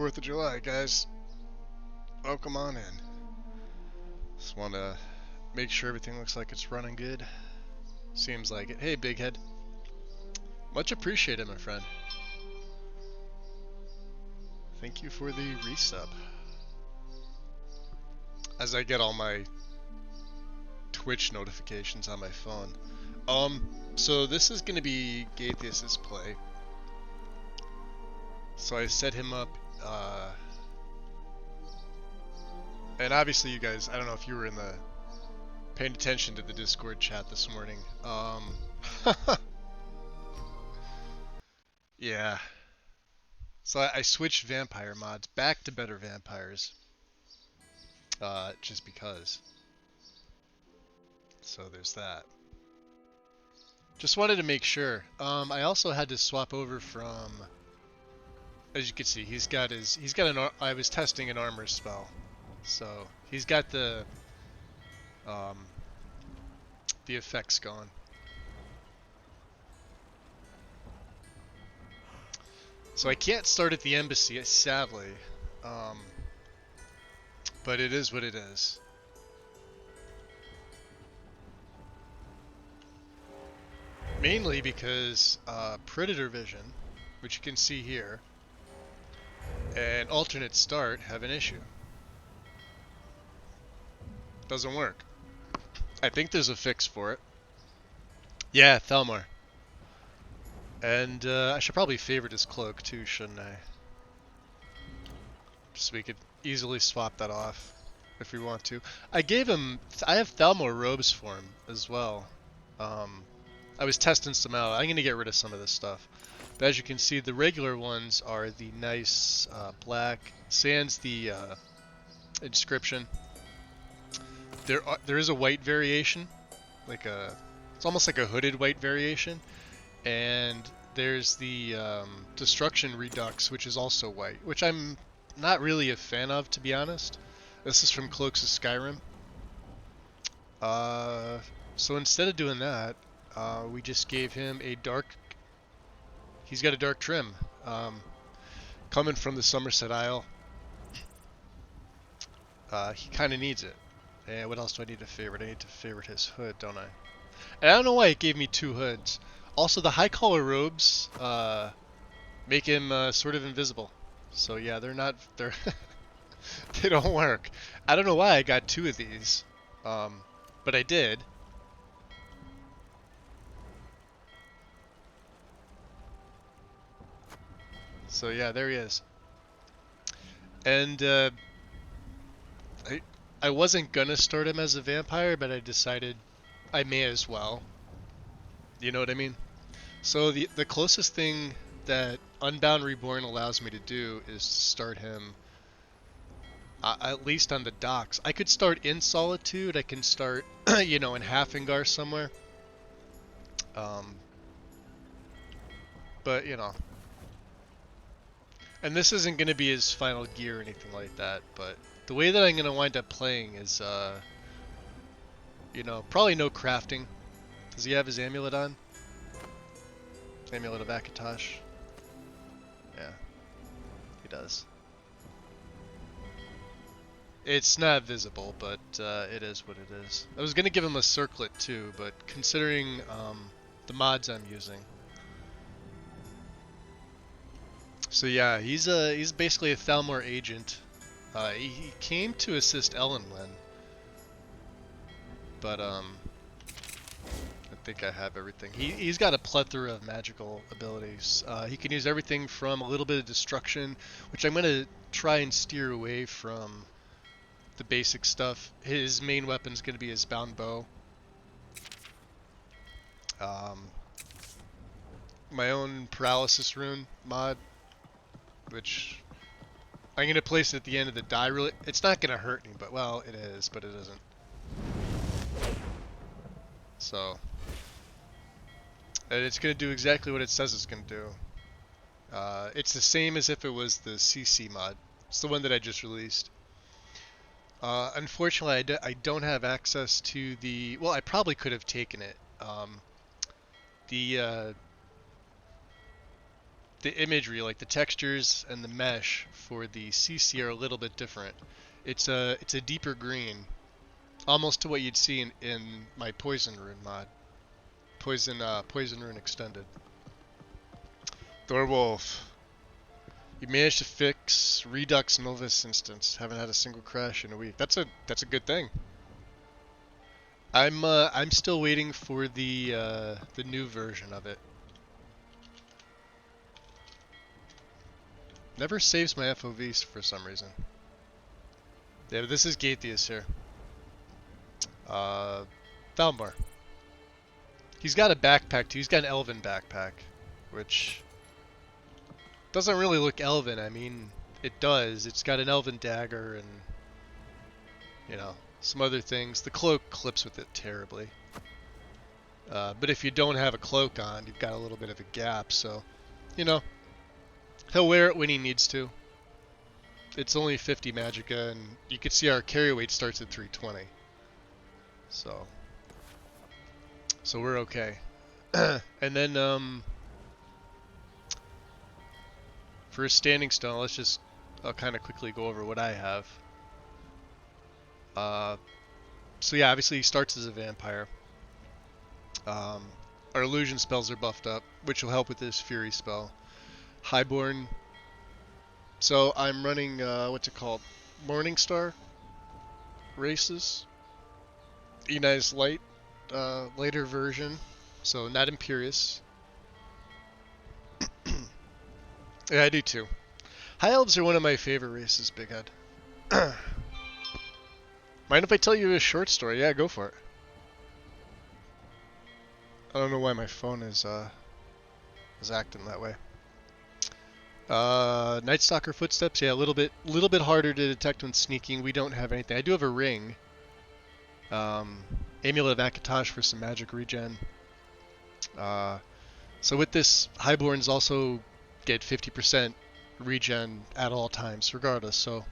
4th of July, guys. Welcome on in. Just want to make sure everything looks like it's running good. Seems like it. Hey, Big Head. Much appreciated, my friend. Thank you for the resub. As I get all my Twitch notifications on my phone. So this is going to be Gatheus's play. So I set him up, and obviously you guys, I don't know if you were paying attention to the Discord chat this morning. Yeah. So I switched vampire mods back to better vampires, just because. So there's that. Just wanted to make sure. I also had to swap over from, as you can see, I was testing an armor spell. So he's got the effects going. So I can't start at the embassy, sadly. But it is what it is. Mainly because Predator Vision, which you can see here, and Alternate Start have an issue. Doesn't work. I think there's a fix for it. Yeah, Thelmar. And I should probably favorite his cloak too, shouldn't I? So we could easily swap that off if we want to. I have Thelmar robes for him as well. I was testing some out. I'm going to get rid of some of this stuff. But as you can see, the regular ones are the nice black, sans the inscription. There is a white variation, it's almost like a hooded white variation, and there's the destruction redux, which is also white, which I'm not really a fan of, to be honest. This is from Cloaks of Skyrim. So instead of doing that, we just gave him a dark. He's got a dark trim, coming from the Somerset Isle. He kind of needs it. And what else do I need to favorite? I need to favorite his hood, don't I? And I don't know why it gave me 2 hoods. Also, the high collar robes make him sort of invisible. So yeah, they're they don't work. I don't know why I got 2 of these, but I did. So yeah, there he is. And I wasn't gonna start him as a vampire, but I decided I may as well. You know what I mean? So the closest thing that Unbound Reborn allows me to do is to start him at least on the docks. I could start in Solitude. I can start, in Halfingar somewhere. But and this isn't going to be his final gear or anything like that, but the way that I'm going to wind up playing is, probably no crafting. Does he have his amulet on? Amulet of Akatosh? Yeah, he does. It's not visible, but it is what it is. I was going to give him a circlet too, but considering the mods I'm using. So yeah, he's basically a Thalmor agent. He came to assist Elenwen, but I think I have everything. He's got a plethora of magical abilities. He can use everything from a little bit of destruction, which I'm gonna try and steer away from the basic stuff. His main weapon's gonna be his bound bow. My own paralysis rune mod, which I'm going to place it at the end of the die. Really, it's not going to hurt me, but well, it is, but it isn't. So, and it's going to do exactly what it says it's going to do. It's the same as if it was the CC mod. It's the one that I just released. Unfortunately, I don't have access to the... Well, I probably could have taken it. The the imagery, like the textures and the mesh for the CC are a little bit different. It's a deeper green, almost to what you'd see in my Poison Rune mod. Poison Rune Extended. Thorwolf. You managed to fix Redux Novus instance. Haven't had a single crash in a week. That's a good thing. I'm still waiting for the new version of it. Never saves my FOVs for some reason. Yeah, but this is Gaethius here. Thalmor. He's got a backpack too. He's got an elven backpack, which doesn't really look elven. I mean, it does. It's got an elven dagger and, you know, some other things. The cloak clips with it terribly. But if you don't have a cloak on, you've got a little bit of a gap, so, you know, he'll wear it when he needs to. It's only 50 magicka, and you can see our carry weight starts at 320. So we're okay. And then, for a standing stone, I'll kind of quickly go over what I have. So yeah, obviously he starts as a vampire. Our illusion spells are buffed up, which will help with this fury spell. Highborn. So I'm running, what's it called? Morningstar races. Enai's light, later version. So not Imperious. Yeah, I do too. High Elves are one of my favorite races, Big Head. Mind if I tell you a short story? Yeah, go for it. I don't know why my phone is acting that way. Night Stalker footsteps, yeah, a little bit harder to detect when sneaking. We don't have anything. I do have a ring. Amulet of Akatosh for some magic regen. So with this, Highborns also get 50% regen at all times, regardless. So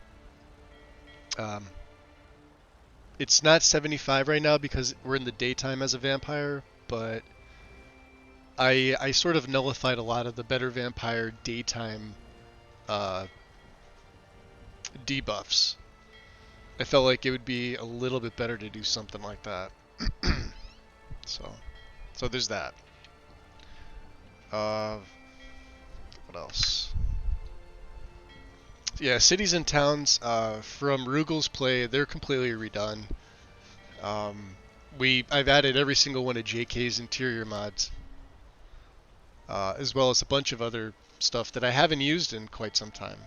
it's not 75 right now because we're in the daytime as a vampire, but I sort of nullified a lot of the better vampire daytime debuffs. I felt like it would be a little bit better to do something like that. So there's that. What else? Yeah, cities and towns from Rugel's play, they're completely redone. I've added every single one of JK's interior mods, as well as a bunch of other stuff that I haven't used in quite some time.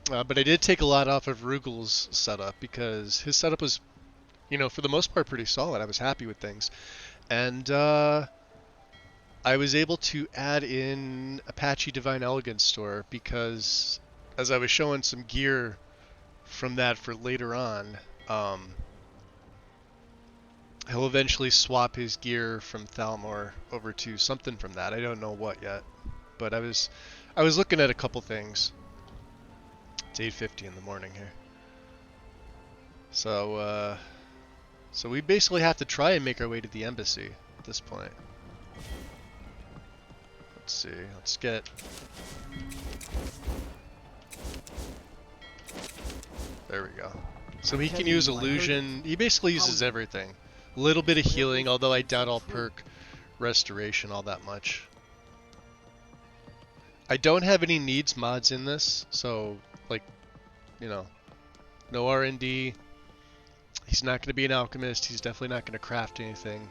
But I did take a lot off of Rugel's setup because his setup was, you know, for the most part pretty solid. I was happy with things. And I was able to add in Apache Divine Elegance store because as I was showing some gear from that for later on, he'll eventually swap his gear from Thalmor over to something from that. I don't know what yet, but I was looking at a couple things. It's 8:50 in the morning here. So we basically have to try and make our way to the embassy at this point. Let's see. Let's get... There we go. So he can use illusion. He basically uses everything. A little bit of healing, although I doubt I'll perk restoration all that much. I don't have any needs mods in this, so, like, you know, no R&D. He's not going to be an alchemist. He's definitely not going to craft anything.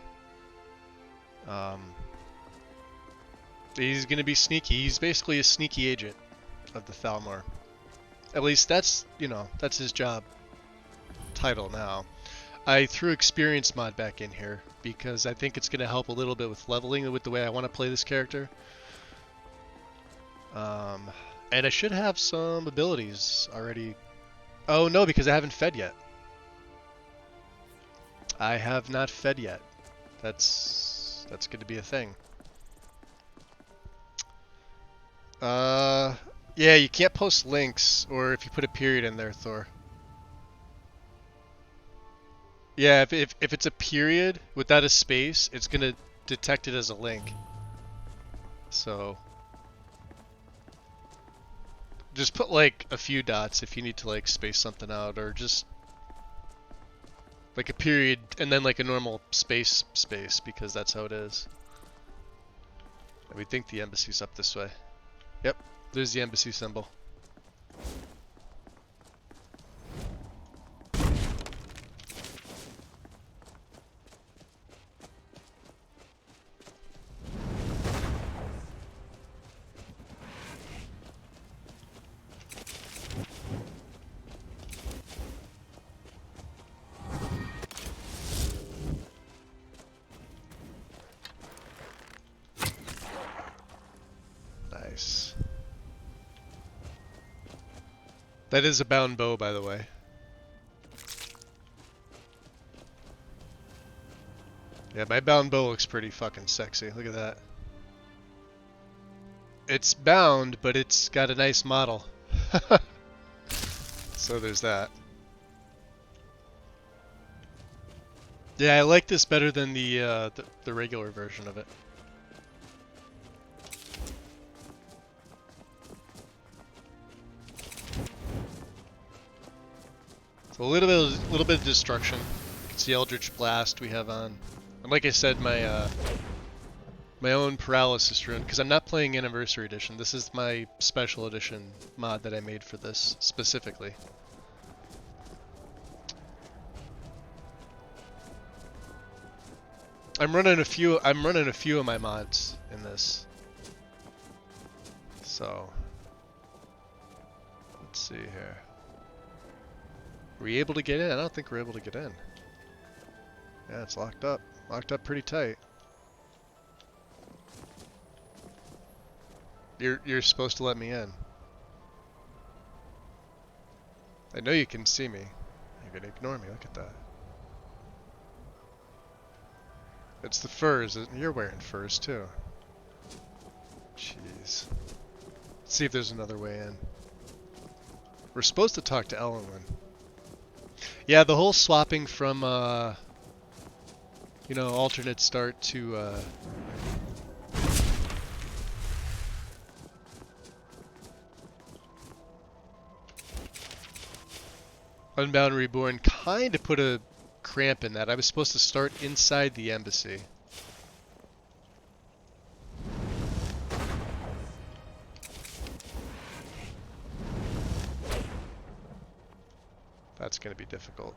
He's going to be sneaky. He's basically a sneaky agent of the Thalmor. At least that's, you know, that's his job title now. I threw experience mod back in here because I think it's going to help a little bit with leveling with the way I want to play this character. And I should have some abilities already. Oh no, because I haven't fed yet. I have not fed yet. That's going to be a thing. Yeah, you can't post links, or if you put a period in there, Thor. Yeah, if it's a period without a space, it's gonna detect it as a link. So Just put like a few dots if you need to like space something out, or just like a period and then like a normal space, because that's how it is. And we think the embassy's up this way. Yep, there's the embassy symbol. Nice. That is a bound bow, by the way. Yeah, my bound bow looks pretty fucking sexy. Look at that. It's bound, but it's got a nice model. So there's that. Yeah, I like this better than the regular version of it. So a little bit of destruction. You can see Eldritch Blast we have on, and like I said, my my own Paralysis Rune, because I'm not playing Anniversary Edition. This is my Special Edition mod that I made for this specifically. I'm running a few of my mods in this. So let's see here. Were we able to get in? I don't think we're able to get in. Yeah, it's locked up. Locked up pretty tight. You're supposed to let me in. I know you can see me. You're gonna ignore me. Look at that. It's the furs. You're wearing furs too. Jeez. Let's see if there's another way in. We're supposed to talk to Ellenwyn. Yeah, the whole swapping from you know, alternate start to Unbound Reborn kind of put a cramp in that. I was supposed to start inside the embassy. That's going to be difficult.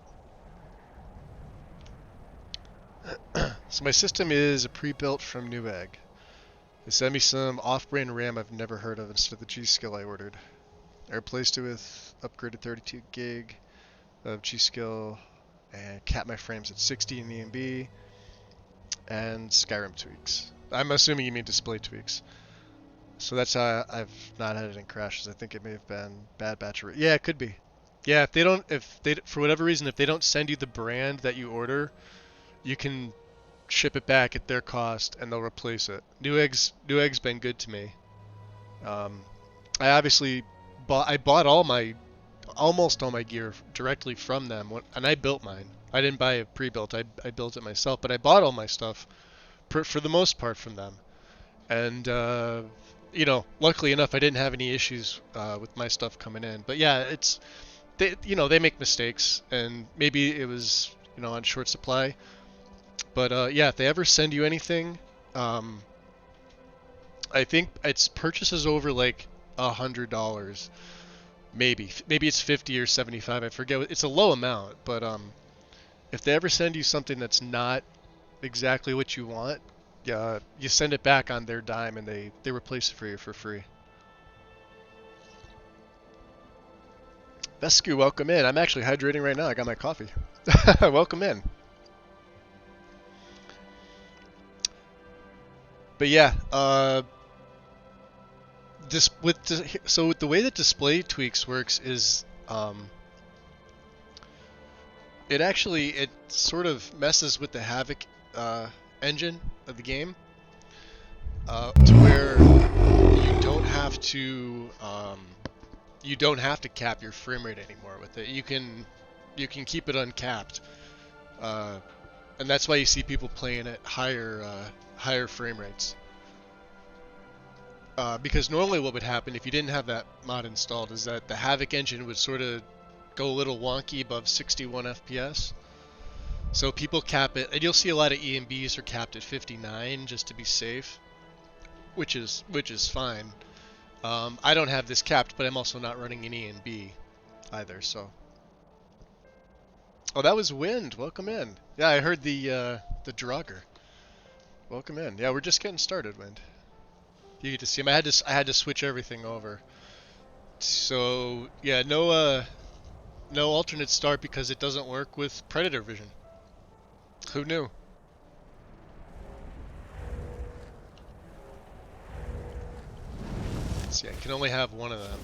So my system is a pre-built from Newegg. They sent me some off-brand RAM I've never heard of instead of the G-Skill I ordered. I replaced it with upgraded 32 gig of G-Skill and capped my frames at 60 in EMB and Skyrim tweaks. I'm assuming you mean display tweaks. So that's how I've not had any crashes. I think it may have been bad battery. Yeah, it could be. Yeah, if they for whatever reason, if they don't send you the brand that you order, you can ship it back at their cost and they'll replace it. Newegg's been good to me. I obviously bought almost all my gear directly from them, and I built mine. I didn't buy it pre-built. I built it myself, but I bought all my stuff for the most part from them. And you know, luckily enough, I didn't have any issues with my stuff coming in. But yeah, they make mistakes, and maybe it was, you know, on short supply. But yeah, if they ever send you anything, I think it's purchases over like $100. Maybe it's 50 or 75. I forget. It's a low amount, but if they ever send you something that's not exactly what you want, you send it back on their dime and they replace it for you for free. Vescu, welcome in. I'm actually hydrating right now. I got my coffee. Welcome in. But yeah, so with the way that display tweaks works is it sort of messes with the Havoc engine of the game to where you don't have to cap your frame rate anymore with it. You can keep it uncapped, and that's why you see people playing at higher frame rates. Because normally what would happen if you didn't have that mod installed is that the Havoc engine would sort of go a little wonky above 61 FPS. So people cap it, and you'll see a lot of EMBs are capped at 59 just to be safe, which is fine. I don't have this capped, but I'm also not running an EMB either. So, oh, that was Wind. Welcome in. Yeah, I heard the Drugger. Welcome in. Yeah, we're just getting started, Wind. You get to see him. I had to switch everything over. So yeah, no alternate start because it doesn't work with Predator Vision. Who knew? Let's see, I can only have one of them.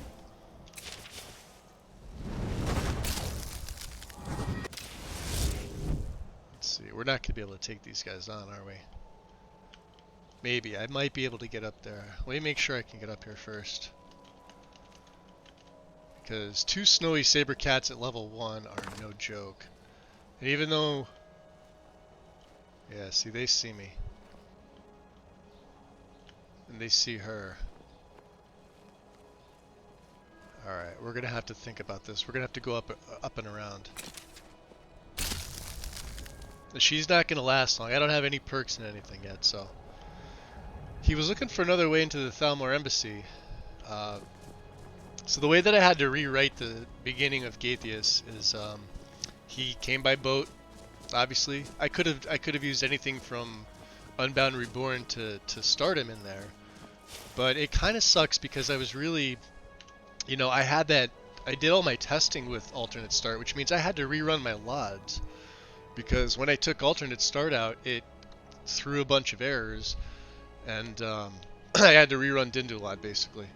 Let's see, we're not gonna be able to take these guys on, are we? Maybe. I might be able to get up there. Let me make sure I can get up here first. Because 2 snowy saber cats at level 1 are no joke. And even though... Yeah, see, they see me. And they see her. Alright, we're gonna have to think about this. We're gonna have to go up and around. She's not gonna last long. I don't have any perks in anything yet, so... He was looking for another way into the Thalmor Embassy. So the way that I had to rewrite the beginning of Gaethius is he came by boat, obviously. I could have used anything from Unbound Reborn to start him in there. But it kind of sucks because I was really, you know, I did all my testing with alternate start, which means I had to rerun my LODs. Because when I took alternate start out, it threw a bunch of errors. And I had to rerun Dindulad basically,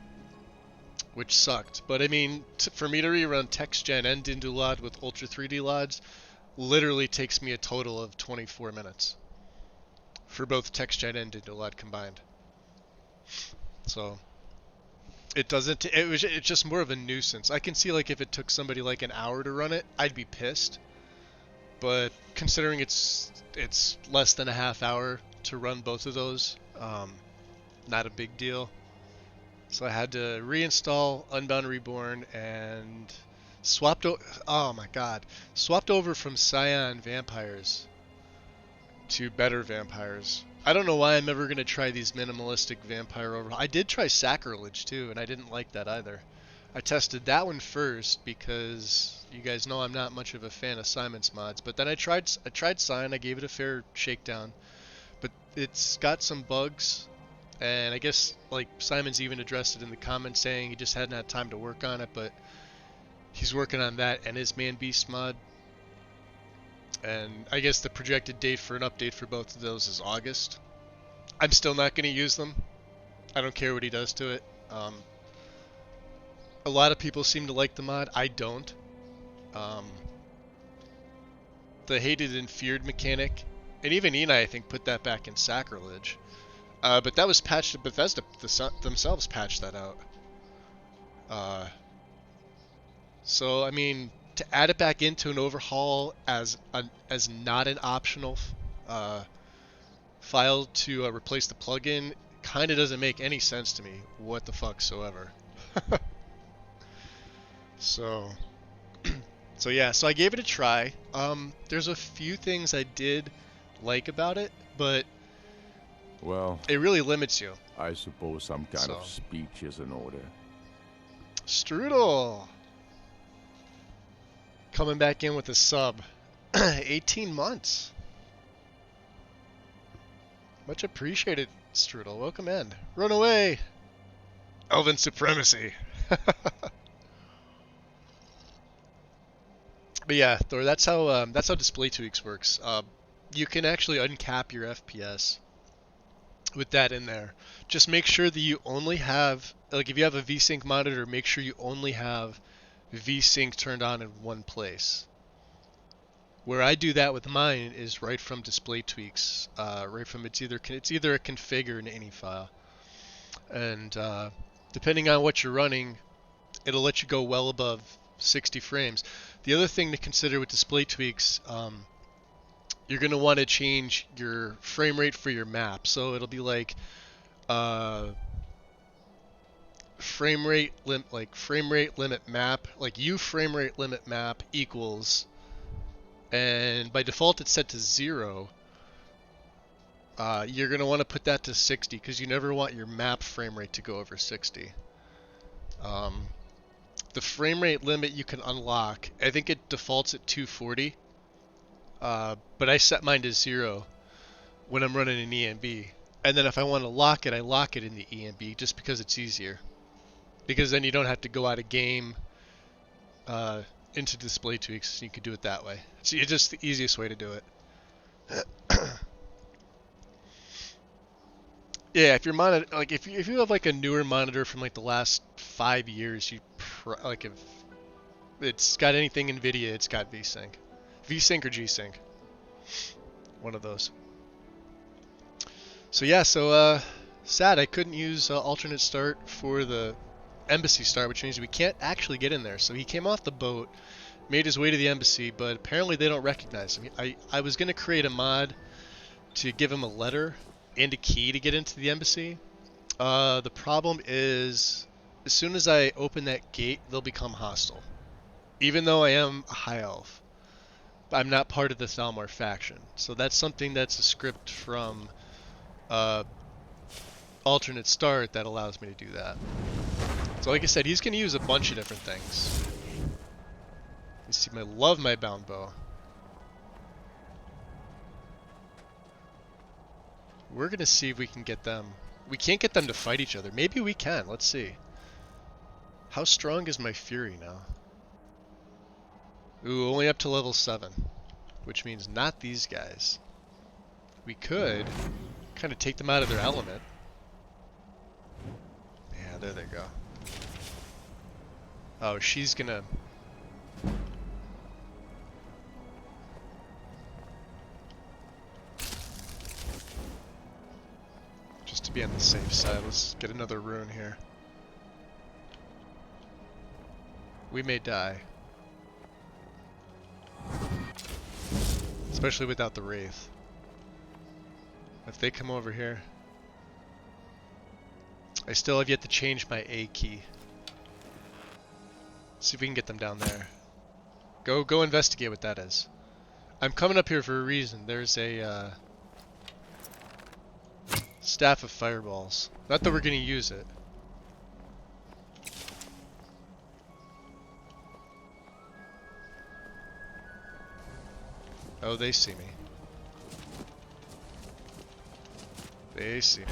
which sucked. But I mean, for me to rerun TextGen and Dindulad with Ultra 3D LODs literally takes me a total of 24 minutes for both TextGen and Dindulad combined. So it's just more of a nuisance. I can see like if it took somebody like an hour to run it, I'd be pissed. But considering it's less than a half hour to run both of those, not a big deal. So I had to reinstall Unbound Reborn and swapped over from Scion vampires to better vampires. I don't know why I'm ever going to try these minimalistic vampire overhaul. I did try Sacrilege too, and I didn't like that either. I tested that one first because you guys know I'm not much of a fan of Simon's mods, but then I tried Scion. I gave it a fair shakedown. But it's got some bugs, and I guess like Simon's even addressed it in the comments saying he just hadn't had time to work on it, but he's working on that and his Man Beast mod. And I guess the projected date for an update for both of those is August. I'm still not going to use them. I don't care what he does to it. A lot of people seem to like the mod. I don't. The hated and feared mechanic, and even Eni, I think, put that back in Sacrilege. But that was patched. Bethesda themselves patched that out. So I mean, to add it back into an overhaul as not an optional file to replace the plugin kind of doesn't make any sense to me. What the fuck soever. So. So yeah, so I gave it a try. There's a few things I did like about it, but well, it really limits you. I suppose some kind of speech is in order. Strudel coming back in with a sub. 18 months. Much appreciated, Strudel. Welcome in. Run away. Elven supremacy. But yeah, Thor, that's how Display Tweaks works. You can actually uncap your FPS with that in there. Just make sure that you only have, like if you have a VSync monitor, make sure you only have VSync turned on in one place. Where I do that with mine is right from Display Tweaks. Right from it's either a config or an ini file, and depending on what you're running, it'll let you go well above 60 frames. The other thing to consider with Display Tweaks, you're going to want to change your frame rate for your map. So it'll be like frame rate limit map, like U frame rate limit map equals, and by default it's set to 0. You're going to want to put that to 60 because you never want your map frame rate to go over 60. The frame rate limit you can unlock, I think it defaults at 240, but I set mine to 0 when I'm running an ENB. And then if I want to lock it, I lock it in the ENB just because it's easier. Because then you don't have to go out of game into display tweaks. You could do it that way. So it's just the easiest way to do it. Yeah, if your monitor, like if you have like a newer monitor from like the last 5 years, like if it's got anything NVIDIA, it's got VSync, VSync or G-Sync, one of those. So yeah, sad I couldn't use alternate start for the embassy start, which means we can't actually get in there. So he came off the boat, made his way to the embassy, but apparently they don't recognize him. I was gonna create a mod to give him a letter and a key to get into the embassy. The problem is, as soon as I open that gate, they'll become hostile. Even though I am a high elf, I'm not part of the Thalmor faction. So that's something that's a script from alternate start that allows me to do that. So like I said, he's going to use a bunch of different things. You see, I love my bound bow. We're going to see if we can get them. We can't get them to fight each other. Maybe we can. Let's see. How strong is my Fury now? Ooh, only up to level 7. Which means not these guys. We could kind of take them out of their element. Yeah, there they go. Oh, she's gonna... Just to be on the safe side, let's get another rune here. We may die. Especially without the Wraith. If they come over here... I still have yet to change my A key. See if we can get them down there. Go investigate what that is. I'm coming up here for a reason. There's a staff of fireballs. Not that we're gonna use it. Oh, they see me. They see me.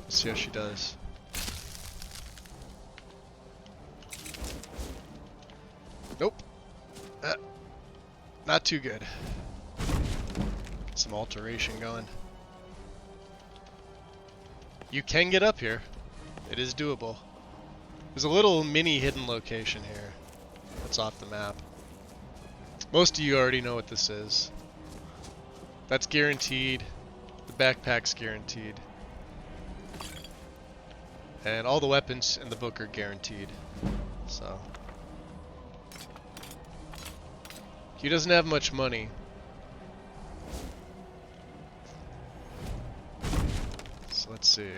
Let's see how she does. Nope. Not too good. Get some alteration going. You can get up here. It is doable. There's a little mini hidden location here that's off the map. Most of you already know what this is. That's guaranteed. The backpack's guaranteed. And all the weapons in the book are guaranteed. So he doesn't have much money. So let's see.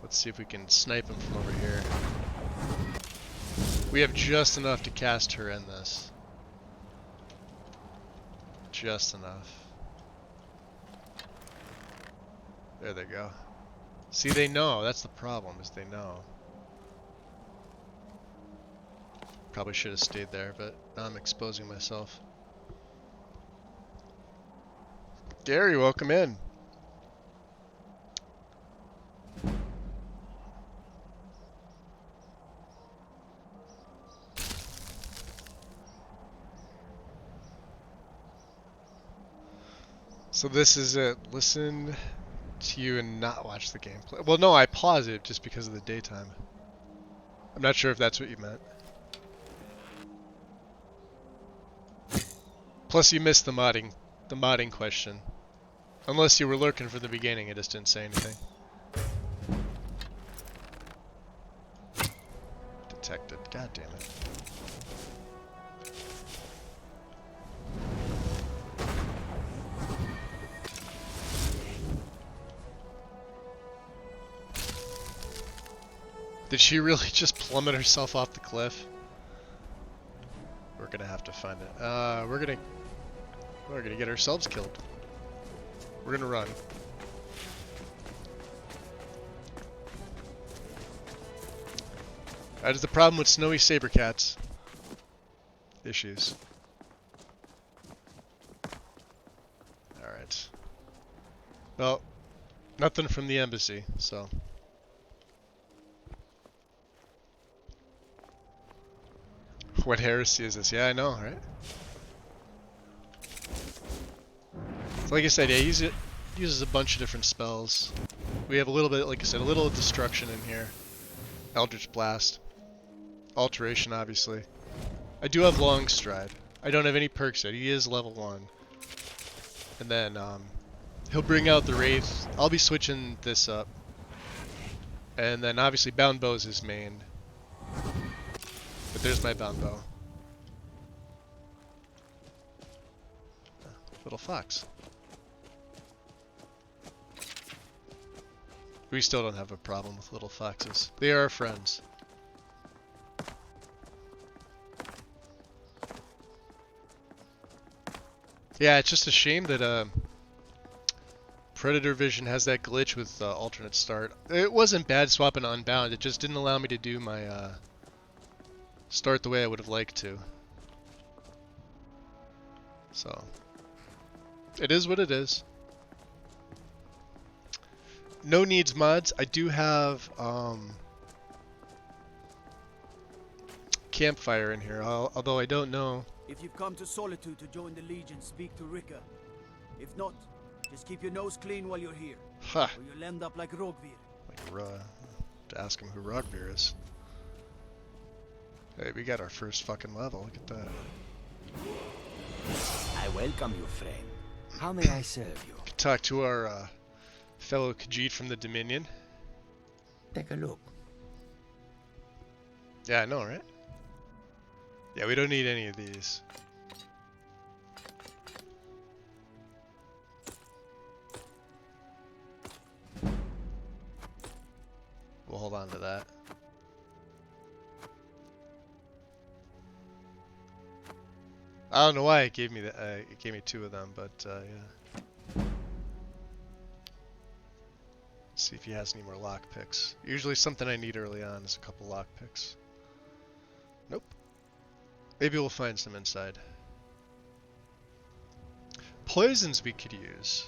Let's see if we can snipe him from over here. We have just enough to cast her in this. Just enough. There they go. See, they know. That's the problem, is they know. Probably should have stayed there, but now I'm exposing myself. Gary, welcome in. So this is it. Listen to you and not watch the gameplay. Well, no, I pause it just because of the daytime. I'm not sure if that's what you meant. Plus, you missed the modding question. Unless you were lurking from the beginning, it just didn't say anything. Detected. God damn it. Did she really just plummet herself off the cliff? We're gonna have to find it. We're gonna get ourselves killed. We're gonna run. That is the problem with snowy saber cats. Issues. Alright. Well, nothing from the embassy, so. What heresy is this? Yeah, I know, right? So like I said, yeah, uses a bunch of different spells. We have a little bit, like I said, a little destruction in here. Eldritch Blast. Alteration, obviously. I do have Long Stride. I don't have any perks yet. He is level 1. And then, he'll bring out the Wraith. I'll be switching this up. And then, obviously, Bound Bow is his main. But there's my Bound Bow. Little fox. We still don't have a problem with little foxes. They are our friends. Yeah, it's just a shame that Predator Vision has that glitch with alternate start. It wasn't bad swapping Unbound, it just didn't allow me to do my start the way I would have liked to. So, it is what it is. No needs mods. I do have Campfire in here, although I don't know. If you've come to Solitude to join the Legion, speak to Rika. If not, just keep your nose clean while you're here. Ha! Or you'll end up like Rogvir. Like, to ask him who Rogvir is. Hey, we got our first fucking level. Look at that. I welcome you, friend. How may I serve you? Talk to our fellow Khajiit from the Dominion. Take a look. Yeah, I know, right? Yeah, we don't need any of these. We'll hold on to that. I don't know why it gave me it gave me 2 of them, but yeah. Let's see if he has any more lock picks. Usually something I need early on is a couple lock picks. Nope. Maybe we'll find some inside. Poisons we could use.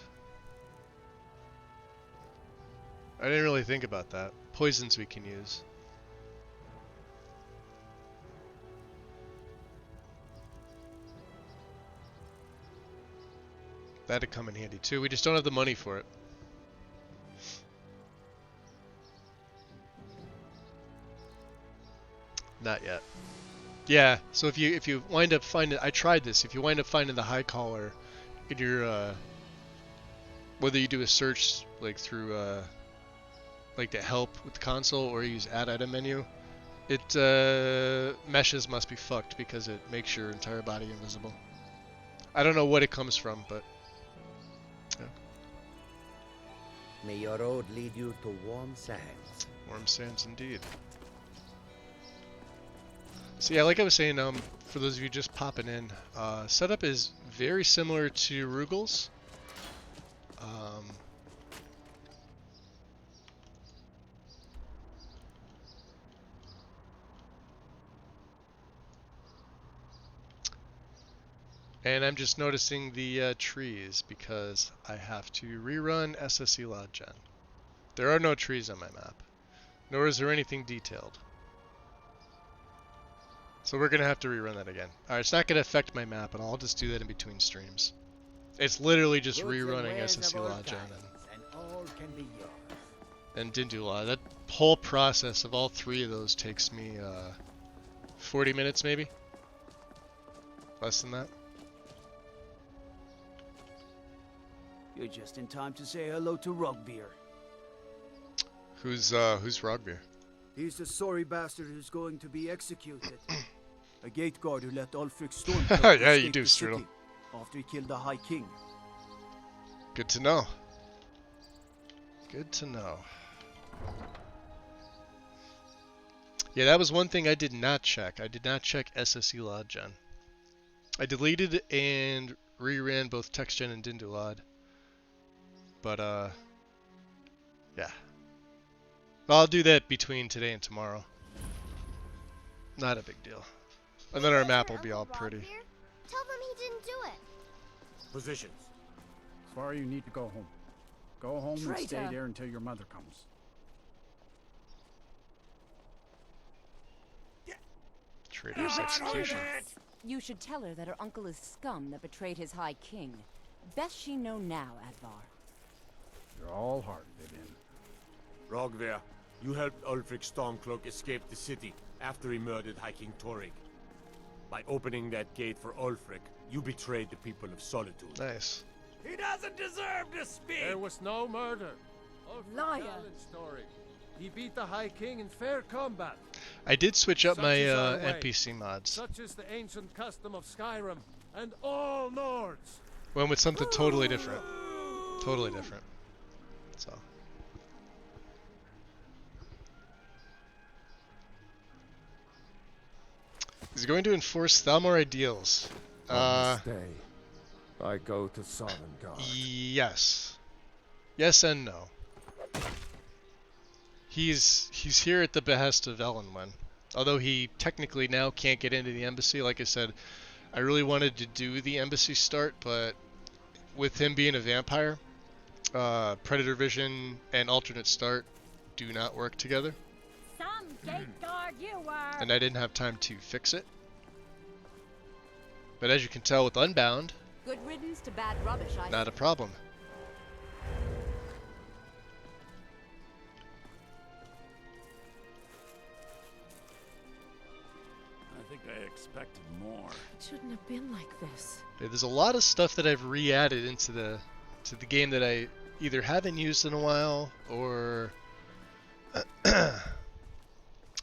I didn't really think about that. Poisons we can use. That'd come in handy too. We just don't have the money for it. Not yet. Yeah, so if you wind up finding, I tried this, if you wind up finding the high collar in your whether you do a search like through like the help with the console or use add item menu, it meshes must be fucked because it makes your entire body invisible. I don't know what it comes from, but yeah. May your road lead you to warm sands. Warm sands indeed. So yeah, like I was saying, for those of you just popping in, setup is very similar to Rugal's. And I'm just noticing the trees because I have to rerun SSE Loud Gen. There are no trees on my map, nor is there anything detailed. So we're going to have to rerun that again. Alright, it's not going to affect my map at all. I'll just do that in between streams. It's literally just rerunning SSE Loud Gen and Dindula. That whole process of all 3 of those takes me 40 minutes maybe? Less than that? You're just in time to say hello to Rogvir. Who's Rogvir? He's the sorry bastard who's going to be executed. A gate guard who let Ulfric Stormcloak yeah, you escape do, the Strudel. city after he killed the High King. Good to know. Good to know. Yeah, that was one thing I did not check. I did not check SSE Lod Gen. I deleted and reran both TextGen and Dindulod. But, yeah. I'll do that between today and tomorrow. Not a big deal. And then our map will be all pretty. Tell them he didn't do it. Positions. Sorry, you need to go home. Go home and stay Traitor. there until your mother comes. Traitor's execution. You should tell her that her uncle is scum that betrayed his high king. Best she know now, Advar. You're all hard, Vivian. Rogver, you helped Ulfric Stormcloak escape the city after he murdered High King Torrig. By opening that gate for Ulfric, you betrayed the people of Solitude. Nice. He doesn't deserve to speak! There was no murder. Ulfric Liar. challenged Torrig. He beat the High King in fair combat. I did switch up Such my is our way. NPC mods. Such is the ancient custom of Skyrim and all Nords. Went with something totally different. Totally different. So. He's going to enforce Thalmor ideals. On this day, I go to Sovngarde. Yes. Yes and no. He's here at the behest of Elenwen. Although he technically now can't get into the embassy. Like I said, I really wanted to do the embassy start, but with him being a vampire, Predator Vision and alternate start do not work together. Some gate guard you were. And I didn't have time to fix it. But as you can tell with Unbound, Good riddance to bad rubbish, I not a problem. I think I expected more. It shouldn't have been like this. Yeah, there's a lot of stuff that I've re-added into the game that I either haven't used in a while or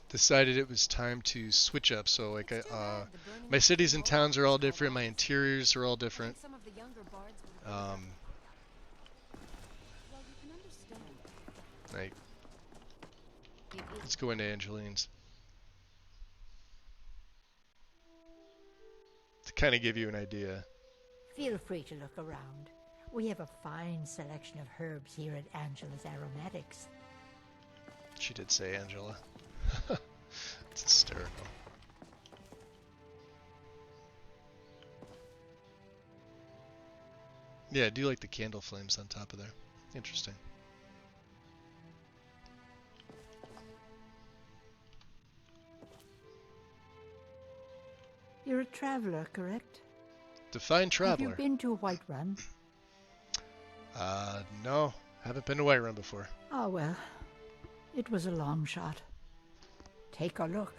decided it was time to switch up. So like my cities and towns are all different, my interiors are all different. Some of the younger bards would have well, you can understand. Like, let's go into Angeline's to kind of give you an idea. Feel free to look around. We have a fine selection of herbs here at Angela's Aromatics. She did say Angela. It's hysterical. Yeah, I do like the candle flames on top of there. Interesting. You're a traveler, correct? Define traveler. Have you been to Whiterun? No. Haven't been to Whiterun before. Oh, well. It was a long shot. Take a look.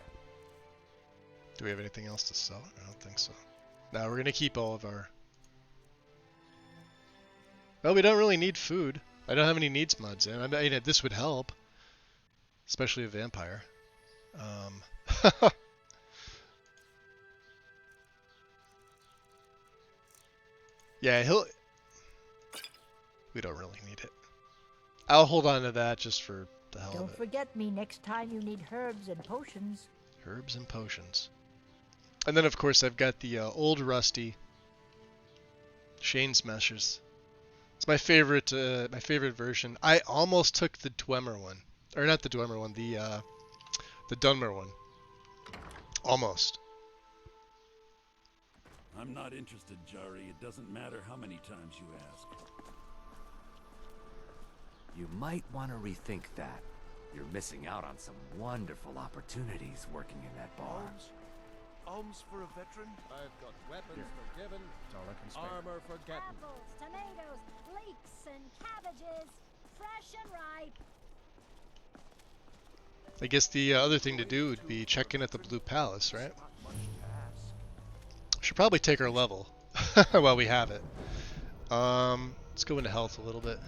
Do we have anything else to sell? I don't think so. No, we're gonna keep all of our... Well, we don't really need food. I don't have any needs mods in. I mean, this would help. Especially a vampire. Yeah, we don't really need it. I'll hold on to that just for the hell of Don't it. forget me next time you need herbs and potions. Herbs and potions. And then, of course, I've got the old rusty Shane's Meshers. It's my favorite version. I almost took the Dwemer one. Or not the Dwemer one, the Dunmer one. Almost. I'm not interested, Jari. It doesn't matter how many times you ask. You might want to rethink that. You're missing out on some wonderful opportunities working in that bar. Alms for a veteran? I've got weapons forgiven, That's all I can spare. armor forgotten. Apples, tomatoes, leeks, and cabbages. Fresh and ripe. I guess the other thing to do would be check in at the Blue Palace, right? Should probably take our level while we have it. Let's go into health a little bit.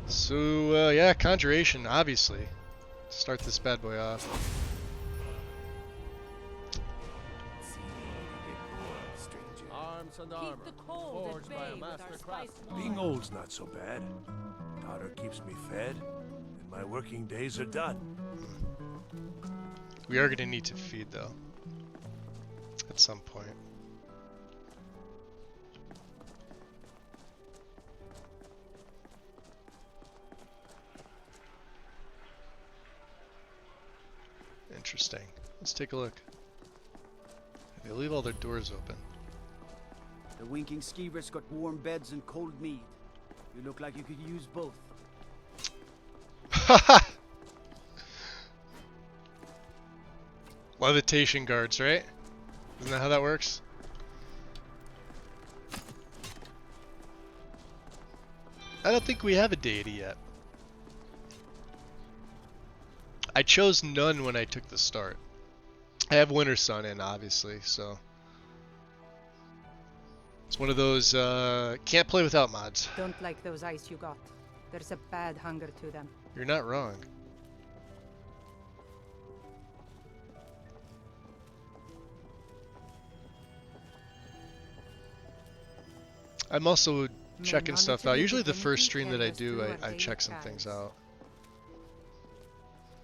So, yeah, Conjuration, obviously. Start this bad boy off. Arms and armor, Keep the cold at forged by bay a with our master spice craftsman. wine. Being old's not so bad. Daughter keeps me fed, and my working days are done. We are gonna need to feed though. At some point. Interesting. Let's take a look. They leave all their doors open. The winking skeevers got warm beds and cold mead. You look like you could use both. Levitation guards, right? Isn't that how that works? I don't think we have a deity yet. I chose none when I took the start. I have Winter Sun in, obviously, so it's one of those can't play without mods. Don't like those eyes you got. There's a bad hunger to them. You're not wrong. I'm also checking stuff out. Usually the first stream that I do, I check some things out.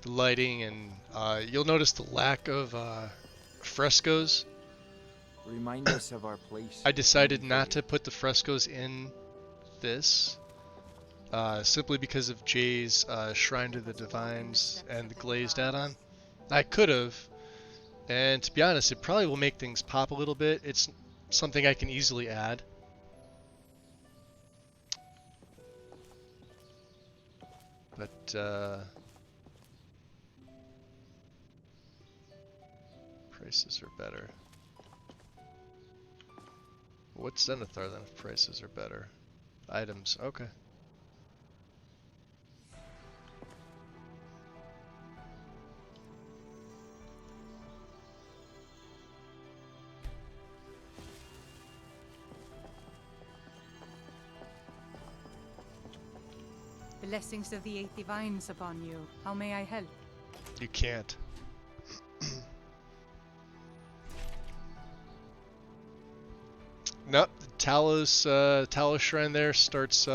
The lighting, and you'll notice the lack of frescoes. Remind us of our place. I decided not to put the frescoes in this, simply because of Jay's Shrine to the Divines and the glazed add-on. I could have, and to be honest, it probably will make things pop a little bit. It's something I can easily add. But prices are better. What's Zenithar then if prices are better? Items, okay. Blessings of the 8 divines upon you. How may I help? You can't. Nope, the Talos Shrine there starts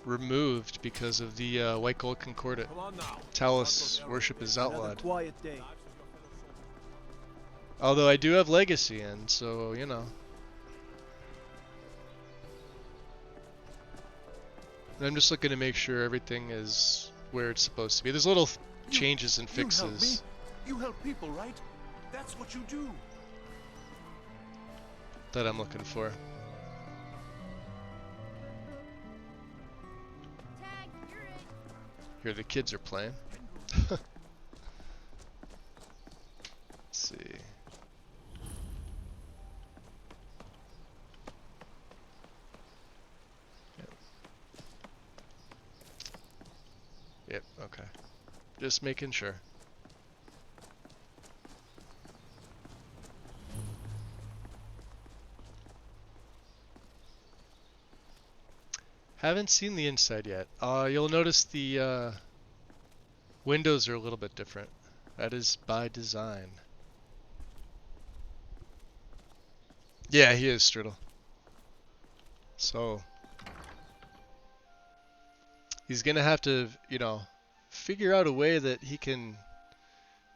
removed because of the White Gold Concordat. Talos worship is outlawed. Quiet day. Although I do have Legacy in, so you know. And I'm just looking to make sure everything is where it's supposed to be. There's little changes and fixes. You help people, right? That's what you do. That I'm looking for. Tag, you're in. Here the kids are playing. Let's see. Yep, okay. Just making sure. Haven't seen the inside yet. You'll notice the windows are a little bit different. That is by design. Yeah, he is Strudel. So he's gonna have to, you know, figure out a way that he can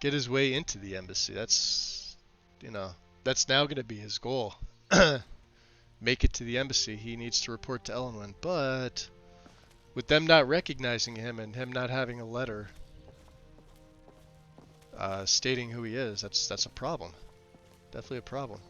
get his way into the embassy. That's, you know, that's now gonna be his goal. Make it to the embassy. He needs to report to Elenwen, but with them not recognizing him and him not having a letter stating who he is, that's a problem. Definitely a problem.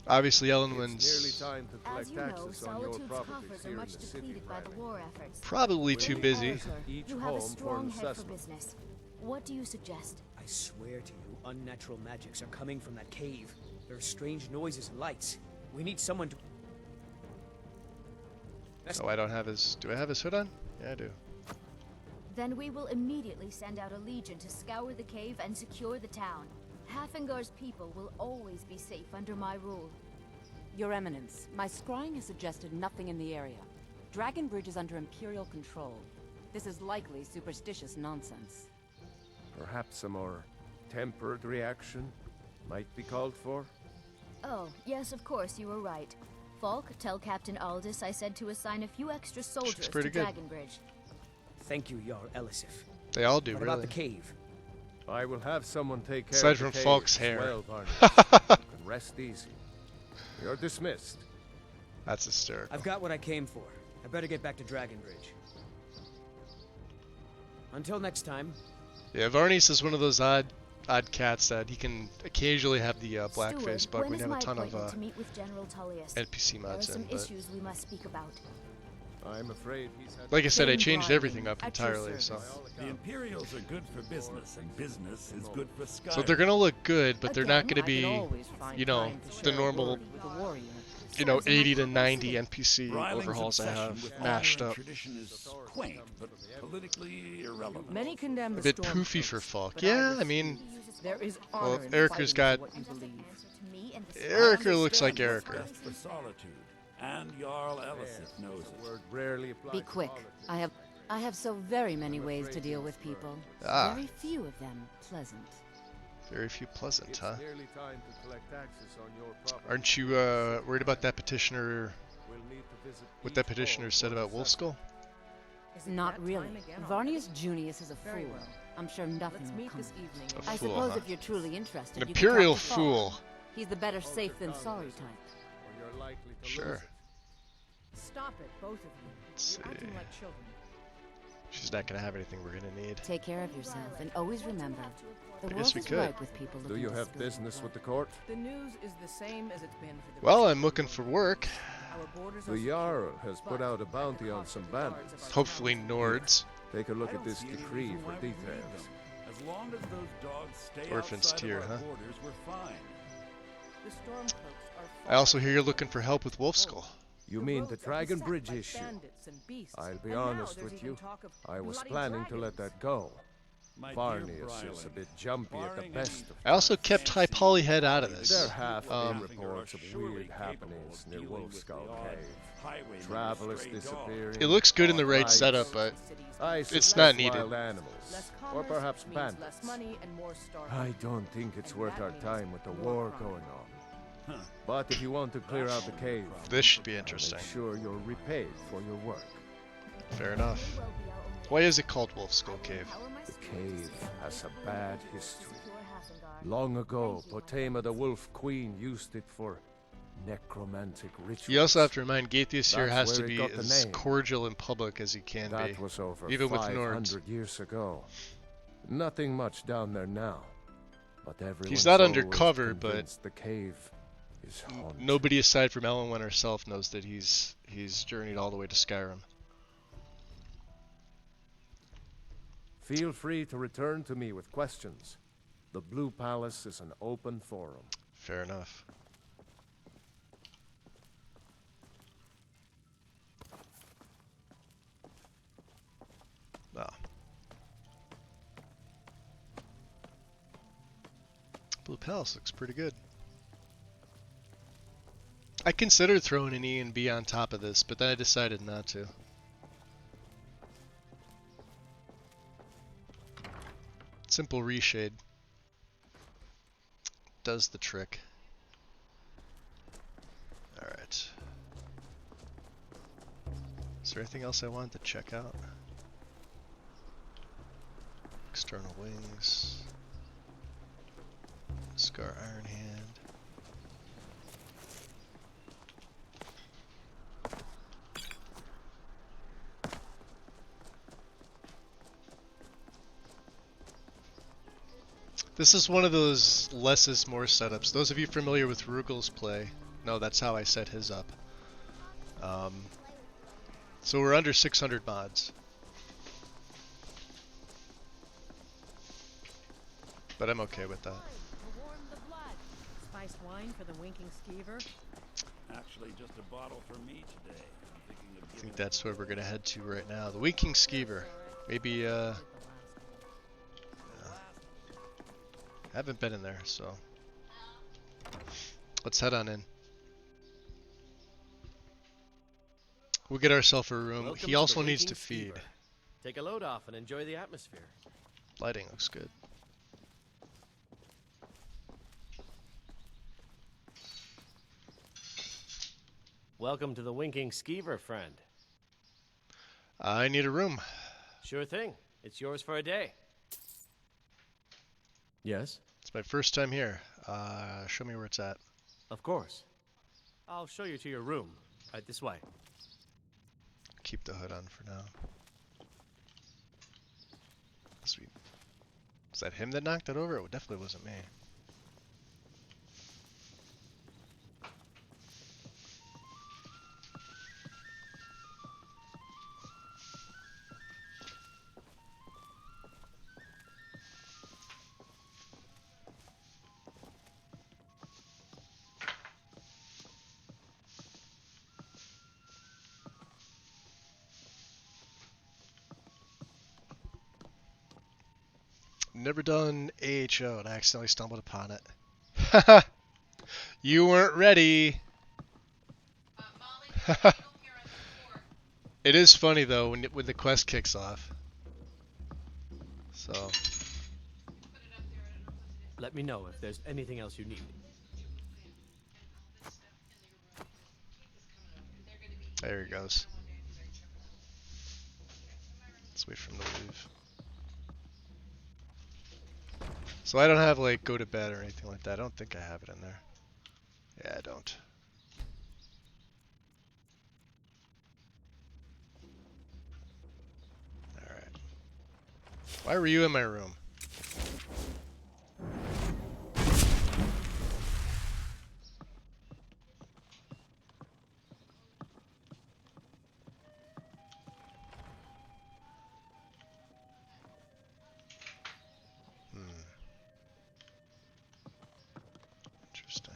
Obviously, Elenwen's As you know, Solitude's coffers are much depleted by the war efforts. probably too busy. You have a strong head for business. What do you suggest? I swear to you, unnatural magics are coming from that cave. There are strange noises and lights. We need someone to... Oh, I don't have his... Do I have his hood on? Yeah, I do. Then we will immediately send out a legion to scour the cave and secure the town. Hafengar's people will always be safe under my rule. Your Eminence, my scrying has suggested nothing in the area. Dragonbridge is under Imperial control. This is likely superstitious nonsense. Perhaps a more tempered reaction might be called for? Oh, yes, of course, you were right. Falk, tell Captain Aldous I said to assign a few extra soldiers to pretty good. Dragonbridge. Thank you, Jarl Elisif. They all do, What really. about the cave? I will have someone take care Aside of the from cave Falk's as hair. well, Barney. You can rest easy. You're dismissed. That's hysterical. I've got what I came for. I better get back to Dragonbridge. Until next time. Yeah, Varnies is one of those odd cats that he can occasionally have the blackface Steward, bug when when is you my have a ton of appointment to meet with General Tullius? NPC There are mods some in. But issues we must speak about. I'm afraid he's had like I said, I Jane changed Bryden, everything up at your entirely. So, service. The Imperials are good for business, and business is good for Skyrim. so they're gonna look good, but they're not gonna Again, I can be, always find you know, time to the share a normal, word with the war unit. 80 to 90 NPC Ryling's overhauls I obsession have with mashed honor and up. tradition is quaint, but politically irrelevant. Many condemn A the bit Stormcloaks, poofy for Falk. but Yeah, I refuse. mean, There is well, honor in Erica's fighting got- for what you believe. Erica looks like Understand what's Erica. best for Solitude, and Jarl Elisith knows it. word rarely applied Be to quick. politics. I have so very many ways to deal with people. Ah. Very few of them pleasant. Very few pleasant, It's huh? nearly time to collect taxes on your property. Aren't you worried about that petitioner? We'll need to visit What that each petitioner hall said for about assessment. Wolfskull? Not really. Varnius Junius is a fool. I'm sure nothing will come of it. A I fool, suppose huh? if you're truly interested, An you can talk imperial to Falk. fool. He's the better safe than sorry type. Or you're likely to Sure. lose it. Stop it, both of you. Let's You're acting see. like children. She's not gonna have anything we're gonna need. Take care of yourself, and always remember, the I world guess we is could. ripe with people Do looking you to have spill business their with the blood. court? The news is the same as it's been for the Well, rest I'm of looking the for world. work. Our borders The are Jarl secure, has but put out a at the bounty on cost some of the guards bandits. of our Hopefully town. Nords. Take a look I at don't this see any decree reason for why we need details. them. As long as those dogs stay Orphans outside tier, of our huh? borders, we're fine. The Stormcloaks are I also far hear you're looking for help with Wolfskull. You mean the roads are Dragon beset Bridge by issue? bandits and beasts, I'll be and now honest there's with even you. talk of I was bloody planning to let dragons. that go. My dear Varnius is a Bryling, bit jumpy at the barring best any of I also kept High Polyhead out of There this. have been Um, reports of surely weird capable happenings of near dealing with Wolfskull the odd Cave. highwayman or Travelers stray dog. disappearing. It looks good in the right lights. setup, but I it's suspect not needed. wild animals, Less or commerce perhaps means bandits. less money and more starving. I don't think it's And worth that our means time with the more war crime. going on. But if you want to clear out the cave, this should be I'll interesting. make sure you're repaid for your work. Fair enough. Why is it called Wolfskull Cave? The cave has a bad history. Long ago, Potema the Wolf Queen used it for necromantic rituals. You also have to remind Gaethius here That's has to where it be got the as name. cordial in public as he can That be, was over even with 500 Nords. years ago. Nothing much down there now. But everyone's not always undercover, but convinced the cave is haunted. Nobody aside from Elwyn herself knows that he's journeyed all the way to Skyrim. Feel free to return to me with questions. The Blue Palace is an open forum. Fair enough. Ah. Blue Palace looks pretty good. I considered throwing an E and B on top of this, but then I decided not to. Simple reshade does the trick. Alright. Is there anything else I wanted to check out? External wings. Scar Iron Hand. This is one of those less is more setups. Those of you familiar with Rugel's play, no, that's how I set his up. So we're under 600 mods. But I'm okay with that. Spiced wine for the winking skeever. Actually, just a bottle for me today. I'm thinking of I think that's where we're gonna head to right now. The Winking Skeever. Maybe, haven't been in there, so let's head on in. We'll get ourselves a room. Welcome He to also the needs Winking to feed. Skeever. Take a load off and enjoy the atmosphere. Lighting looks good. Welcome to the Winking Skeever, friend. I need a room. Sure thing. It's yours for a day. Yes? It's my first time here. Show me where it's at. Of course. I'll show you to your room. Right this way. Keep the hood on for now. Sweet. Was that him that knocked it over? It definitely wasn't me. Never done AHO and I accidentally stumbled upon it. You weren't ready. It is funny though when the quest kicks off. So Let me know if there's anything else you need. there he goes. Let's wait for him to leave. So I don't have like go to bed or anything like that. I don't think I have it in there. Yeah, I don't. Alright. Why were you in my room? Interesting.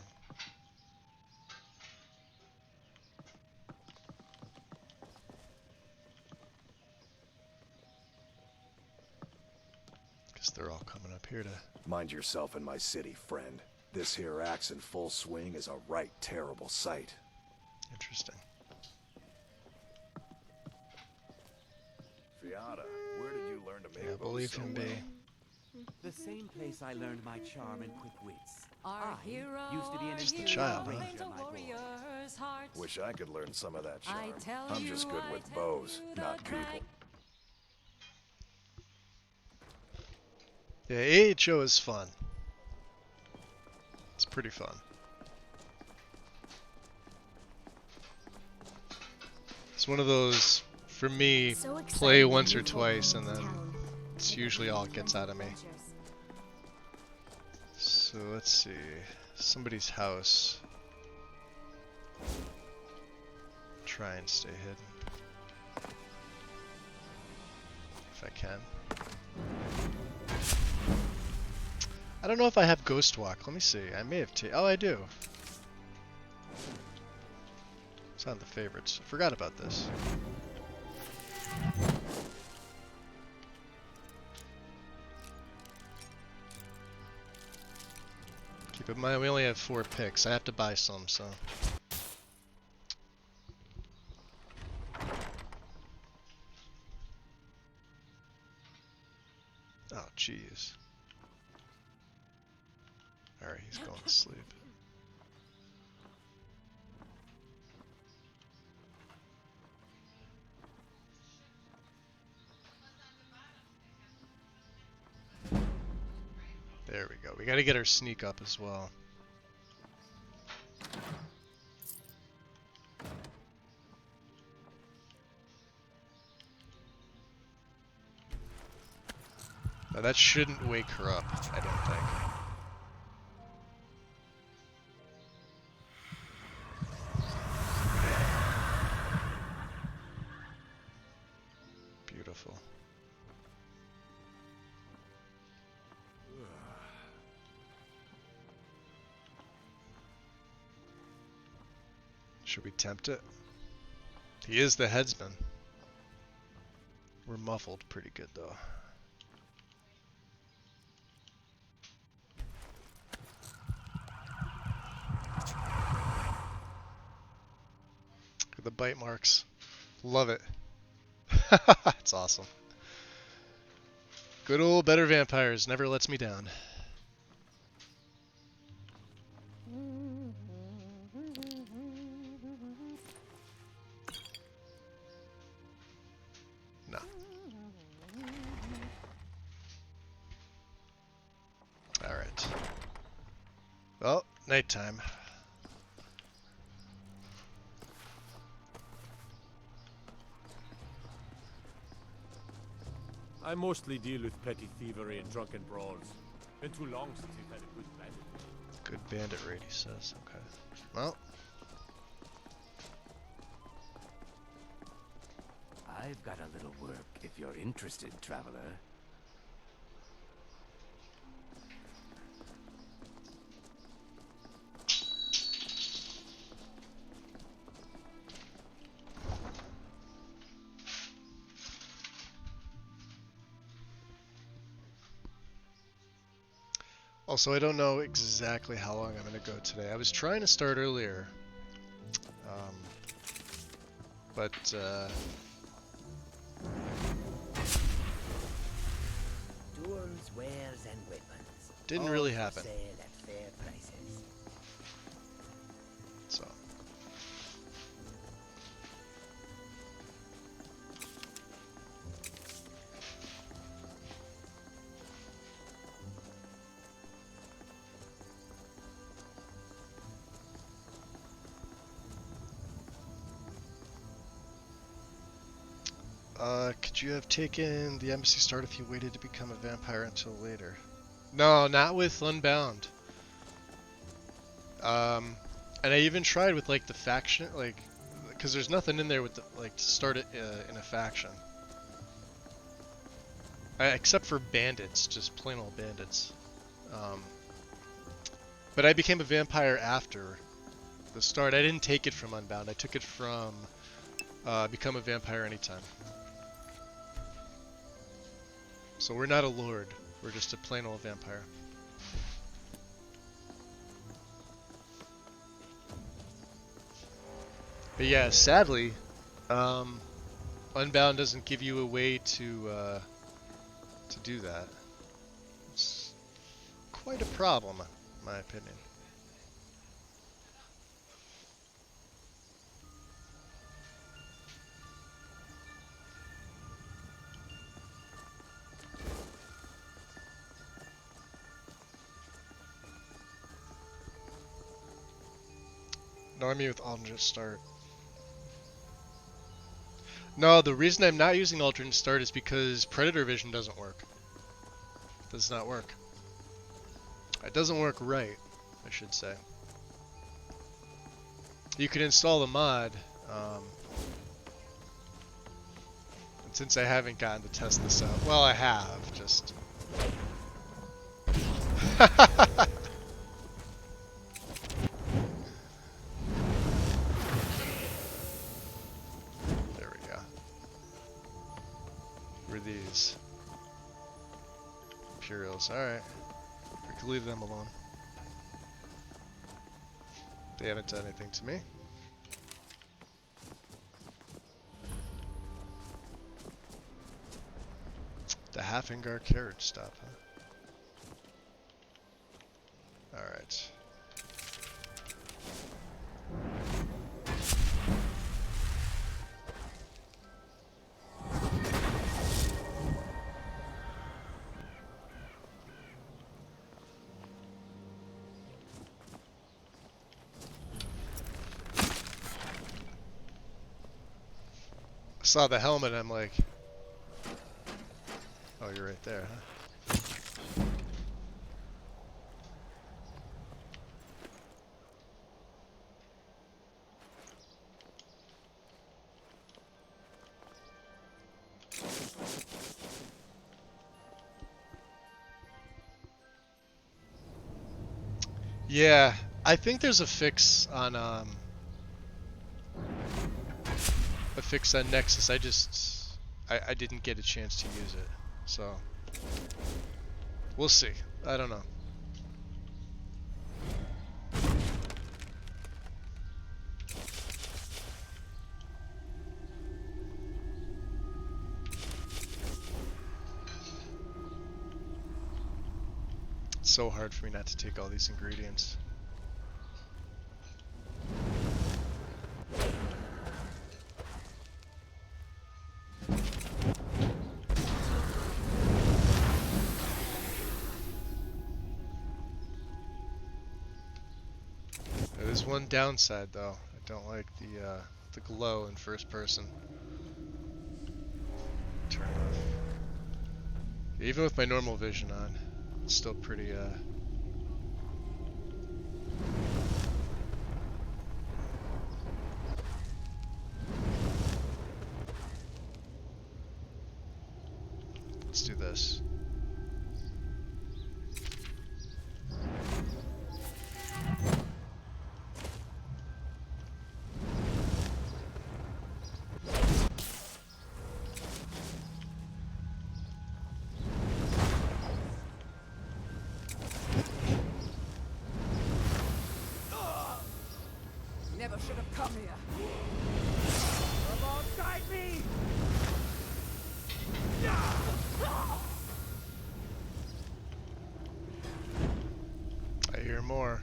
Guess they're all coming up here to... Mind yourself in my city, friend. This here axe in full swing is a right terrible sight. Interesting. Fiata, where did you learn to make Yeah, believe so him well? be. The same place I learned my charm and quick wits. Our I hero, used to be an Just the inferior child, huh? ranger, my boy. Wish I could learn some of that I charm. tell I'm just you, good I with tell bows, you, not the drag- people. Yeah, AHO is fun. It's pretty fun. It's one of those, for me, So exciting play to once or move twice and forward then into town. it's usually all it gets out of me. Adventures. So let's see. Somebody's house. Try and stay hidden. If I can. I don't know if I have Ghost Walk. Let me see. I may have oh, I do. It's on the favorites. I forgot about this. Keep in mind, we only have 4 picks. I have to buy some, so. Oh, jeez. Alright, he's going to sleep. There we go. We gotta get our sneak up as well. Now that shouldn't wake her up, I don't think. Beautiful. Should we tempt it? He is the headsman. We're muffled pretty good though. Look at the bite marks. Love it. That's awesome. Good old Better Vampires never lets me down. No. Nighttime. I mostly deal with petty thievery and drunken brawls. Been too long since we've had a good bandit. Good bandit raid, he says. Okay. Well. I've got a little work if you're interested, traveler. Also, I don't know exactly how long I'm going to go today. I was trying to start earlier, but Tools, wares, and weapons. didn't All really for happen. sale at fair prices. So. Could you have taken the embassy start if you waited to become a vampire until later? No, not with Unbound. And I even tried with like the faction, like, because there's nothing in there with the, like to start it in a faction. Except for bandits, just plain old bandits. But I became a vampire after the start. I didn't take it from Unbound. I took it from Become a Vampire Anytime. So we're not a lord, we're just a plain old vampire. But yeah, sadly, Unbound doesn't give you a way to do that. It's quite a problem, in my opinion. No, I mean with alternate start. No, the reason I'm not using alternate start is because Predator Vision doesn't work. It does not work. It doesn't work right, I should say. You can install the mod, and since I haven't gotten to test this out, well, I have, just... These Imperials. Alright. We can leave them alone. They haven't done anything to me. The Hafengar carriage stop, huh? Alright. Saw the helmet, I'm like, oh, you're right there, huh? Yeah, I think there's a fix on Nexus. I didn't get a chance to use it, so we'll see. I don't know. It's so hard for me not to take all these ingredients. There's one downside though. I don't like the glow in first person. Turn off. Even with my normal vision on, it's still pretty Let's do this. Never should have come here. Come on, guide me! I hear more.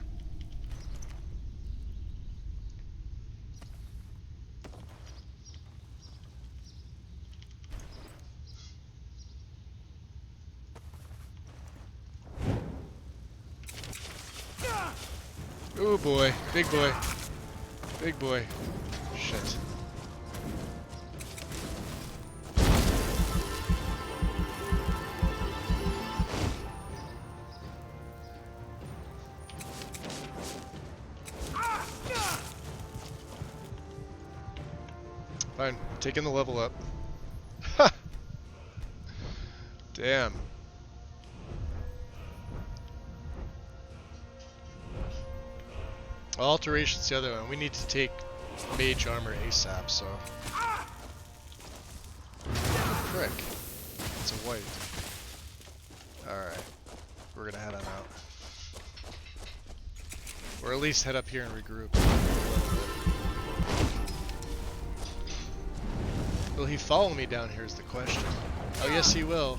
Oh boy, big boy. Big boy. Shit. Fine, taking the level up. Ha! Damn. Alteration's the other one. We need to take mage armor ASAP, so. Frick. It's a white. Alright. We're gonna head on out. Or at least head up here and regroup a little bit. Will he follow me down here is the question. Oh yes he will.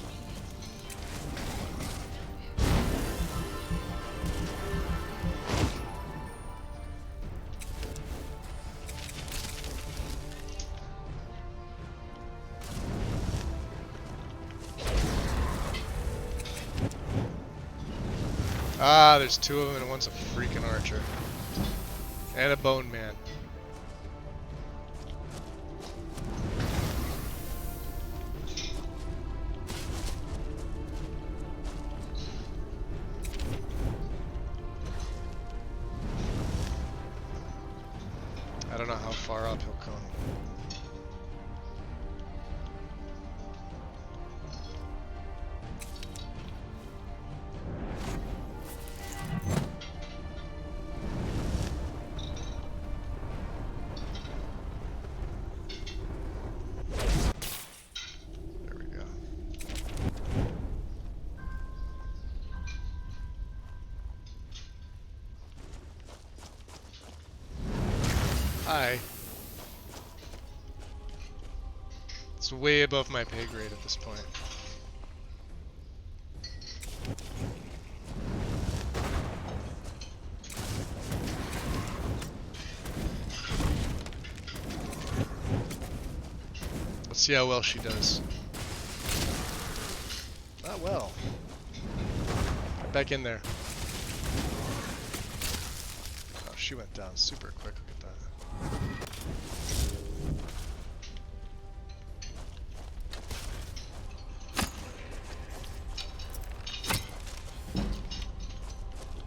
Ah, there's two of them and one's a freaking archer. And a bone man. I don't know how far up he'll come. Hi. It's way above my pay grade at this point. Let's see how well she does. Not well. Back in there. Oh, she went down super quick. Look at that.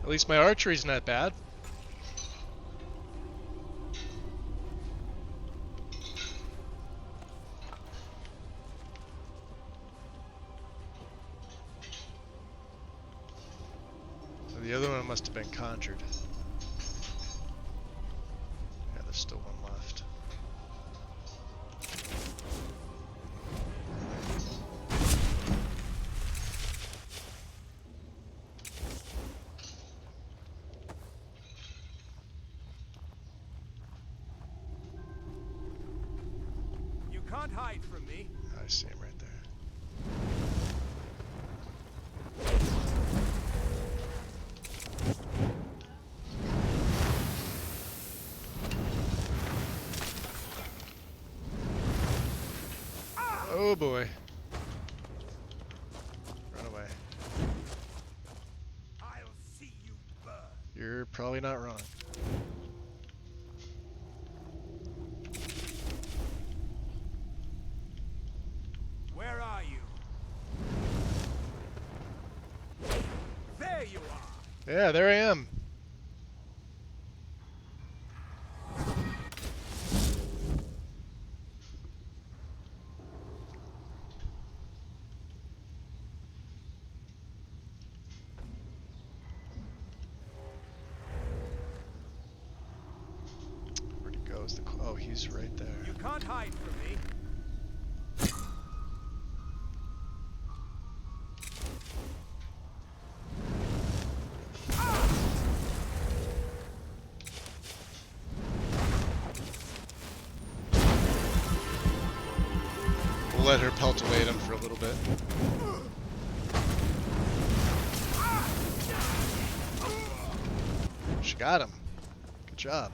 At least my archery's not bad. So the other one must have been conjured. Yeah, there's still one left. You can't hide from me. I see him right there. Oh boy. Run away. I'll see you burn. You're probably not wrong. Yeah, there I am. Where'd he go? Oh, he's right there. You can't hide from me. We'll let her pelt away at him for a little bit. She got him. Good job.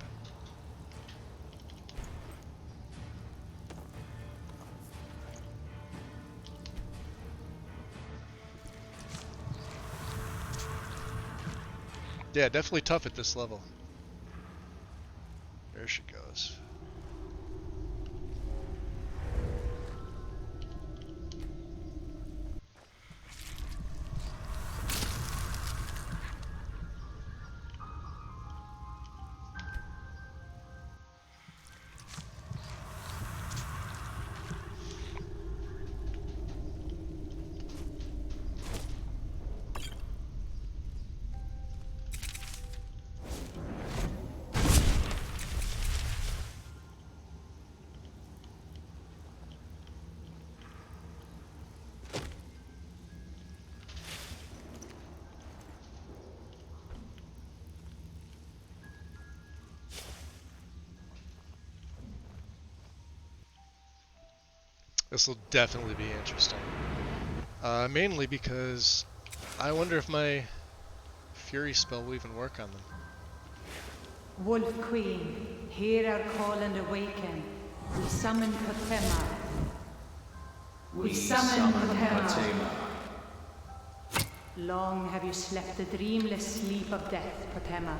Yeah, definitely tough at this level. There she goes. This will definitely be interesting. Mainly because I wonder if my Fury spell will even work on them. Wolf Queen, hear our call and awaken. We summon Potema. We summon Potema. Long have you slept the dreamless sleep of death, Potema.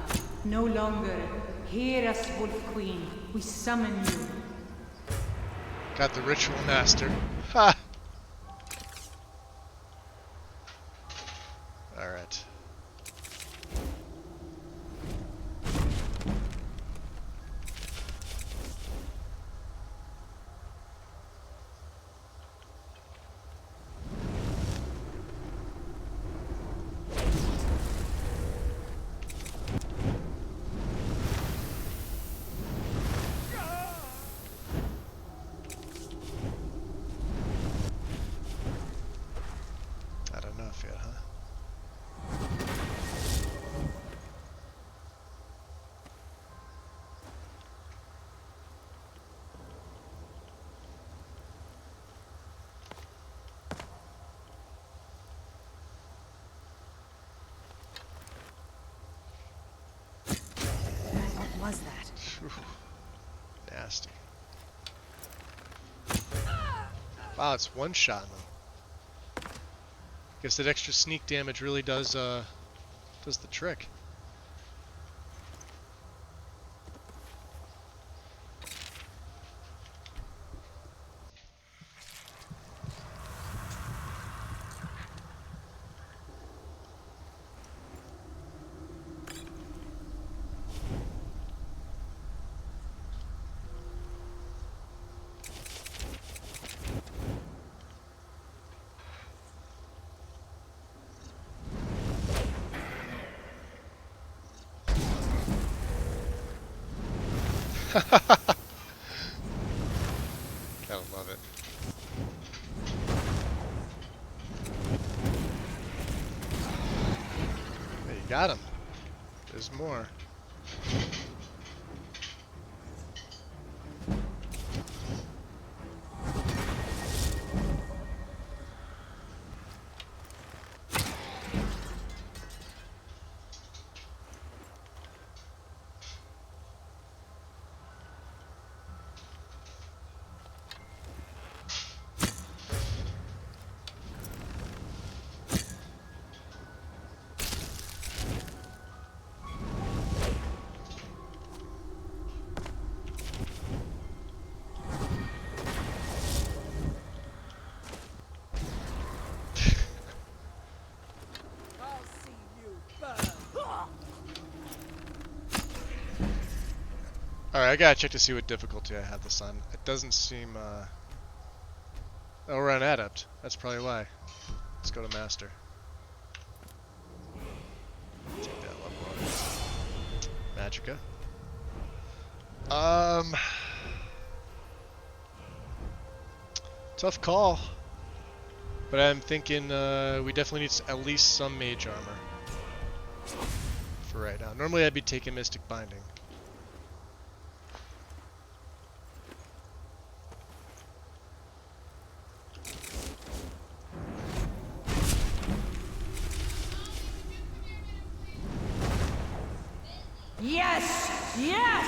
No longer. Hear us, Wolf Queen. We summon you. Got the ritual master. Ha! Alright. Was that? Nasty. Wow, it's one-shot them. Guess that extra sneak damage really does the trick. Gotta love it. Hey, you got him. There's more. Alright, I gotta check to see what difficulty I have this on. It doesn't seem, Oh, we're on Adept. That's probably why. Let's go to Master. Take that level up. Magicka. Tough call. But I'm thinking, we definitely need at least some mage armor. For right now. Normally I'd be taking Mystic Binding. Yes! Yes!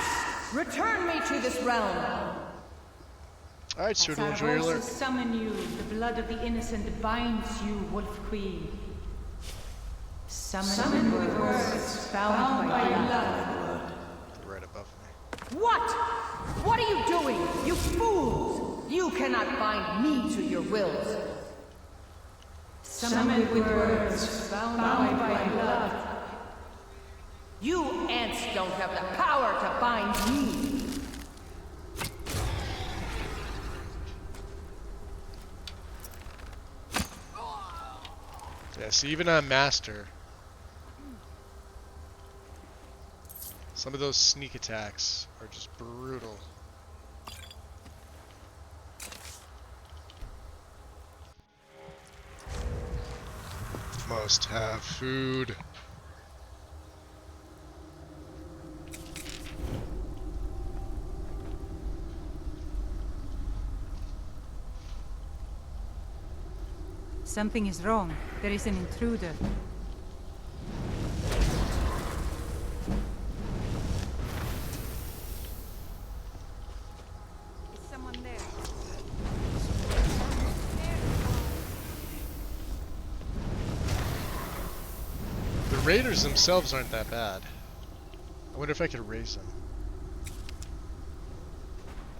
Return me to this realm! Alright, Sir, enjoy your lurk. Summon you. The blood of the innocent binds you, Wolf Queen. Summon with words bound by blood. Right above me. What? What are you doing? You fools! You cannot bind me to your wills. Summon with words bound by blood. You ants don't have the power to bind me. Yeah, see, even on Master, some of those sneak attacks are just brutal. Must have food. Something is wrong. There is an intruder. Is someone there? The raiders themselves aren't that bad. I wonder if I could raise them.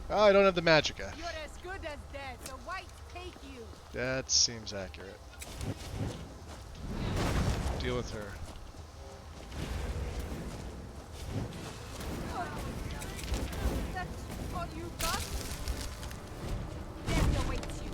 Oh, I don't have the Magicka. You're as good as dead. The whites take you. That seems accurate. Deal with her. That's all you got? Death awaits you.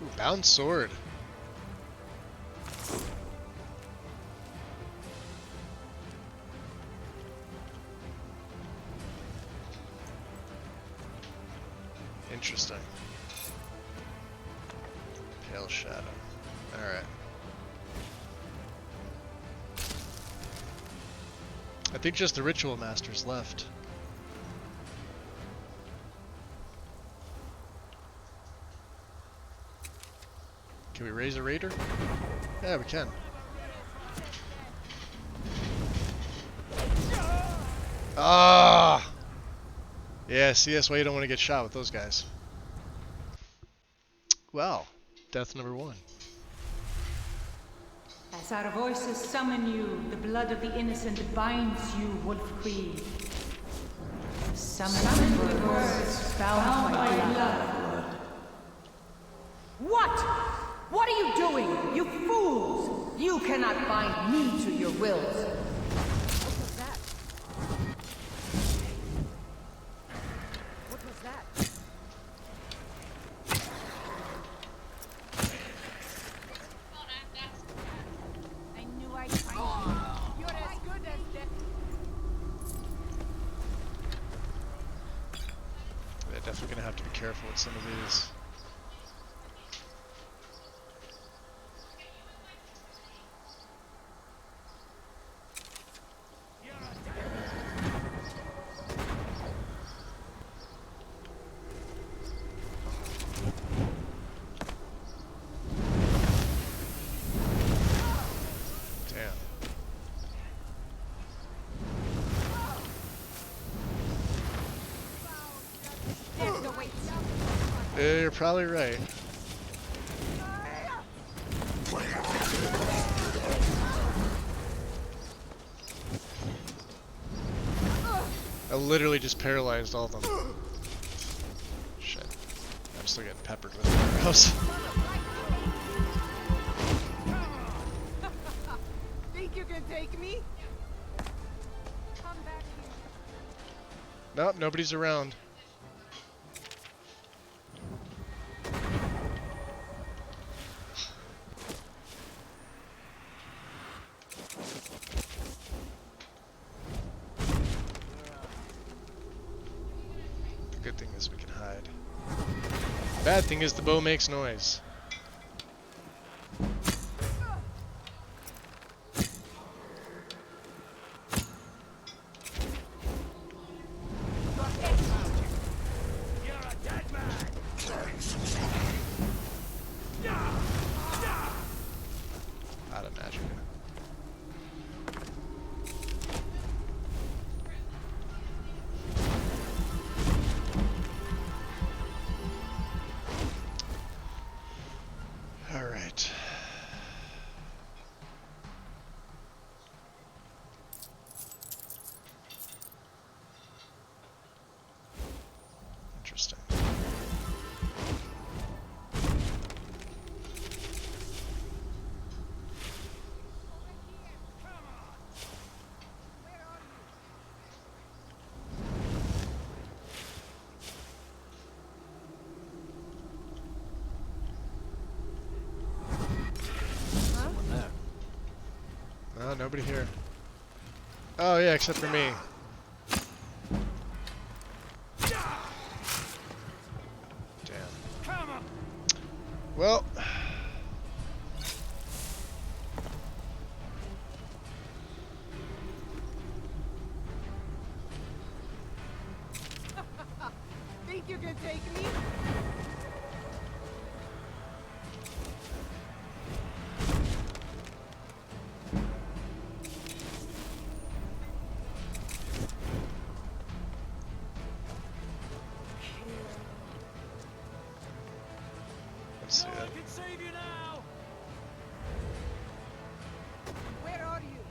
Ooh, bound sword. Interesting. Pale Shadow. Alright. I think just the Ritual Masters left. Can we raise a raider? Yeah, we can. Ah! Yeah, see, that's why you don't want to get shot with those guys. Well, death number 1. As our voices summon you, the blood of the innocent binds you, Wolf Queen. Summon with words bound by blood. What? What are you doing? You fools! You cannot bind me to your wills. What was that? What was that? I knew I'd find you. You're as good as dead. Yeah, definitely gonna have to be careful with some of these. Death awaits you. You're probably right. I literally just paralyzed all of them. Shit. I'm still getting peppered with arrows. Think you can take me? Nope, nobody's around. The good thing is we can hide. Bad thing is the bow makes noise. Out of magic. All right. Interesting. Oh, nobody here. Oh yeah, except for me. Damn. Well. Think you can take me? Let's see that. Can save you now. Where are you?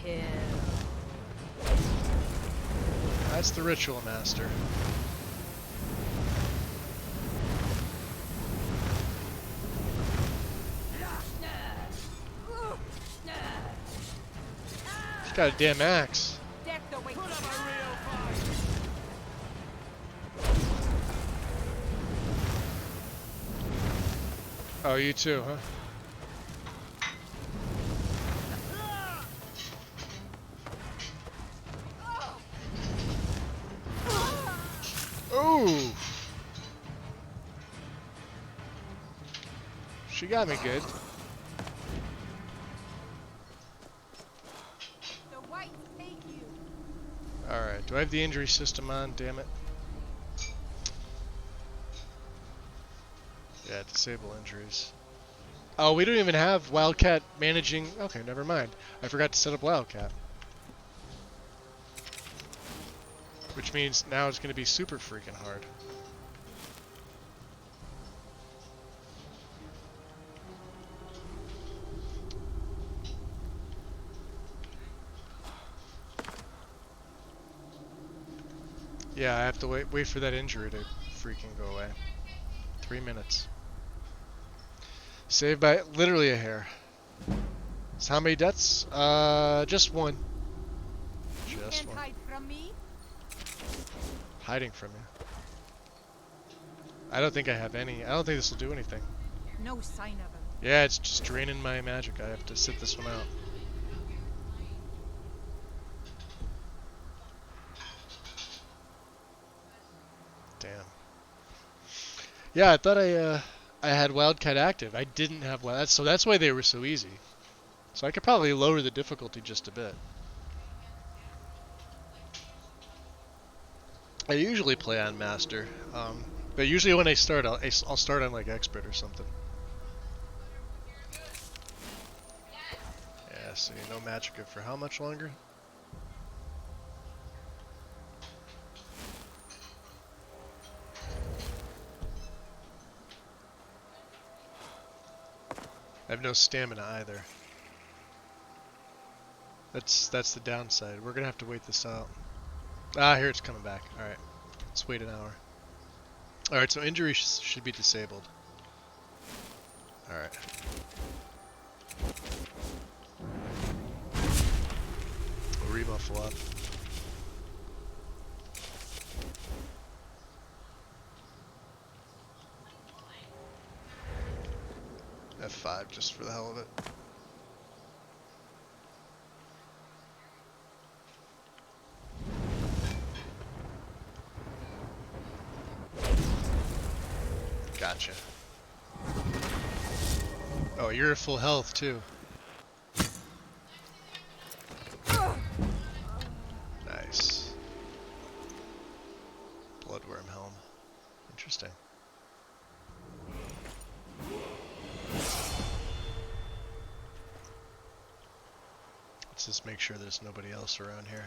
Kill. That's the ritual master. He's got a damn axe. Death awaits. Put up a real fight. Oh, you too, huh? Ooh! She got me good. The whites take you. Alright, do I have the injury system on? Damn it. Yeah, disable injuries. Oh, we don't even have Wildcat managing... Okay, never mind. I forgot to set up Wildcat. Which means now it's going to be super freaking hard. Yeah, I have to wait for that injury to freaking go away. 3 minutes. Saved by literally a hair. So how many deaths? Just one. Just one. Hide from me? Hiding from you. I don't think I have any. I don't think this will do anything. No sign of him. Yeah, it's just draining my magic. I have to sit this one out. Damn. Yeah, I thought I had Wildcat active. I didn't have Wildcat, so that's why they were so easy. So I could probably lower the difficulty just a bit. I usually play on Master, but usually when I start, I'll start on like Expert or something. Yeah, so you know Magicka for how much longer? have no stamina either. That's the downside. We're gonna have to wait this out. Ah, here it's coming back. Alright. Let's wait an hour. Alright, so injury should be disabled. Alright. We'll rebuffle up. F5 just for the hell of it. Gotcha. Oh, you're at full health too. Nice. Bloodworm helm. Interesting. Let's just make sure there's nobody else around here.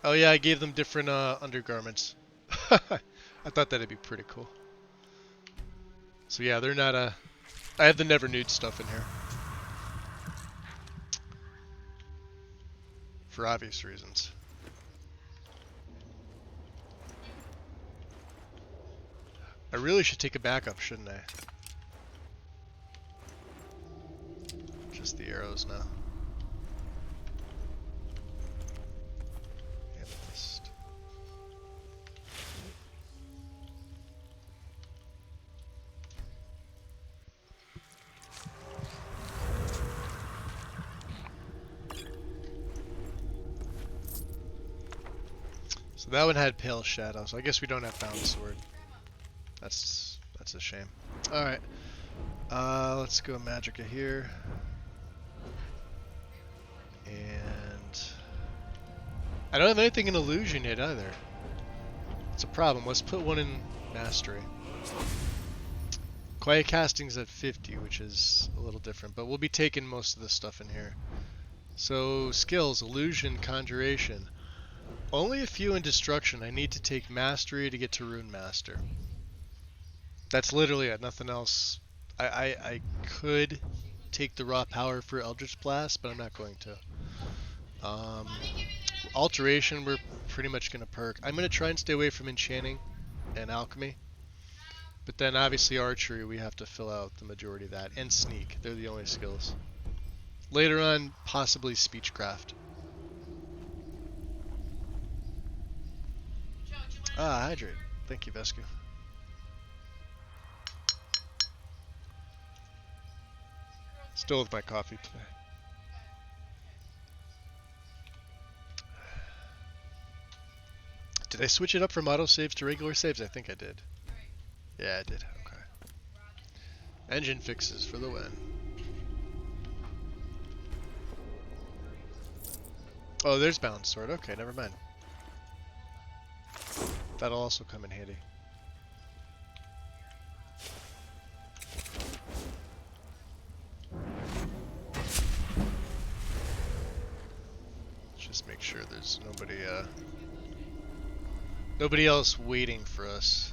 Oh yeah, I gave them different undergarments. I thought that'd be pretty cool. So yeah, they're not I have the never nude stuff in here. For obvious reasons. I really should take a backup, shouldn't I? Just the arrows now. Amethyst. So that one had Pale Shadow, so I guess we don't have Bound Sword. That's a shame. Alright. Let's go Magicka here. And I don't have anything in Illusion yet either. It's a problem. Let's put one in Mastery. Quiet Casting's at 50, which is a little different, but we'll be taking most of the stuff in here. So skills, Illusion, Conjuration. Only a few in Destruction. I need to take Mastery to get to Rune Master. That's literally it, nothing else. I could take the raw power for Eldritch Blast, but I'm not going to. Alteration, we're pretty much going to perk. I'm going to try and stay away from Enchanting and Alchemy. But then obviously Archery, we have to fill out the majority of that. And Sneak, they're the only skills. Later on, possibly Speechcraft. Ah, Hydrate. Thank you, Vesku. Still with my coffee today. Did I switch it up from auto saves to regular saves? I think I did. Yeah, I did. Okay. Engine fixes for the win. Oh, there's Bound Sword. Okay, never mind. That'll also come in handy. Just make sure there's nobody else waiting for us.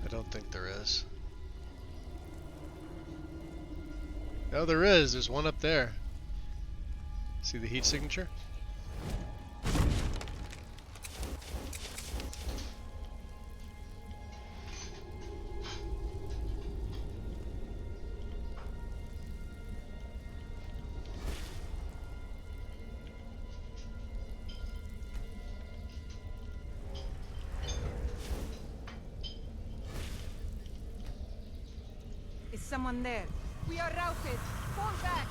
I don't think there is. No, there is. There's one up there. See the heat signature? Someone there. We are routed. Fall back.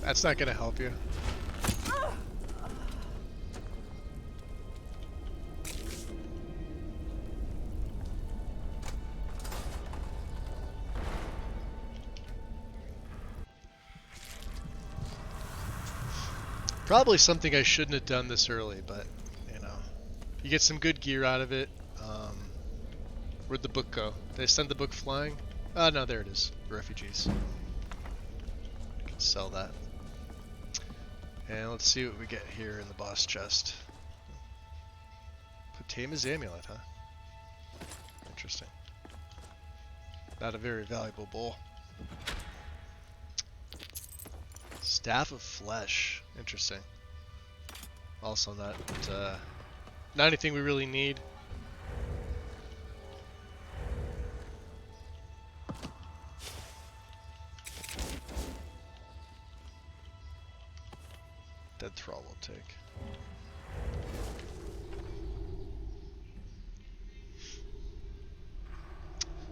That's not gonna help you. Probably something I shouldn't have done this early, but, you know. You get some good gear out of it. Where'd the book go? Did I send the book flying? Ah, no, there it is. Refugees. I can sell that. And let's see what we get here in the boss chest. Potema's amulet, huh? Interesting. Not a very valuable bowl. Staff of Flesh. Interesting. Also not anything we really need. Dead Thrall will take.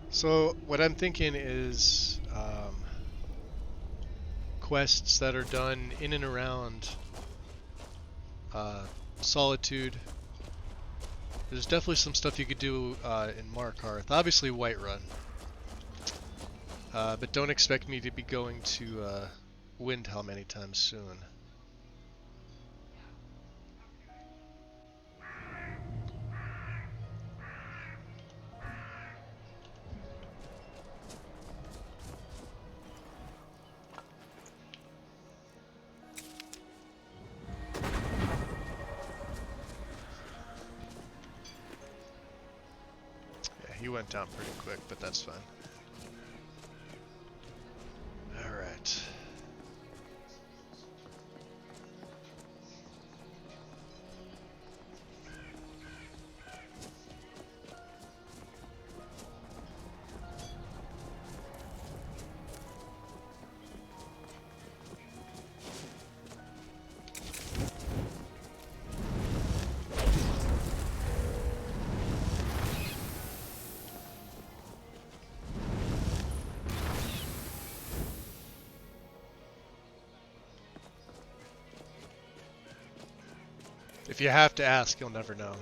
So what I'm thinking is quests that are done in and around Solitude. There's definitely some stuff you could do in Markarth. Obviously Whiterun. But don't expect me to be going to Windhelm anytime soon. He went down pretty quick, but that's fine. Alright. If you have to ask, you'll never know.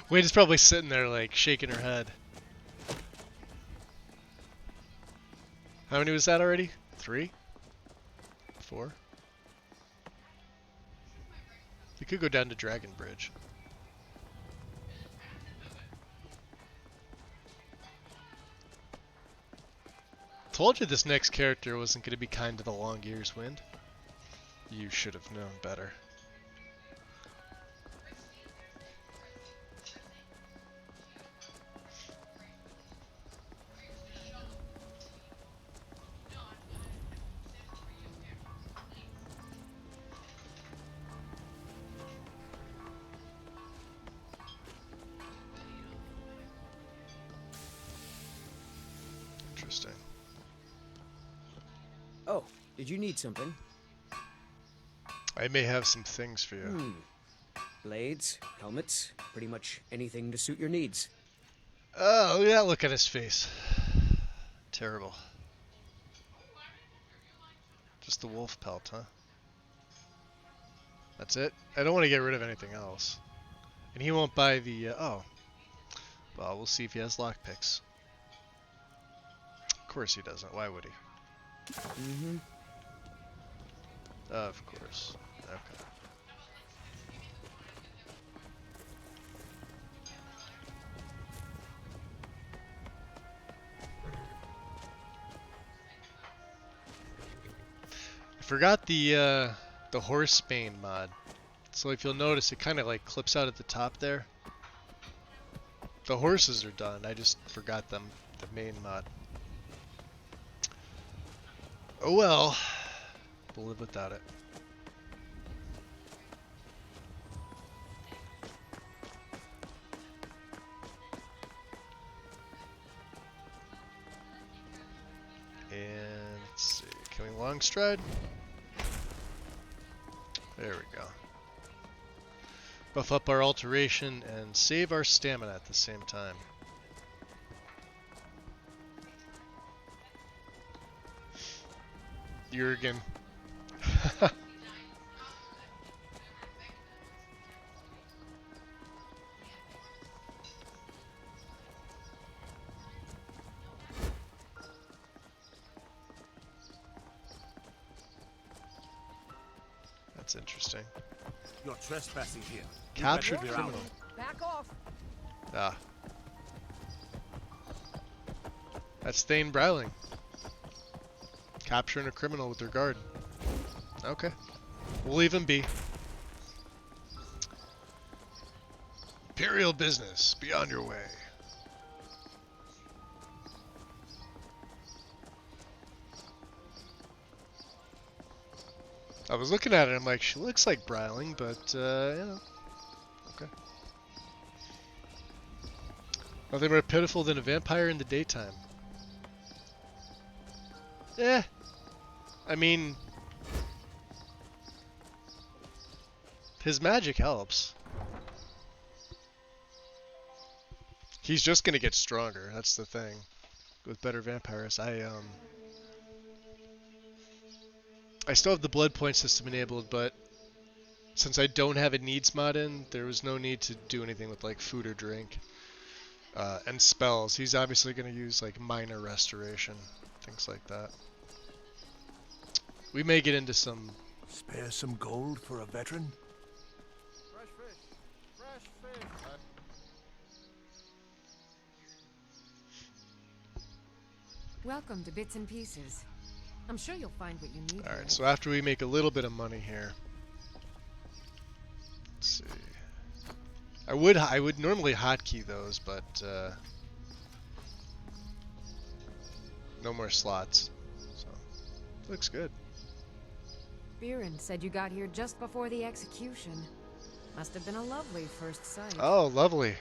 Wade is probably sitting there like shaking her head. How many was that already? 3? 4? You could go down to Dragon Bridge. Told you this next character wasn't going to be kind to the Long Ears Wind. You should have known better. Interesting. Oh, did you need something? I may have some things for you. Blades, helmets, pretty much anything to suit your needs. Oh, yeah, look at his face. Terrible. Just the wolf pelt, huh? That's it? I don't want to get rid of anything else. And he won't buy the, oh. Well, we'll see if he has lockpicks. Of course he doesn't. Why would he? Of course. Okay. I forgot the Horsebane mod. So if you'll notice, it kind of like clips out at the top there. The horses are done. I just forgot them. The main mod. Oh well, we'll live without it. And let's see, can we long stride? There we go. Buff up our alteration and save our stamina at the same time. Jurgen. That's interesting. You're trespassing here. Captured criminal. Back off. Ah. That's Thane Browling. Capturing a criminal with their guard. Okay. We'll leave him be. Imperial business. Be on your way. I was looking at her, I'm like, she looks like Browling, but, yeah. Okay. Nothing more pitiful than a vampire in the daytime. Eh. I mean, his magic helps. He's just gonna get stronger, that's the thing. With better vampires. I still have the blood point system enabled, but since I don't have a needs mod in, there was no need to do anything with like food or drink. And spells. He's obviously going to use like minor restoration, things like that. We may get into some... Spare some gold for a veteran? Fresh fish. Fresh fish. Welcome to Bits and Pieces. I'm sure you'll find what you need. Alright, so after we make a little bit of money here... Let's see... I would normally hotkey those, but no more slots. So looks good. Biren said you got here just before the execution. Must have been a lovely first sight. Oh, lovely.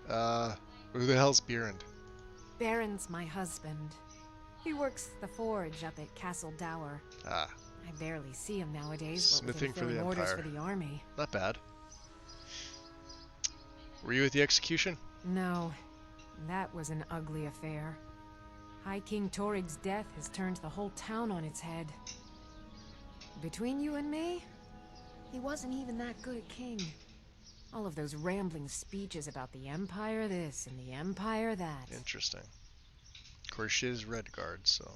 Who the hell's Biren? Baron's my husband. He works the forge up at Castle Dower. Ah. I barely see him nowadays. Smithing for the Empire. Orders for the army. Not bad. Were you at the execution? No, that was an ugly affair. High King Torig's death has turned the whole town on its head. Between you and me, he wasn't even that good a king. All of those rambling speeches about the Empire this and the Empire that. Interesting. Of course, she is Redguard, so...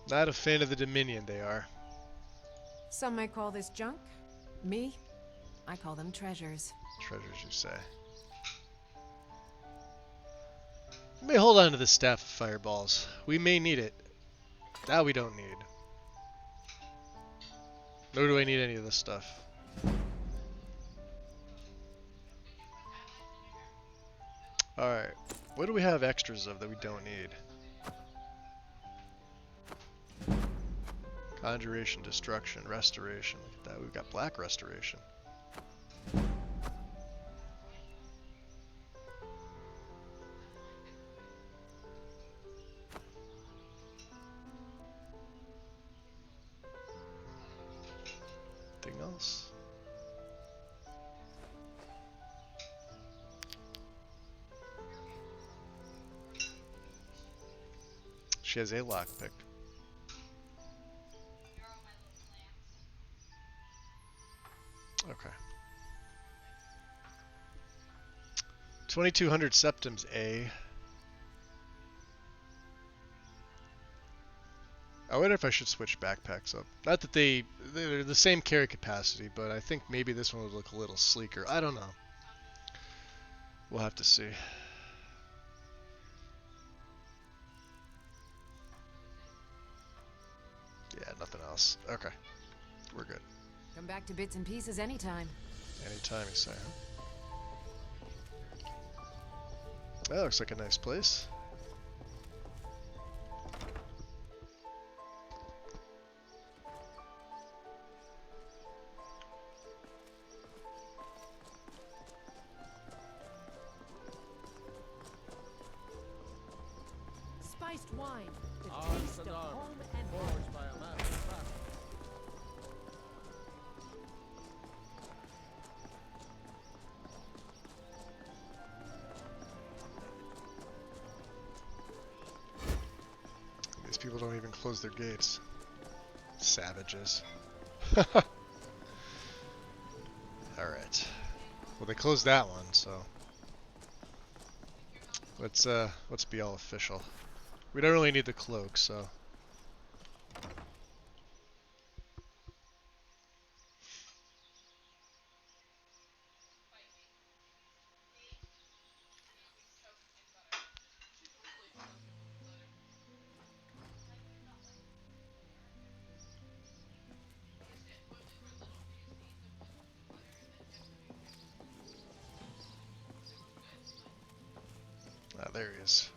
Not a fan of the Dominion, they are. Some might call this junk. Me? I call them treasures. Treasures, you say. We may hold on to the staff of fireballs. We may need it. That we don't need. Nor do I need any of this stuff. Alright. What do we have extras of that we don't need? Conjuration, Destruction, Restoration. Look at that. We've got Black Restoration. Anything else? She has a lockpick. Okay. 2200 septums A. I wonder if I should switch backpacks up. Not that they're the same carry capacity, but I think maybe this one would look a little sleeker. I don't know. We'll have to see. Yeah, nothing else. Okay. We're good. Come back to Bits and Pieces anytime. Anytime, you say, huh? That looks like a nice place. Spiced wine. The Ah, taste of Sadar, home and forged by a master craft. These people don't even close their gates. Savages. Alright. Well, they closed that one, so... Let's be all official. We don't really need the cloak, so... Ah, there he is.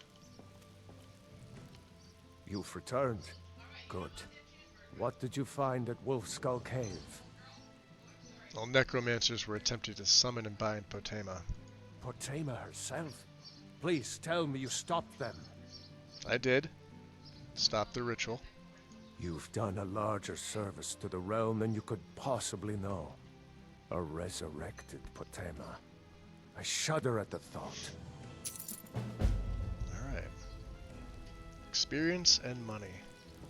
You've returned. Good. What did you find at Wolf Skull Cave? Well, necromancers were attempting to summon and bind Potema. Potema herself? Please tell me you stopped them. I did. Stop the ritual. You've done a larger service to the realm than you could possibly know. A resurrected Potema. I shudder at the thought. Alright. Experience and money.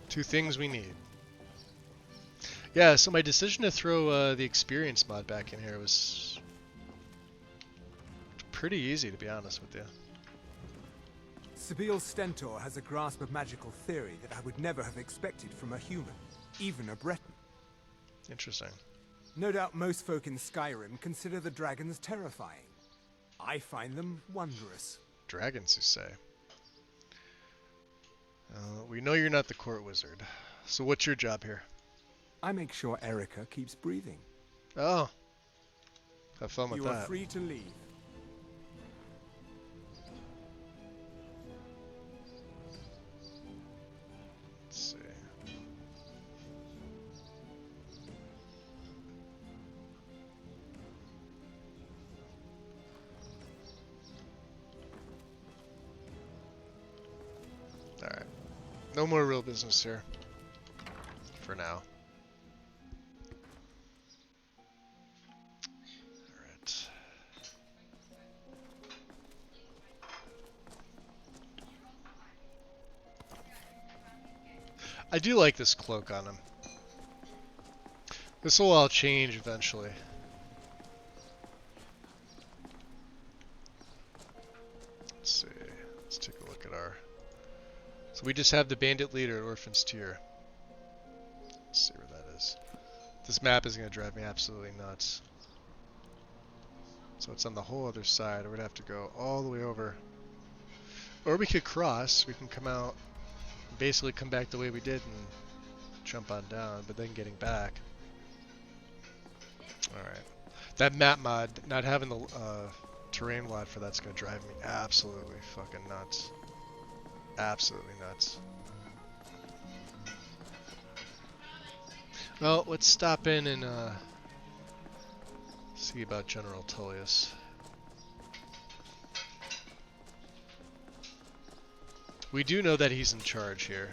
Two things we need. Yeah, so my decision to throw the experience mod back in here was pretty easy, to be honest with you. Sabille Stentor has a grasp of magical theory that I would never have expected from a human, even a Breton. Interesting. No doubt most folk in Skyrim consider the dragons terrifying. I find them wondrous. Dragons, you say? We know you're not the court wizard. So what's your job here? I make sure Erica keeps breathing. Oh. Have fun with that. You are free to leave. Let's see. Alright. No more real business here. For now. Alright. I do like this cloak on him. This will all change eventually. Let's see. Let's take a look at our... So we just have the bandit leader at Orphan's Tier. Let's see where that is. This map is going to drive me absolutely nuts. So it's on the whole other side. We're going to have to go all the way over. Or we could cross. We can come out, basically come back the way we did and jump on down, but then getting back. Alright. That map mod, not having the terrain WOD for that's going to drive me absolutely fucking nuts. Absolutely nuts. Well, let's stop in and see about General Tullius. We do know that he's in charge here.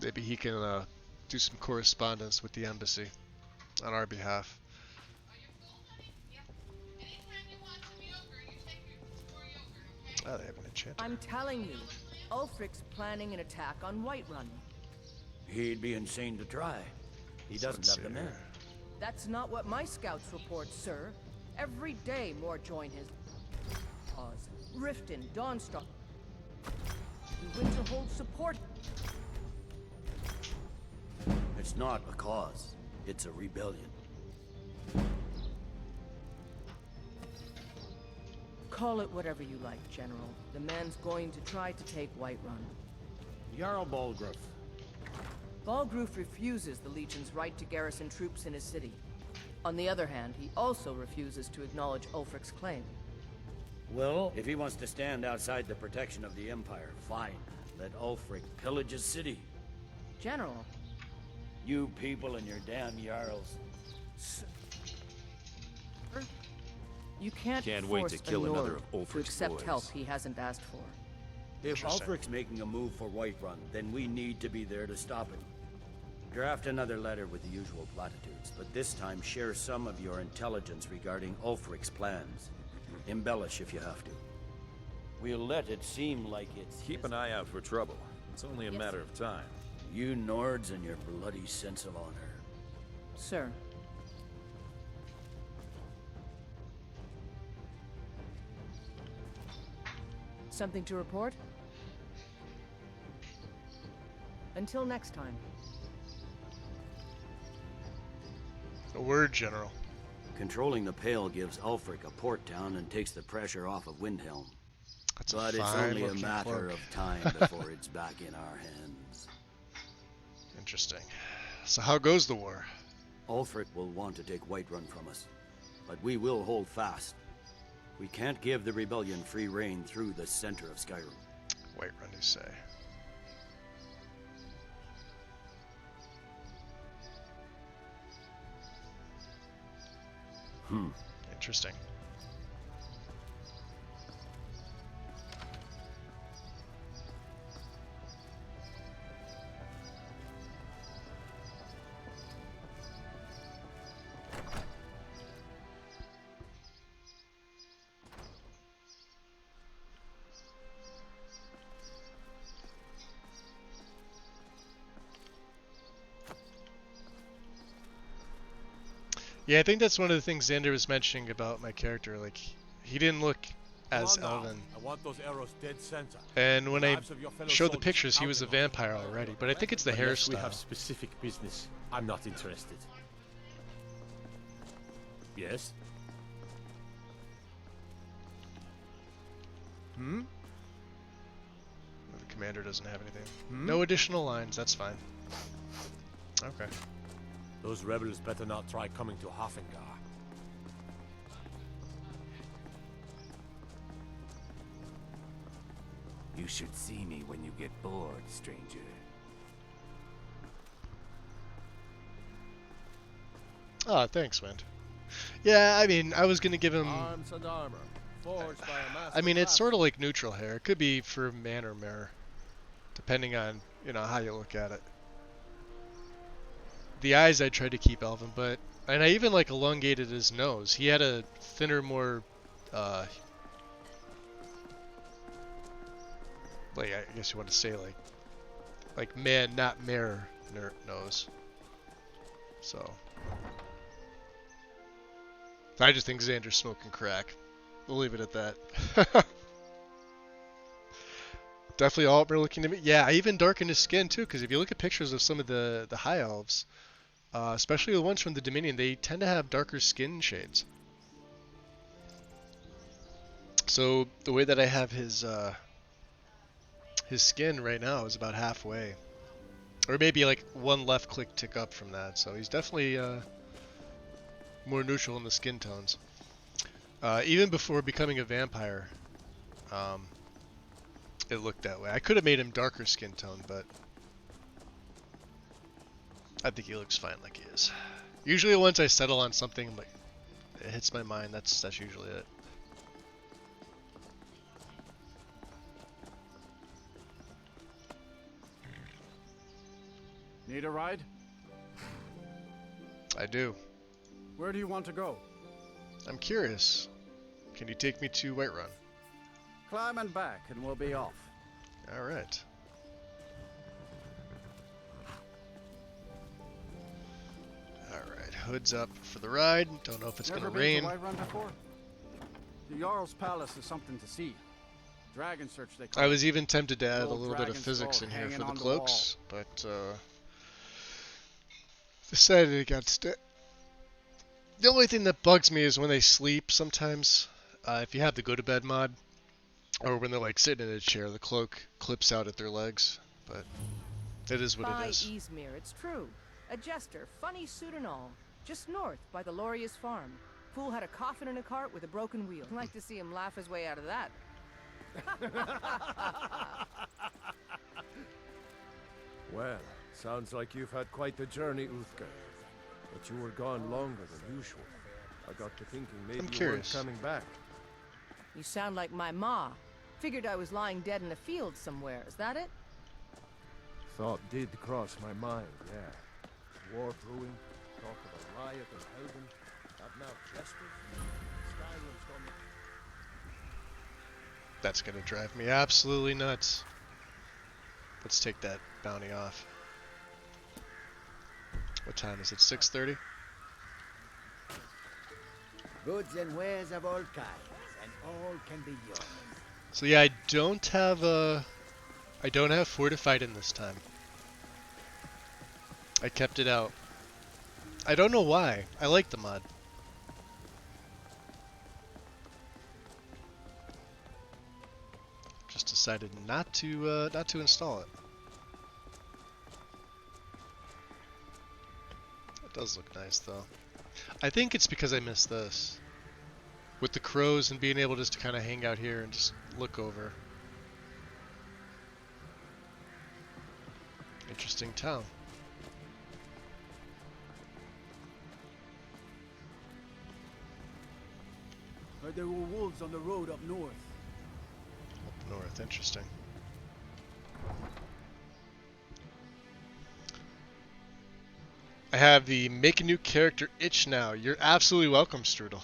Maybe he can do some correspondence with the embassy on our behalf. Oh, they have an enchanter. I'm telling you, Ulfric's planning an attack on Whiterun. He'd be insane to try. He doesn't have the men. That's not what my scouts report, sir. Every day more join his cause. Riften, Dawnstar. The Winter hold support. It's not a cause. It's a rebellion. Call it whatever you like, General. The man's going to try to take Whiterun. Jarl Balgruuf. Balgruuf refuses the Legion's right to garrison troops in his city. On the other hand, he also refuses to acknowledge Ulfric's claim. Well, if he wants to stand outside the protection of the Empire, fine. Let Ulfric pillage his city. General. You people and your damn Jarls. You can't wait to kill another of Ulfric's to accept boys. help he hasn't asked for. If Ulfric's making a move for Whiterun, then we need to be there to stop it. Draft another letter with the usual platitudes, but this time share some of your intelligence regarding Ulfric's plans. Embellish if you have to. We'll let it seem like it's... Keep an eye out for trouble. It's only a matter of time. You Nords and your bloody sense of honor. Sir. Something to report? Until next time. A word, General. Controlling the Pale gives Ulfric a port town and takes the pressure off of Windhelm. But it's only a matter of time before it's back in our hands. Interesting. So how goes the war? Ulfric will want to take Whiterun from us, but we will hold fast. We can't give the rebellion free rein through the center of Skyrim. Whiterun, you say? Interesting. Yeah, I think that's one of the things Xander was mentioning about my character. Like, he didn't look as elven. I want those arrows dead center. And when I showed the pictures, he was a vampire already. But I think it's the Unless we hairstyle. have specific business, I'm not interested. Yes? The commander doesn't have anything. No additional lines, that's fine. Okay. Those rebels better not try coming to Hafengar. You should see me when you get bored, stranger. Oh, thanks, Wind. Yeah, I mean, I was gonna give him... Arms and armor, forged by a master I mean, it's craftsman. sort of like neutral hair. It could be for man or mare, depending on, you know, how you look at it. The eyes I tried to keep elven, but... And I even, like, elongated his nose. He had a thinner, more... like, I guess you want to say, like man, not mare nose. So... I just think Xander's smoking crack. We'll leave it at that. Definitely Altmer looking to me. Yeah, I even darkened his skin too, because if you look at pictures of some of the High Elves, especially the ones from the Dominion, they tend to have darker skin shades. So the way that I have his skin right now is about halfway, or maybe like one left click tick up from that. So he's definitely more neutral in the skin tones. Even before becoming a vampire, it looked that way. I could have made him darker skin tone, but I think he looks fine like he is. Usually once I settle on something, like it hits my mind, that's usually it. Need a ride? I do. Where do you want to go? I'm curious. Can you take me to Whiterun? Climb and back and we'll be off. Alright. Alright, hood's up for the ride. Don't know if it's Never gonna rain. been to Whiterun before? The Jarl's Palace is something to see. Dragon search they call I it. was even tempted to add a Old little bit of dragon physics skull in here hanging for the on the cloaks, but decided against it. The only thing that bugs me is when they sleep sometimes. If you have the go to bed mod, or when they're like sitting in a chair, the cloak clips out at their legs. But it is what By it is. Izmir, it's true. A jester, funny suit and all. Just north, by the Lorius farm. Fool had a coffin in a cart with a broken wheel. I'd like to see him laugh his way out of that. Well, sounds like you've had quite the journey, Uthgar. But you were gone longer than usual. I got to thinking maybe you weren't curious. coming back. You sound like my ma. Figured I was lying dead in a field somewhere. Is that it? Thought did cross my mind, yeah. War brewing, talk of a riot in Helgen, that now Jesters, Skyrim's gone. That's gonna drive me absolutely nuts. Let's take that bounty off. What time is it? 6:30? Goods and wares of all kinds, and all can be yours. So yeah, I don't have fortified in this time. I kept it out. I don't know why. I like the mod. Just decided not to install it. Does look nice though. I think it's because I missed this. With the crows and being able just to kind of hang out here and just look over. Interesting town. Heard there were wolves on the road up north. Up north, interesting. I have the make a new character itch now. You're absolutely welcome, Strudel.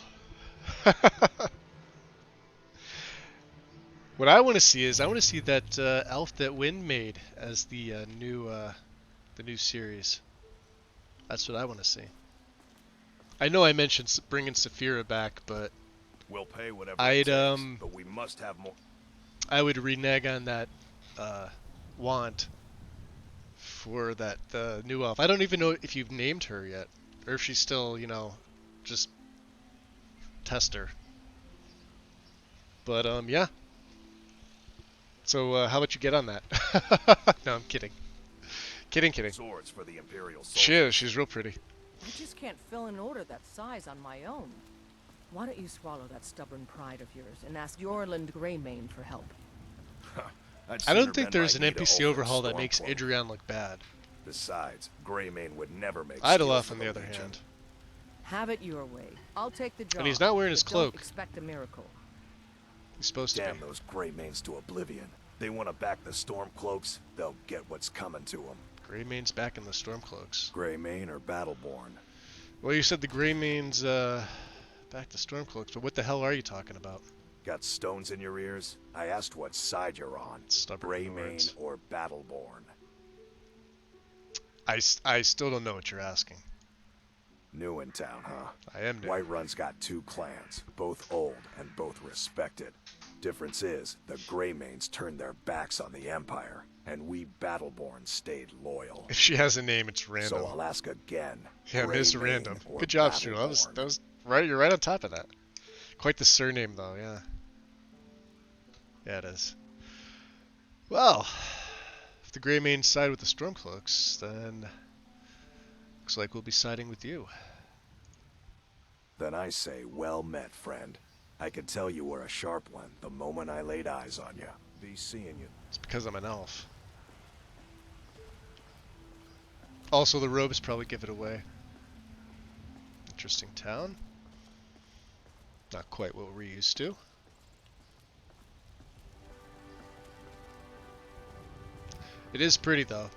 What I want to see is I want to see that elf that Wind made as the new series. That's what I want to see. I know I mentioned bringing Saphira back, but we'll pay whatever I'd it takes, but we must have more. I would renege on that want for that new elf. I don't even know if you've named her yet, or if she's still, you know, just tester. But yeah. So how about you get on that? No, I'm kidding. Kidding. Swords for the Imperial soldiers. She is. She's real pretty. I just can't fill an order that size on my own. Why don't you swallow that stubborn pride of yours and ask Yorland Greymane for help? I don't think there's an NPC overhaul that makes Adrian look bad. Besides, Greymane would never make Idolaf, on the other hand. Have it your way. I'll take the job. And he's not wearing his cloak. Don't expect a miracle. He's supposed to be. Damn those Greymanes to oblivion. They want to back the Stormcloaks, they'll get what's coming to them. Greymane's back in the Stormcloaks. Greymane or Battleborn? Well, you said the Greymane's back to Stormcloaks, but what the hell are you talking about? Got stones in your ears? I asked what side you're on. Greymane or Battleborn? I still don't know what you're asking. New in town, huh? I am new. Whiterun's got 2 clans, both old and both respected. Difference is, the Greymanes turned their backs on the Empire, and we Battleborn stayed loyal. If she has a name, it's random. So I'll ask again. Yeah, Miss Random. Good job, Stu. That was right. You're right on top of that. Quite the surname, though. Yeah. Yeah, it is. Well, if the Greymanes side with the Stormcloaks, then looks like we'll be siding with you. Then I say, well met, friend. I could tell you were a sharp one the moment I laid eyes on you. Be seeing you. It's because I'm an elf. Also, the robes probably give it away. Interesting town. Not quite what we're used to. It is pretty, though.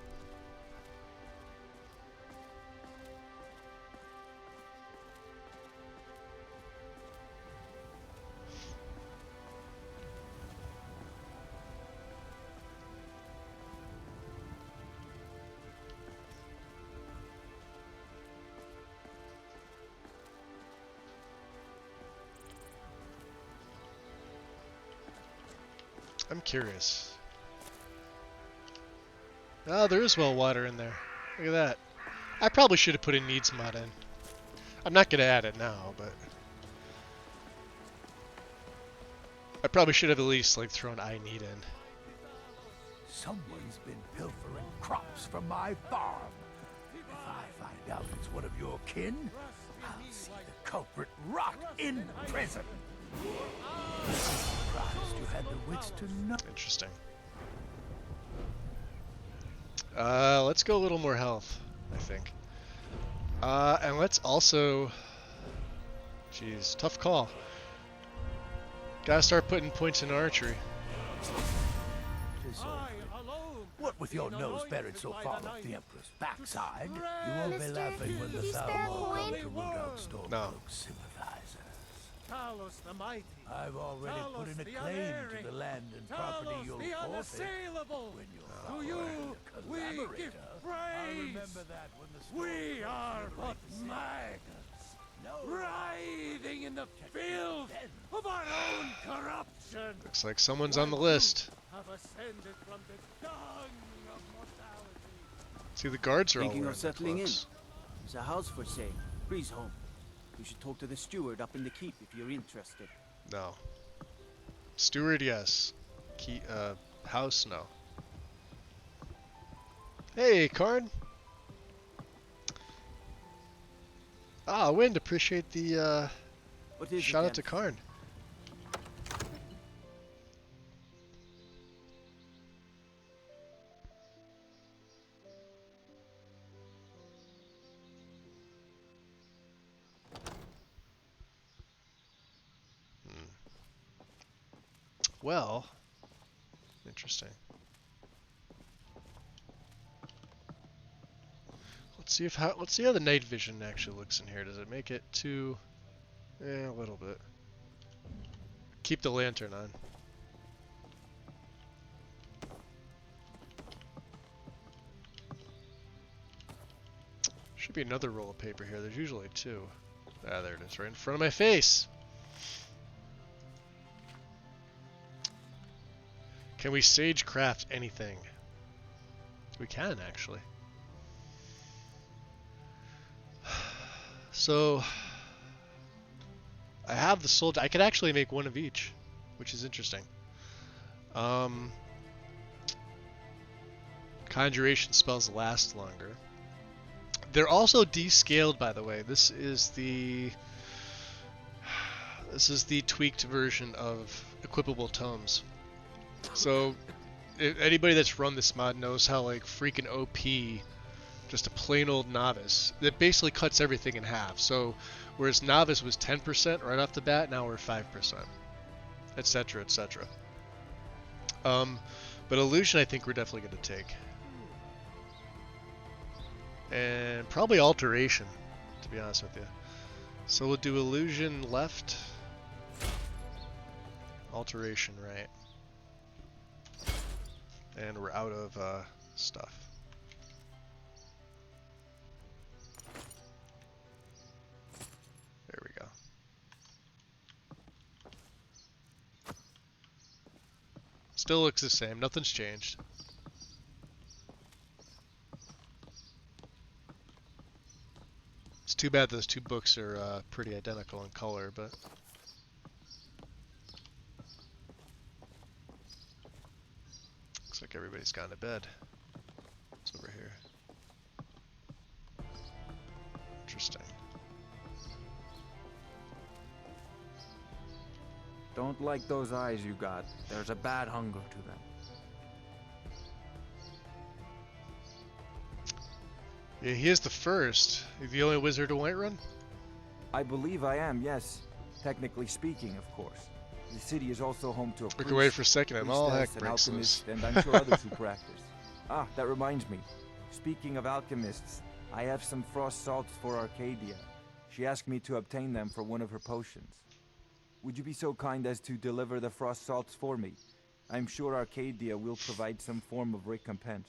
I'm curious. Oh, there is well water in there. Look at that. I probably should have put a needs mod in. I'm not going to add it now, but I probably should have at least like thrown I need in. Someone's been pilfering crops from my farm. If I find out it's one of your kin, I'll see the culprit rot in prison. Surprised you had the wits to know. Interesting. Let's go a little more health, I think. And let's also... Jeez, tough call. Gotta start putting points in archery. What with your nose buried so far up the Emperor's backside, you won't be laughing when the Thalmor come to root out Stormcloak sympathizers. Talos the Mighty. I've already put in a claim to the land and property you'll forfeit. When to you, we give praise. We are but maggots, writhing in the filth of our own corruption. Looks like someone's on the list. Have ascended from the dung of mortality. See, the guards are all Thinking wearing of settling in. cloaks. There's a house for sale. Breeze home. You should talk to the steward up in the keep if you're interested. No. Steward, yes. House, no. Hey, Karn. Ah, Wind, appreciate the What is shout it, out to Karn. Well, interesting. Let's see how the night vision actually looks in here. Does it make it too? A little bit. Keep the lantern on. Should be another roll of paper here. There's usually two. Ah, there it is, right in front of my face. Can we sagecraft anything? We can, actually. So, I have the soldier. I could actually make one of each, which is interesting. Conjuration spells last longer. They're also descaled, by the way. This is the tweaked version of equipable tomes. So, anybody that's run this mod knows how like freaking OP just a plain old novice that basically cuts everything in half. So, whereas novice was 10% right off the bat, now we're 5%, etc., etc. But illusion, I think we're definitely going to take, and probably alteration, to be honest with you. So we'll do illusion left, alteration right, and we're out of stuff. There we go. Still looks the same. Nothing's changed. It's too bad those two books are pretty identical in color, but looks like everybody's gone to bed. It's over here. Interesting. Don't like those eyes you got. There's a bad hunger to them. Yeah, he is the first. He's the only wizard in Whiterun? I believe I am, yes. Technically speaking, of course. The city is also home to a Look away for a second, I'm all heck an breaks alchemist, loose. and I'm sure others who practice. Ah, that reminds me. Speaking of alchemists, I have some frost salts for Arcadia. She asked me to obtain them for one of her potions. Would you be so kind as to deliver the frost salts for me? I'm sure Arcadia will provide some form of recompense.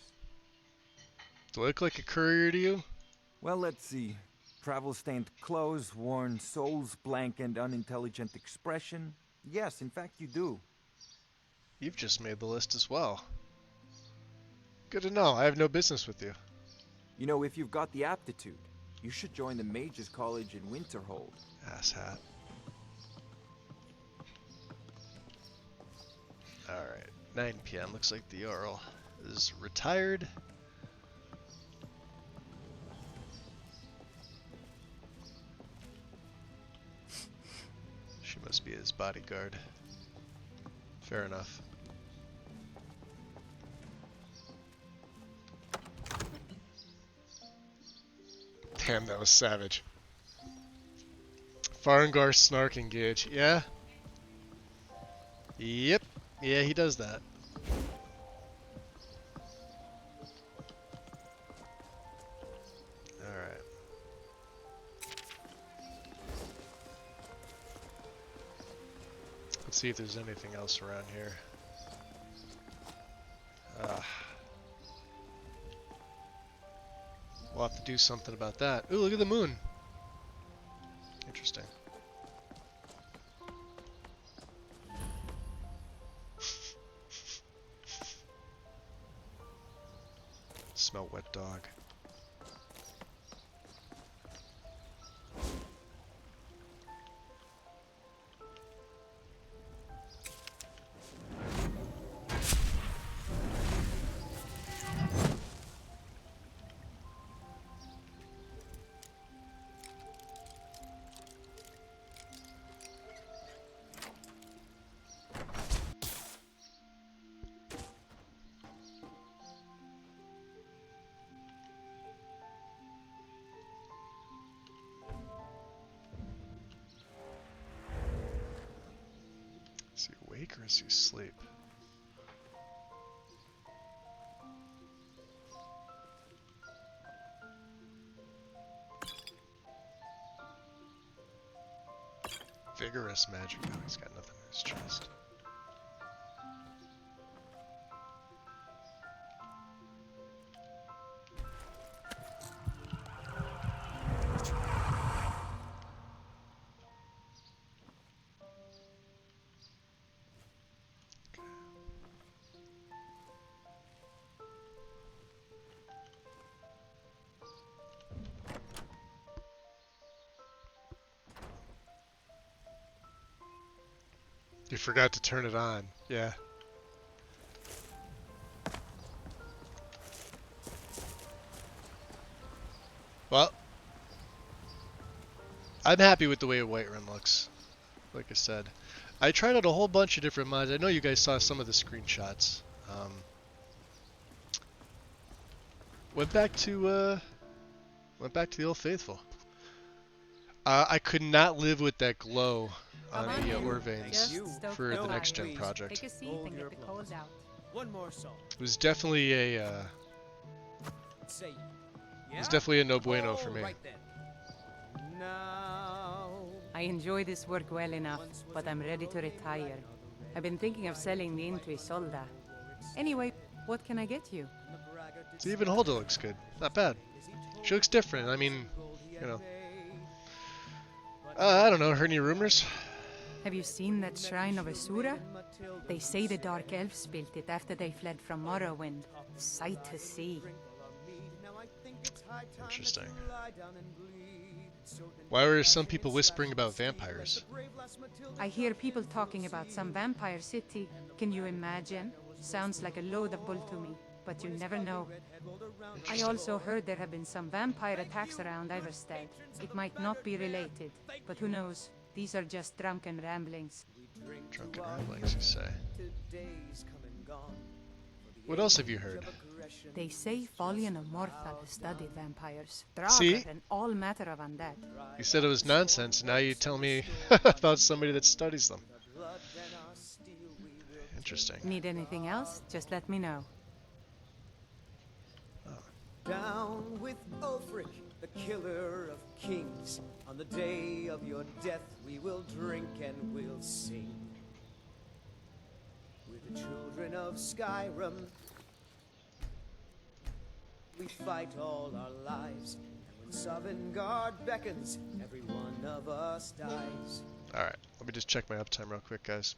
Do I look like a courier to you? Well, let's see. Travel-stained clothes, worn soles, blank and unintelligent expression. Yes, in fact you do. You've just made the list as well. Good to know. I have no business with you. You know, if you've got the aptitude, you should join the Mages College in Winterhold. Asshat. Alright, 9 PM. Looks like the Jarl is retired. She must be his bodyguard. Fair enough. Damn, that was savage. Farengar Snark Engage. Yeah? Yep. Yeah, he does that. Alright. Let's see if there's anything else around here. We'll have to do something about that. Ooh, look at the moon. Interesting. Smell wet dog. awake or is he asleep? Vigorous magic. Oh, he's got nothing in his chest. You forgot to turn it on. Yeah. Well, I'm happy with the way Whiterun looks. Like I said, I tried out a whole bunch of different mods. I know you guys saw some of the screenshots. Went back to the Old Faithful. I could not live with that glow on the ore veins for the next gen project. Take a seat and get the coals out. One more song. It was definitely a Say, it was definitely a no bueno for me. Right then. Now. I enjoy this work well enough, but I'm ready to retire. I've been thinking of selling me into Isolda. Anyway, what can I get you? See, even Hulda looks good. Not bad. She looks different. I mean, you know. I don't know. Heard any rumors? Have you seen that shrine of Asura? They say the Dark Elves built it after they fled from Morrowind. Sight to see. Interesting. Why were some people whispering about vampires? I hear people talking about some vampire city. Can you imagine? Sounds like a load of bull to me, but you never know. I also heard there have been some vampire attacks around Iverstead. It might not be related, but who knows? These are just drunken ramblings. Drunken ramblings, you say? What else have you heard? They say Folian of Morthal has studied vampires. See? Draugr and all matter of undead. You said it was nonsense, now you tell me about somebody that studies them. Interesting. Need anything else? Just let me know. Down with Ulfric, the killer of kings. On the day of your death, we will drink and we'll sing. We're the children of Skyrim. We fight all our lives, and when Sovngarde beckons, every one of us dies. Alright, let me just check my uptime real quick, guys.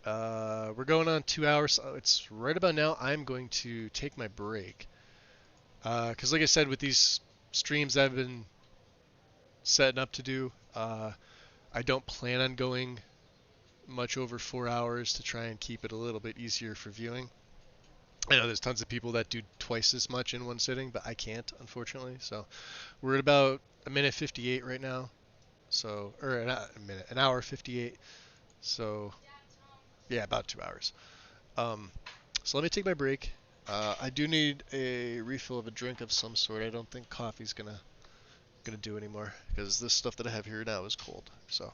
We're going on 2 hours. It's right about now. I'm going to take my break. Because like I said, with these streams I've been setting up to do, I don't plan on going much over 4 hours to try and keep it a little bit easier for viewing. I know there's tons of people that do twice as much in one sitting, but I can't, unfortunately. So we're at about a minute 58 right now. So, or an hour 58. So yeah, about 2 hours. So let me take my break. I do need a refill of a drink of some sort. I don't think coffee's gonna do anymore because this stuff that I have here now is cold. So,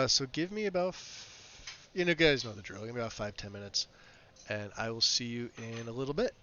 so give me about, you know, guys know the drill. Give me about 5-10 minutes, and I will see you in a little bit.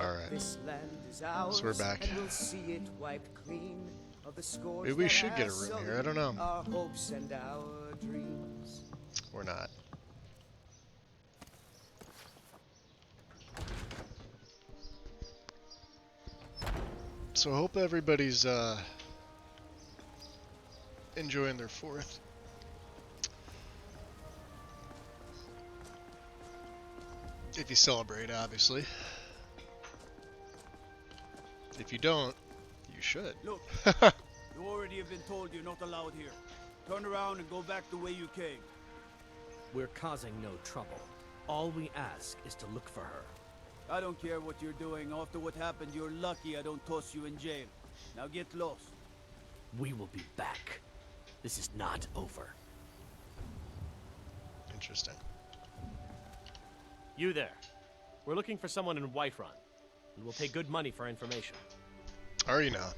Alright. This land is ours, So we're back. and we'll see it wiped clean of the scores Maybe we that should get a have room here, I don't sullied know. our hopes and our dreams. Or not. So I hope everybody's enjoying their 4th. If you celebrate, obviously. If you don't, you should. Look, you already have been told you're not allowed here. Turn around and go back the way you came. We're causing no trouble. All we ask is to look for her. I don't care what you're doing. After what happened, you're lucky I don't toss you in jail. Now get lost. We will be back. This is not over. Interesting. You there. We're looking for someone in Whiterun, and we'll pay good money for information. Are you now?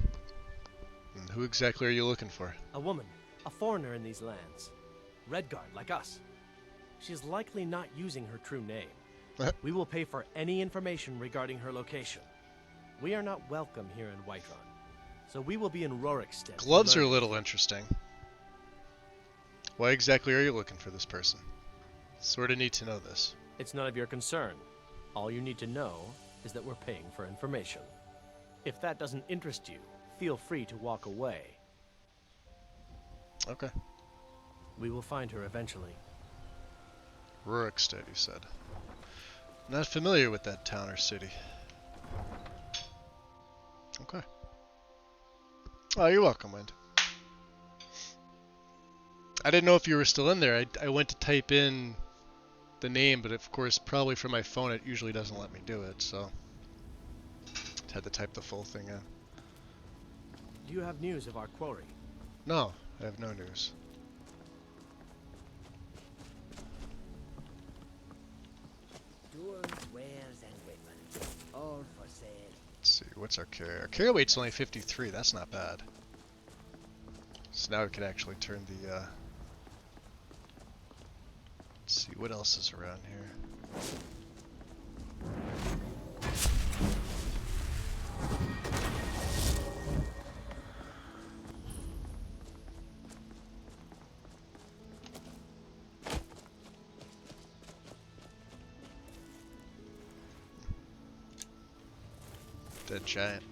And who exactly are you looking for? A woman, a foreigner in these lands. Redguard, like us. She's likely not using her true name. We will pay for any information regarding her location. We are not welcome here in Whiterun, so we will be in Rorikstead. Gloves are a little interesting. Why exactly are you looking for this person? Sort of need to know this. It's none of your concern. All you need to know is that we're paying for information. If that doesn't interest you, feel free to walk away. Okay. We will find her eventually. Rorikstead, you said. Not familiar with that town or city. Okay. Oh, you're welcome, Wind. I didn't know if you were still in there. I went to type in the name, but of course, probably from my phone, it usually doesn't let me do it, so had to type the full thing in. Do you have news of our quarry? No, I have no news. Tools, wares, and weapons, all for sale. Let's see, what's our carrier? Our carrier weight's only 53, that's not bad. So now we can actually turn the, let's see, what else is around here? Dead Giant.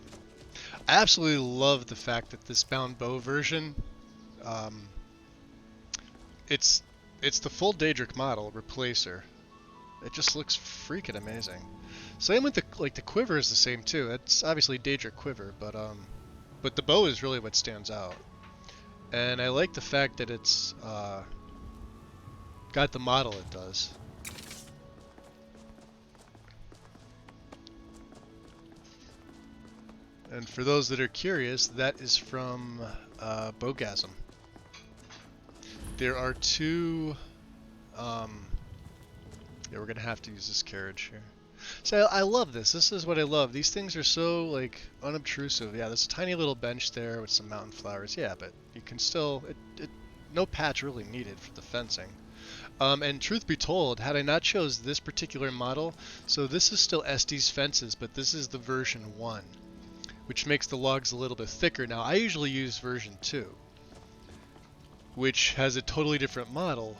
I absolutely love the fact that this bound bow version, it's the full Daedric model replacer. It just looks freaking amazing. Same with the quiver is the same too. It's obviously Daedric quiver, but the bow is really what stands out. And I like the fact that it's got the model it does. And for those that are curious, that is from Bowgasm. There are two... yeah, we're going to have to use this carriage here. So I love this. This is what I love. These things are so, like, unobtrusive. Yeah, there's a tiny little bench there with some mountain flowers. Yeah, but you can still... no patch really needed for the fencing. And truth be told, had I not chose this particular model, so this is still Estes Fences, but this is the version 1. Which makes the logs a little bit thicker. Now, I usually use version 2, which has a totally different model,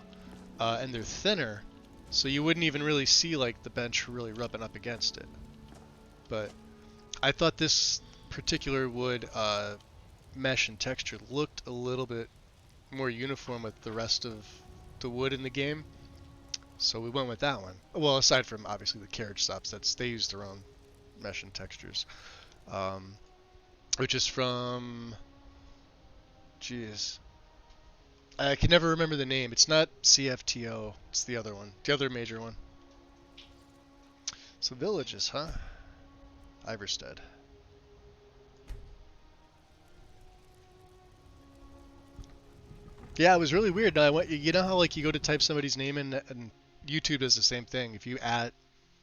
and they're thinner, so you wouldn't even really see like the bench really rubbing up against it. But I thought this particular wood mesh and texture looked a little bit more uniform with the rest of the wood in the game, so we went with that one. Well, aside from obviously the carriage stops, they use their own mesh and textures. Which is from, jeez, I can never remember the name. It's not CFTO, it's the other one, the other major one. So villages, huh? Iverstead. Yeah, it was really weird. I went, you know how like you go to type somebody's name in, and YouTube does the same thing. If you add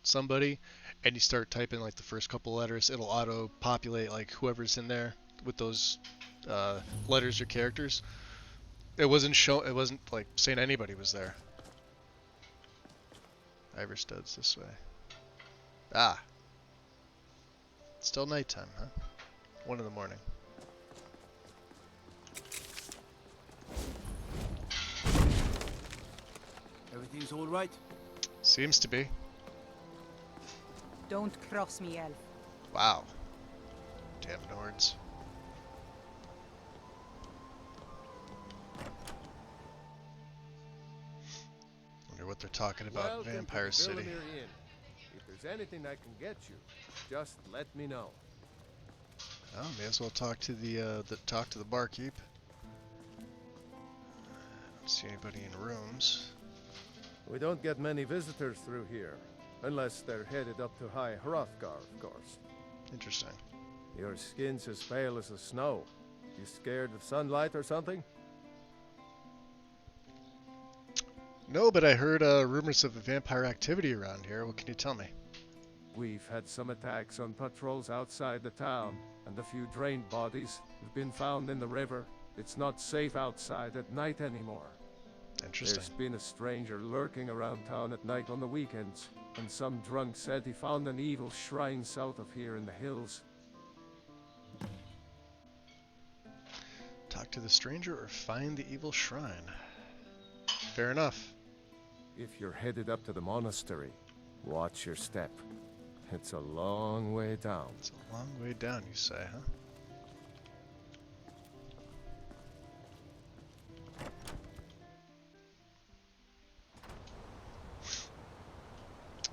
somebody and you start typing like the first couple letters, it'll auto populate like whoever's in there with those letters or characters. It wasn't like saying anybody was there. Iverstead's this way. Ah. Still nighttime, huh? 1 in the morning. Everything's all right? Seems to be. Don't cross me, elf. Wow. Damn Nords. Wonder what they're talking about Welcome Vampire to the City. Villamere Inn. If there's anything I can get you, just let me know. Oh, may as well talk to the barkeep. Don't see anybody in rooms. We don't get many visitors through here, unless they're headed up to High Hrothgar, of course. Interesting. Your skin's as pale as the snow. You scared of sunlight or something? No, but I heard rumors of vampire activity around here. What can you tell me? We've had some attacks on patrols outside the town, and a few drained bodies have been found in the river. It's not safe outside at night anymore. Interesting. There's been a stranger lurking around town at night on the weekends, and some drunk said he found an evil shrine south of here in the hills. Talk to the stranger or find the evil shrine. Fair enough. If you're headed up to the monastery, watch your step. It's a long way down. It's a long way down, you say, huh?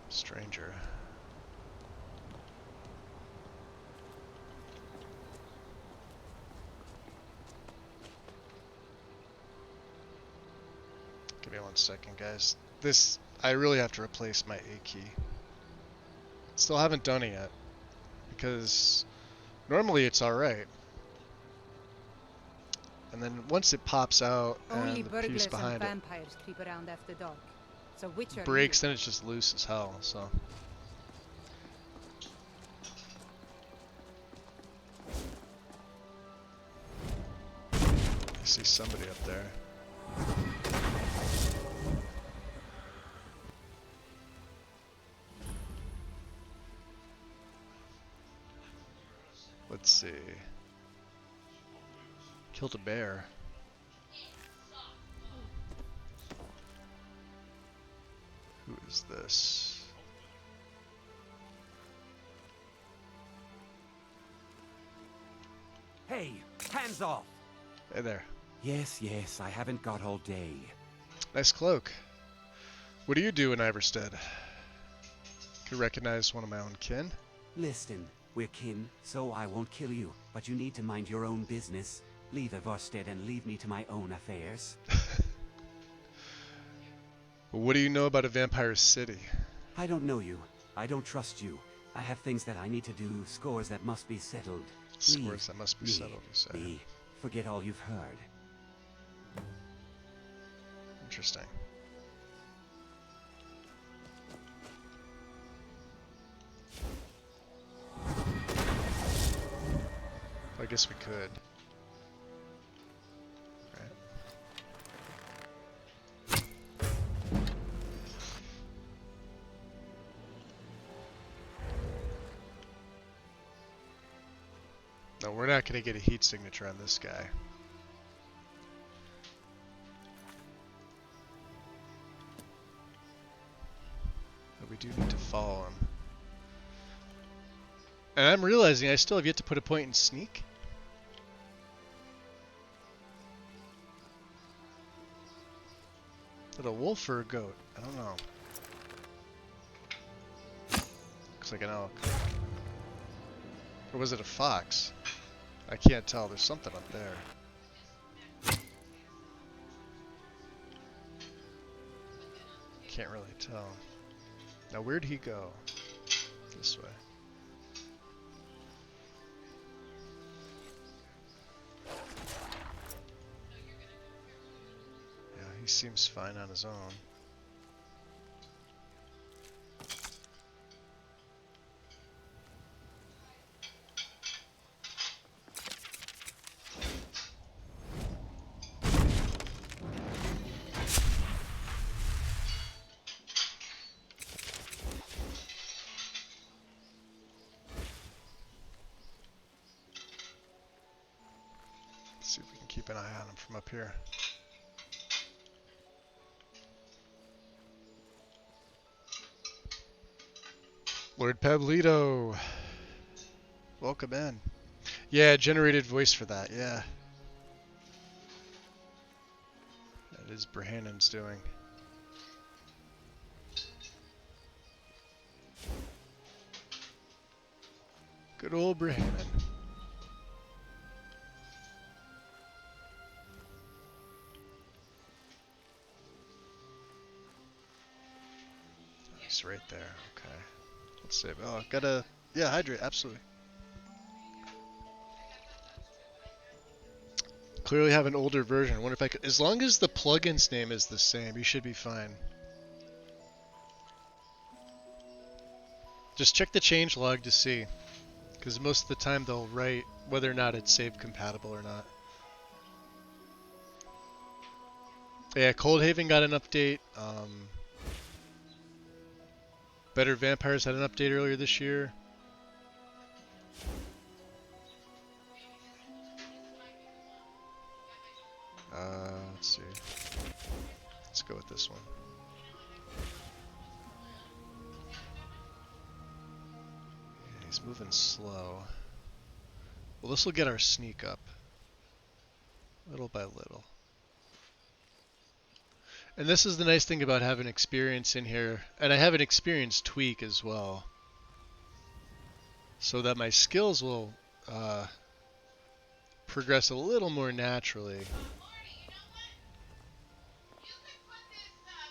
Stranger. Give me 1 second, guys. I really have to replace my A key. Still haven't done it yet, because normally it's alright. And then once it pops out Only and the piece burglars behind and it vampires creep around after dark. So which are breaks, then it's just loose as hell, so. I see somebody up there. Let's see. Killed a bear. Who is this? Hey, hands off! Hey there. Yes, I haven't got all day. Nice cloak. What do you do in Iverstead? Could recognize one of my own kin? Listen, we're kin, so I won't kill you, but you need to mind your own business. Leave Ivarstead and leave me to my own affairs. What do you know about a vampire city? I don't know you. I don't trust you. I have things that I need to do, scores that must be settled. Scores that must be settled, you say. Forget all you've heard. Interesting. I guess we could. Right. No, we're not going to get a heat signature on this guy. But we do need to follow him. And I'm realizing I still have yet to put a point in sneak. Is it a wolf or a goat? I don't know. Looks like an elk. Or was it a fox? I can't tell. There's something up there. Can't really tell. Now where'd he go? This way. Yeah, he seems fine on his own. See if we can keep an eye on him from up here. Lord Pablito, welcome in. Yeah, generated voice for that, yeah. That is Brehannon's doing. Good old Brehannon. He's right there, okay. Let's save. Oh, gotta. Yeah, hydrate, absolutely. Clearly have an older version. I wonder if I could. As long as the plugin's name is the same, you should be fine. Just check the changelog to see. Because most of the time they'll write whether or not it's save compatible or not. Yeah, Coldhaven got an update. Better Vampires had an update earlier this year. Let's see. Let's go with this one. Yeah, he's moving slow. Well, this will get our sneak up. Little by little. And this is the nice thing about having experience in here. And I have an experience tweak as well. So that my skills will progress a little more naturally.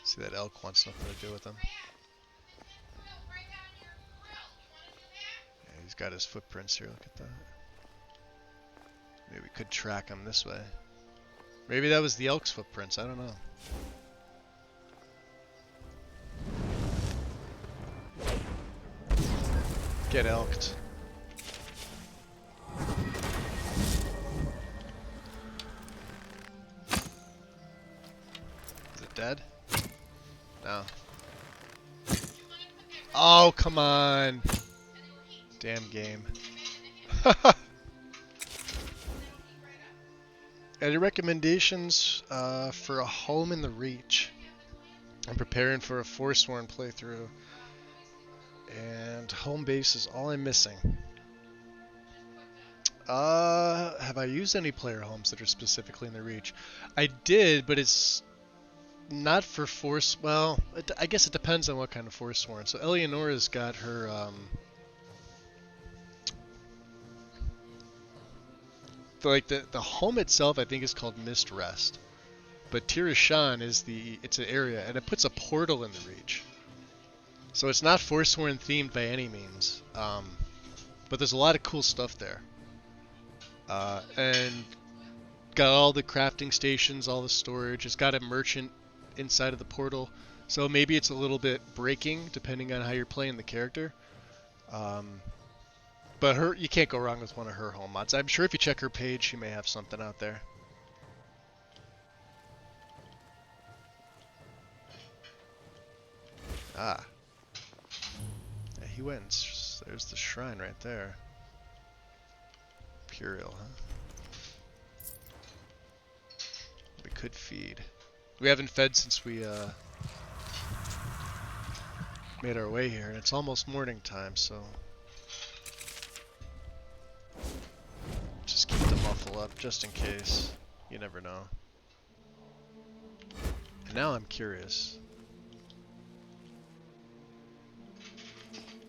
See, that elk wants nothing to do with him. Yeah, he's got his footprints here, look at that. Maybe we could track him this way. Maybe that was the elk's footprints, I don't know. Get elked. Is it dead? No. Oh, come on. Damn game. Any recommendations for a home in the Reach? I'm preparing for a Forsworn playthrough. And home base is all I'm missing. Have I used any player homes that are specifically in the Reach? I did, but it's not for Force. Well, I guess it depends on what kind of Forsworn. So Eleonora's got her. The home itself, I think, is called Mist Rest, but Tirishan is it's an area, and it puts a portal in the Reach. So it's not Forsworn themed by any means, but there's a lot of cool stuff there. And got all the crafting stations, all the storage. It's got a merchant inside of the portal, so maybe it's a little bit breaking depending on how you're playing the character. But you can't go wrong with one of her home mods. I'm sure if you check her page, she may have something out there. Ah. Yeah, he went. There's the shrine right there. Imperial, huh? We could feed. We haven't fed since we made our way here, and it's almost morning time, so just keep the muffle up just in case. You never know. And now I'm curious.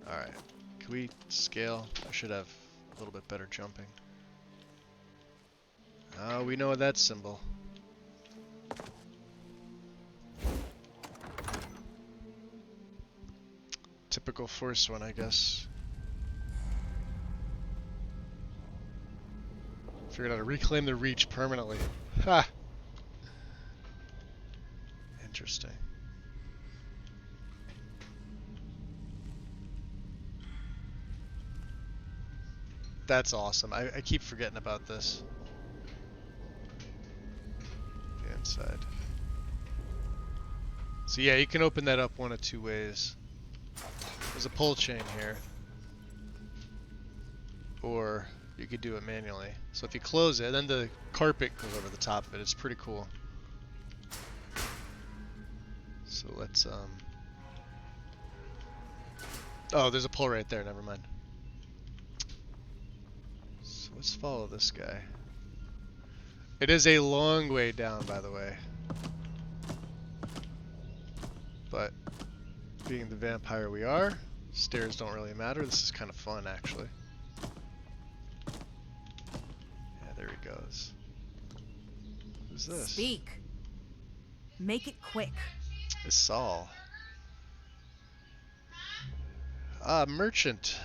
Alright, can we scale? I should have a little bit better jumping. Oh, we know that symbol. Typical Forsworn, I guess. Figured out to reclaim the Reach permanently. Ha! Interesting. That's awesome. I keep forgetting about this. The inside. So yeah, you can open that up one of two ways. There's a pull chain here. Or You could do it manually. So if you close it, then the carpet goes over the top of it. It's pretty cool. So let's oh, there's a pole right there. Never mind. So let's follow this guy. It is a long way down, by the way. But being the vampire we are, stairs don't really matter. This is kind of fun, actually. Yeah, there he goes. Who's this? Speak. Make it quick. It's Saul. Merchant.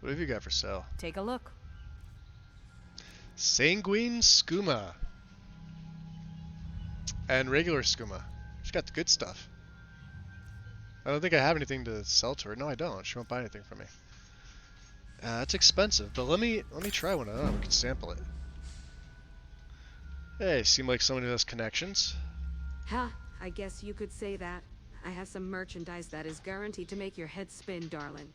What have you got for sale? Take a look. Sanguine skooma. And regular skooma. She's got the good stuff. I don't think I have anything to sell to her. No, I don't. She won't buy anything from me. It's expensive, but let me try one of them. We can sample it. Hey, seem like someone who has connections. Huh, I guess you could say that. I have some merchandise that is guaranteed to make your head spin, darling.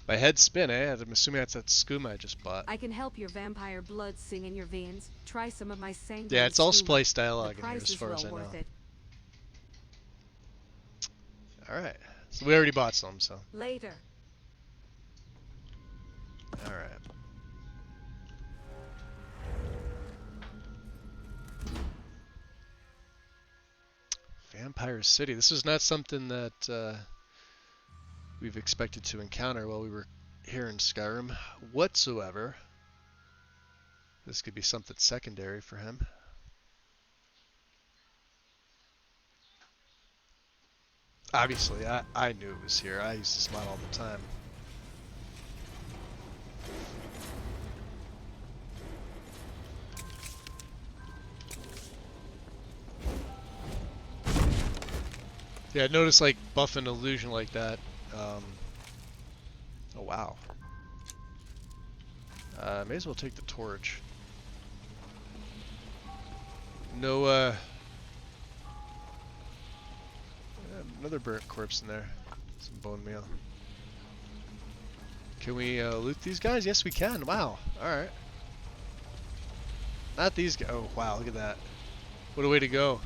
My head spin, eh? I'm assuming that's that skooma I just bought. I can help your vampire blood sing in your veins. Try some of my sanguine. Yeah, it's all skooma. spliced dialogue The in here price as far is as well I know. worth it. Alright. So we already bought some, so. Later. Alright. Vampire City. This is not something that we've expected to encounter while we were here in Skyrim whatsoever. This could be something secondary for him. Obviously, I knew it was here. I used to smile all the time. Yeah, notice like buff and illusion like that. Oh wow. May as well take the torch. No, another burnt corpse in there. Some bone meal. Can we loot these guys? Yes, we can. Wow. Alright. Not these guys. Oh, wow. Look at that. What a way to go.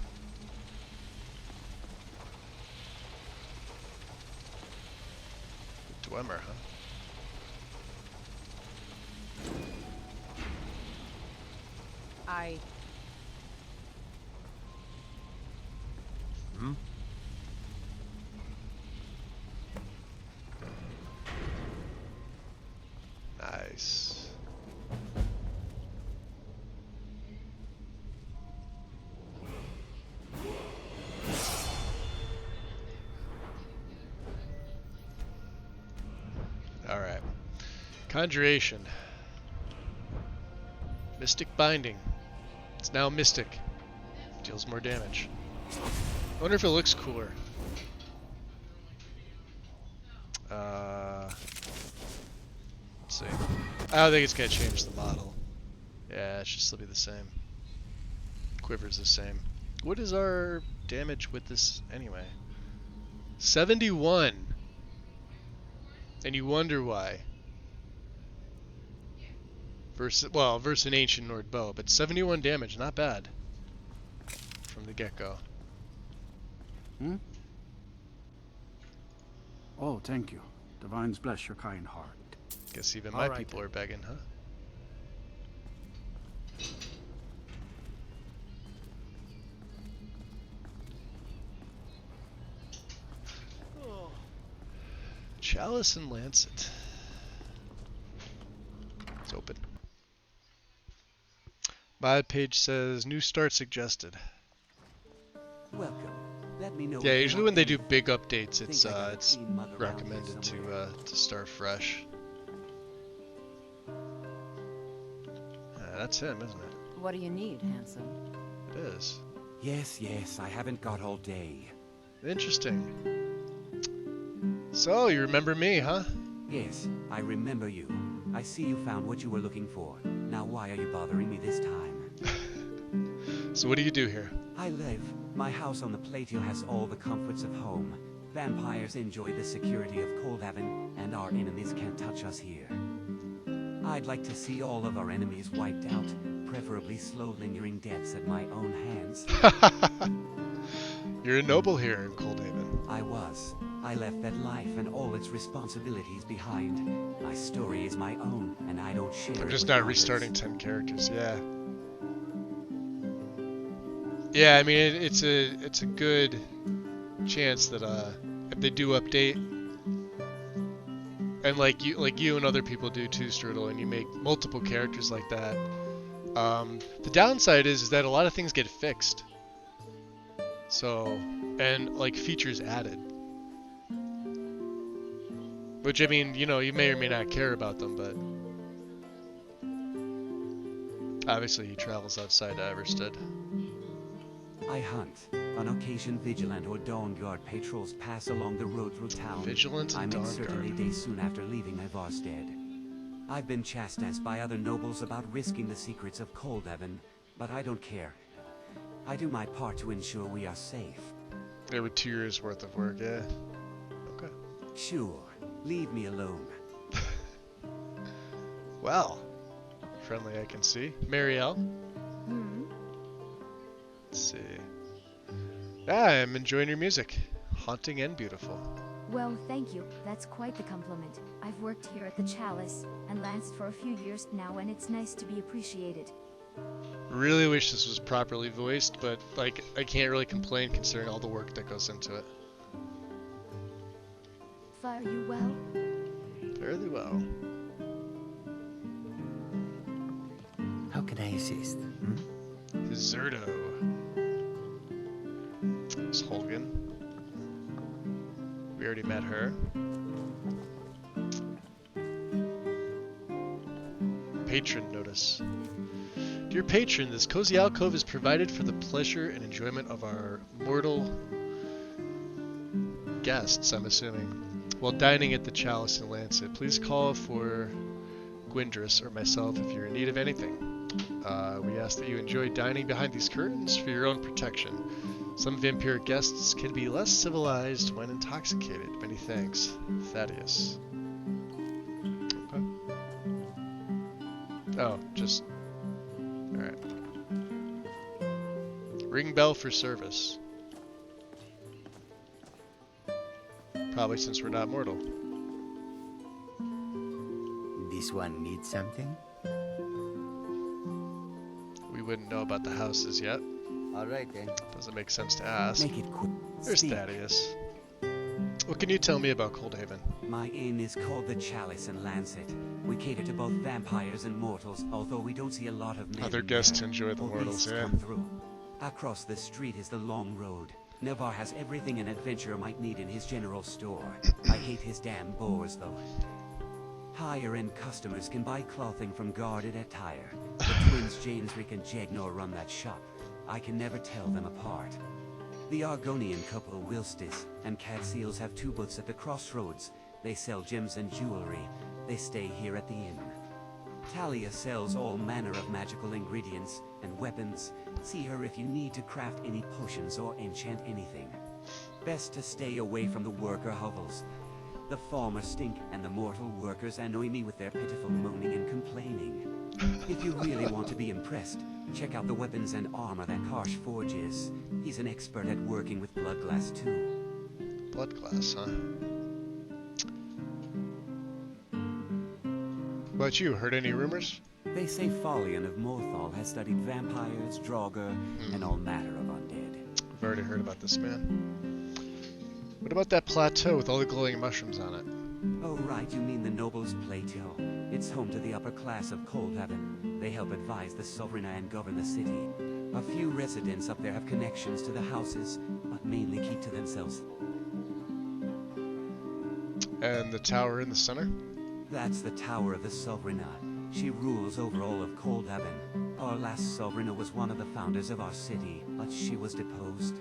Dwemer, huh? Hmm? Nice. Alright. Conjuration. Mystic Binding. It's now Mystic. Deals more damage. I wonder if it looks cooler. Let's see. I don't think it's gonna change the model. Yeah, it should still be the same. Quiver's the same. What is our damage with this anyway? 71. And you wonder why. Versus an ancient Nord bow, but 71 damage, not bad. From the get-go. Hmm? Oh, thank you. Divines bless your kind heart. Guess even my people are begging, huh? Chalice and Lancet. It's open. My page says new start suggested. Welcome. Let me know. Yeah, usually when they do big updates, it's recommended to start fresh. That's him, isn't it? What do you need, handsome? It is. Yes, I haven't got all day. Interesting. So, you remember me, huh? Yes, I remember you. I see you found what you were looking for. Now why are you bothering me this time? So what do you do here? I live. My house on the Plateau has all the comforts of home. Vampires enjoy the security of Coldhaven, and our enemies can't touch us here. I'd like to see all of our enemies wiped out, preferably slow lingering deaths at my own hands. You're a noble here in Coldhaven. I was. I left that life and all its responsibilities behind. My story is my own, and I don't share it. I'm just with not others. restarting 10 characters, yeah. Yeah, I mean, it's a good chance that if they do update, and like you and other people do too, Strudel, and you make multiple characters like that, the downside is that a lot of things get fixed. So, and like features added. Which, I mean, you know, you may or may not care about them, but obviously he travels outside to Everstead. I hunt. On occasion, Vigilant or Dawn Guard patrols pass along the road through town. Vigilant and I Dawn make certain Guard. they day soon after leaving Ivarstead. I've been chastised by other nobles about risking the secrets of Coldhaven, but I don't care. I do my part to ensure we are safe. There were 2 years worth of work, yeah. Okay. Sure. Leave me alone. Well, friendly I can see. Marielle. Let's see. Yeah, I'm enjoying your music. Haunting and beautiful. Well, thank you. That's quite the compliment. I've worked here at the Chalice and Lanced for a few years now, and it's nice to be appreciated. Really wish this was properly voiced, but like I can't really complain considering all the work that goes into it. Fare you well? Fairly well. How can I assist? Zerto. It's Holgan. We already met her. Patron notice. Dear patron, this cozy alcove is provided for the pleasure and enjoyment of our mortal guests, I'm assuming, while dining at the Chalice in Lancet. Please call for Gwindris or myself if you're in need of anything. We ask that you enjoy dining behind these curtains for your own protection. Some vampiric guests can be less civilized when intoxicated. Many thanks, Thaddeus. Okay. Oh, just... Alright. Ring bell for service. Probably since we're not mortal. This one needs something? We wouldn't know about the houses yet. Alright then. Doesn't make sense to ask. Make it quick. There's Speak. Thaddeus. What can you tell me about Coldhaven? My inn is called the Chalice in Lancet. We cater to both vampires and mortals, although we don't see a lot of men. Other guests enjoy the Or mortals, beasts yeah. come through. Across the street is the Long Road. Navarre has everything an adventurer might need in his general store. I hate his damn boars, though. Higher-end customers can buy clothing from Guarded Attire. The twins Jamesrick and Jegnor run that shop. I can never tell them apart. The Argonian couple Wilstis and Cat Seals have 2 booths at the crossroads. They sell gems and jewelry. They stay here at the inn. Talia sells all manner of magical ingredients and weapons. See her if you need to craft any potions or enchant anything. Best to stay away from the worker hovels. The farmers stink, and the mortal workers annoy me with their pitiful moaning and complaining. If you really want to be impressed, check out the weapons and armor that Karsh forges. He's an expert at working with bloodglass too. Bloodglass, huh? What about you? Heard any rumors? They say Folion of Morthal has studied vampires, Draugr, and all manner of undead. I've already heard about this man. What about that plateau with all the glowing mushrooms on it? Oh right, you mean the Nobles' Plateau. It's home to the upper class of Coldhaven. They help advise the Sovereigna and govern the city. A few residents up there have connections to the houses, but mainly keep to themselves. And the tower in the center? That's the Tower of the Sovereigna. She rules over all of Coldhaven. Our last Sovereigna was one of the founders of our city, but she was deposed.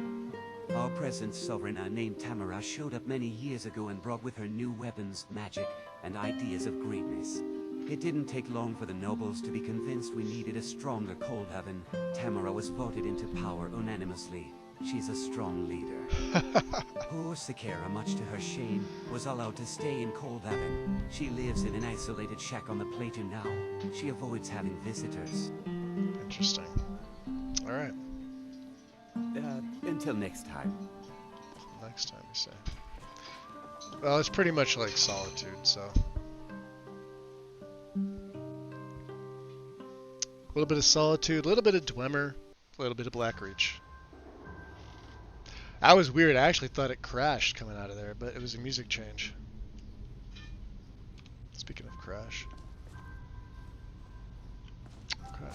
Our present Sovereigna, named Tamara, showed up many years ago and brought with her new weapons, magic, and ideas of greatness. It didn't take long for the nobles to be convinced we needed a stronger Coldhaven. Tamara was voted into power unanimously. She's a strong leader. Poor Sakara, much to her shame, was allowed to stay in Coldhaven. She lives in an isolated shack on the plateau now. She avoids having visitors. Interesting. Alright. Until next time. Next time, you say. Well, it's pretty much like Solitude, so. A little bit of Solitude, a little bit of Dwemer, a little bit of Blackreach. That was weird. I actually thought it crashed coming out of there, but it was a music change. Speaking of crash. Okay.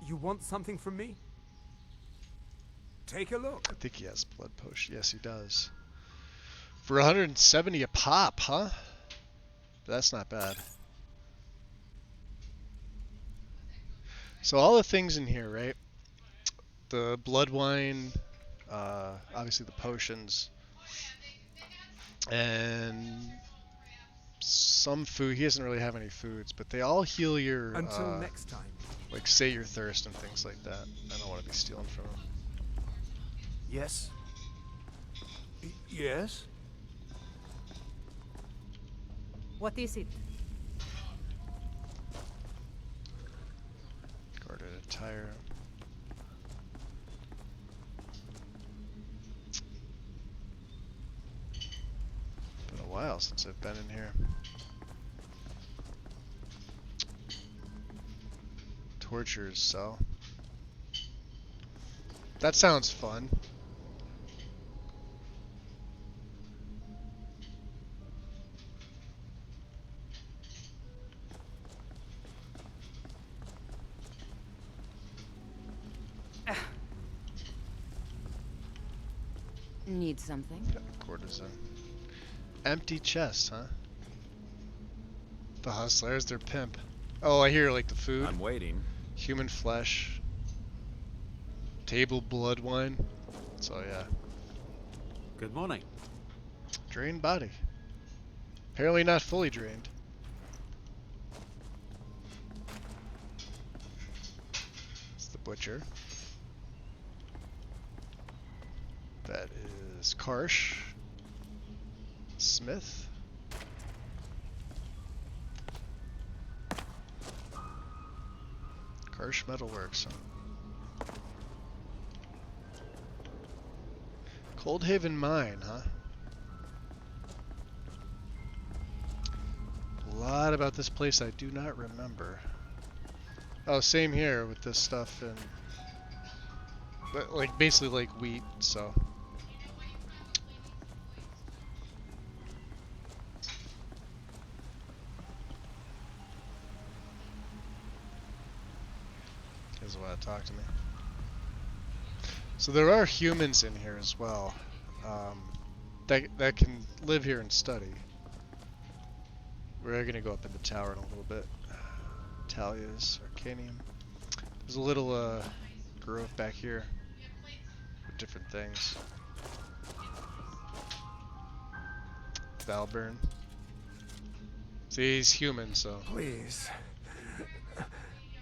You want something from me? Take a look. I think he has blood potion. Yes, he does. For 170 a pop, huh? That's not bad. So all the things in here, right? The blood wine, obviously the potions, and some food. He doesn't really have any foods, but they all heal your Until next time. like say your thirst and things like that. I don't want to be stealing from him. Yes? Yes? What is it? Guarded attire. Been a while since I've been in here. Torture's cell. That sounds fun. Need something? Courtesan. Empty chest, huh? The hustlers, their pimp. Oh, I hear like the food. I'm waiting. Human flesh. Table blood wine. So yeah. Good morning. Drained body. Apparently not fully drained. It's the butcher. That is Karsh. Smith. Karsh Metalworks. Coldhaven Mine, huh? A lot about this place I do not remember. Oh, same here with this stuff and like basically like wheat, so. Doesn't want to talk to me. So there are humans in here as well, that can live here and study. We're gonna go up in the tower in a little bit. Talia's Arcanium. There's a little grove back here with different things. Valburn. See, he's human, so. Please.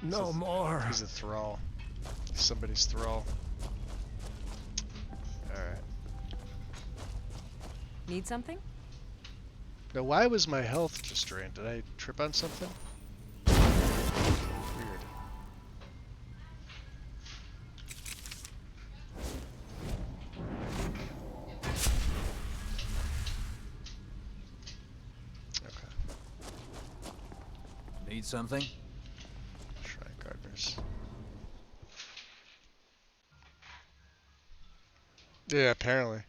No more. He's a thrall. He's somebody's thrall. Alright. Need something? Now, why was my health just drained? Did I trip on something? Weird. Okay. Need something? Shrine Gardeners. Yeah, apparently.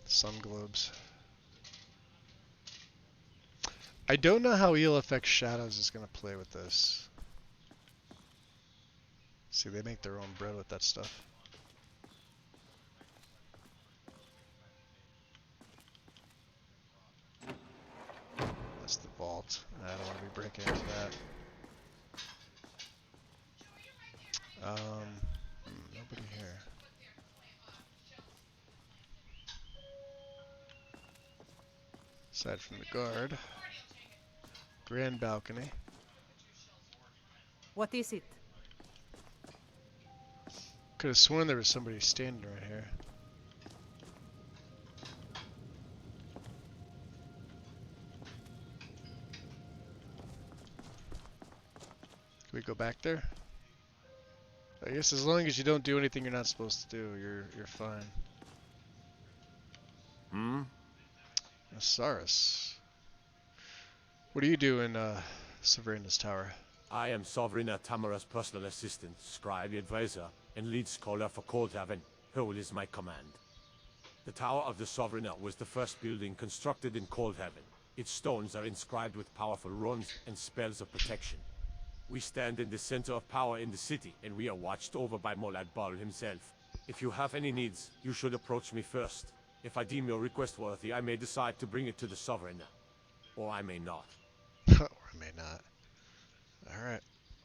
Sun globes. I don't know how ELFX Shadows is going to play with this. See, they make their own bread with that stuff. That's the vault. I don't want to be breaking into that. Aside from the guard. Grand balcony. What is it? Could have sworn there was somebody standing right here. Can we go back there? I guess as long as you don't do anything you're not supposed to do, you're fine. Asaris. What do you do in Severina's tower? I am Sovereign Tamara's personal assistant, scribe, advisor, and lead scholar for Coldhaven. Whole is my command. The Tower of the Sovereign was the first building constructed in Coldhaven. Its stones are inscribed with powerful runes and spells of protection. We stand in the center of power in the city, and we are watched over by Molad Bal himself. If you have any needs, you should approach me first. If I deem your request worthy, I may decide to bring it to the Sovereign. Or I may not. Or I may not. Alright.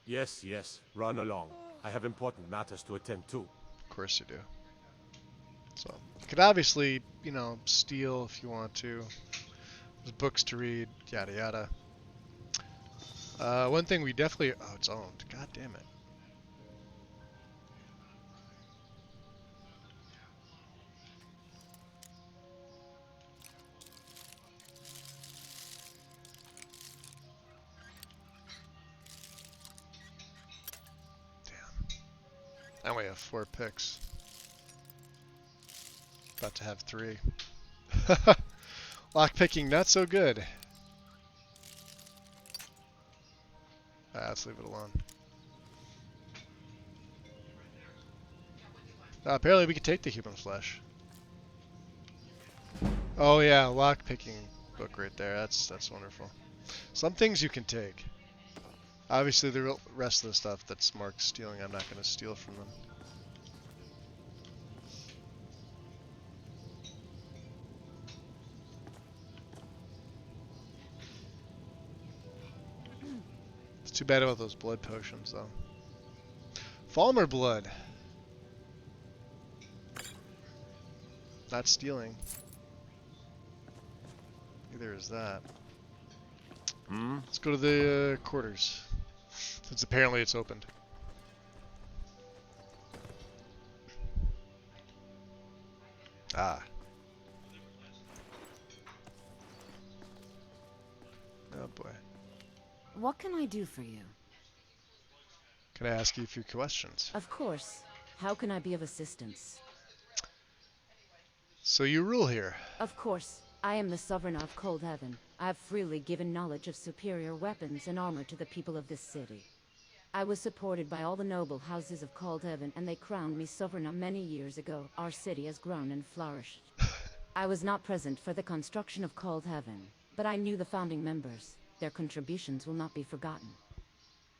Yes, yes. Run along. I have important matters to attend to. Of course you do. So, you could obviously, you know, steal if you want to. There's books to read, yada yada. One thing we definitely... Oh, it's owned. God damn it. I only have 4 picks. About to have 3. Lockpicking not so good. Let's leave it alone. Apparently we can take the human flesh. Oh yeah, lockpicking book right there. That's wonderful. Some things you can take. Obviously, the rest of the stuff that's marked stealing, I'm not going to steal from them. It's too bad about those blood potions, though. Falmer blood. Not stealing. Neither is that. Let's go to the quarters. Since apparently it's opened. Ah. Oh boy. What can I do for you? Can I ask you a few questions? Of course. How can I be of assistance? So you rule here? Of course. I am the Sovereign of Coldhaven. I have freely given knowledge of superior weapons and armor to the people of this city. I was supported by all the noble houses of Coldhaven, and they crowned me Sovereign many years ago. Our city has grown and flourished. I was not present for the construction of Coldhaven, but I knew the founding members. Their contributions will not be forgotten.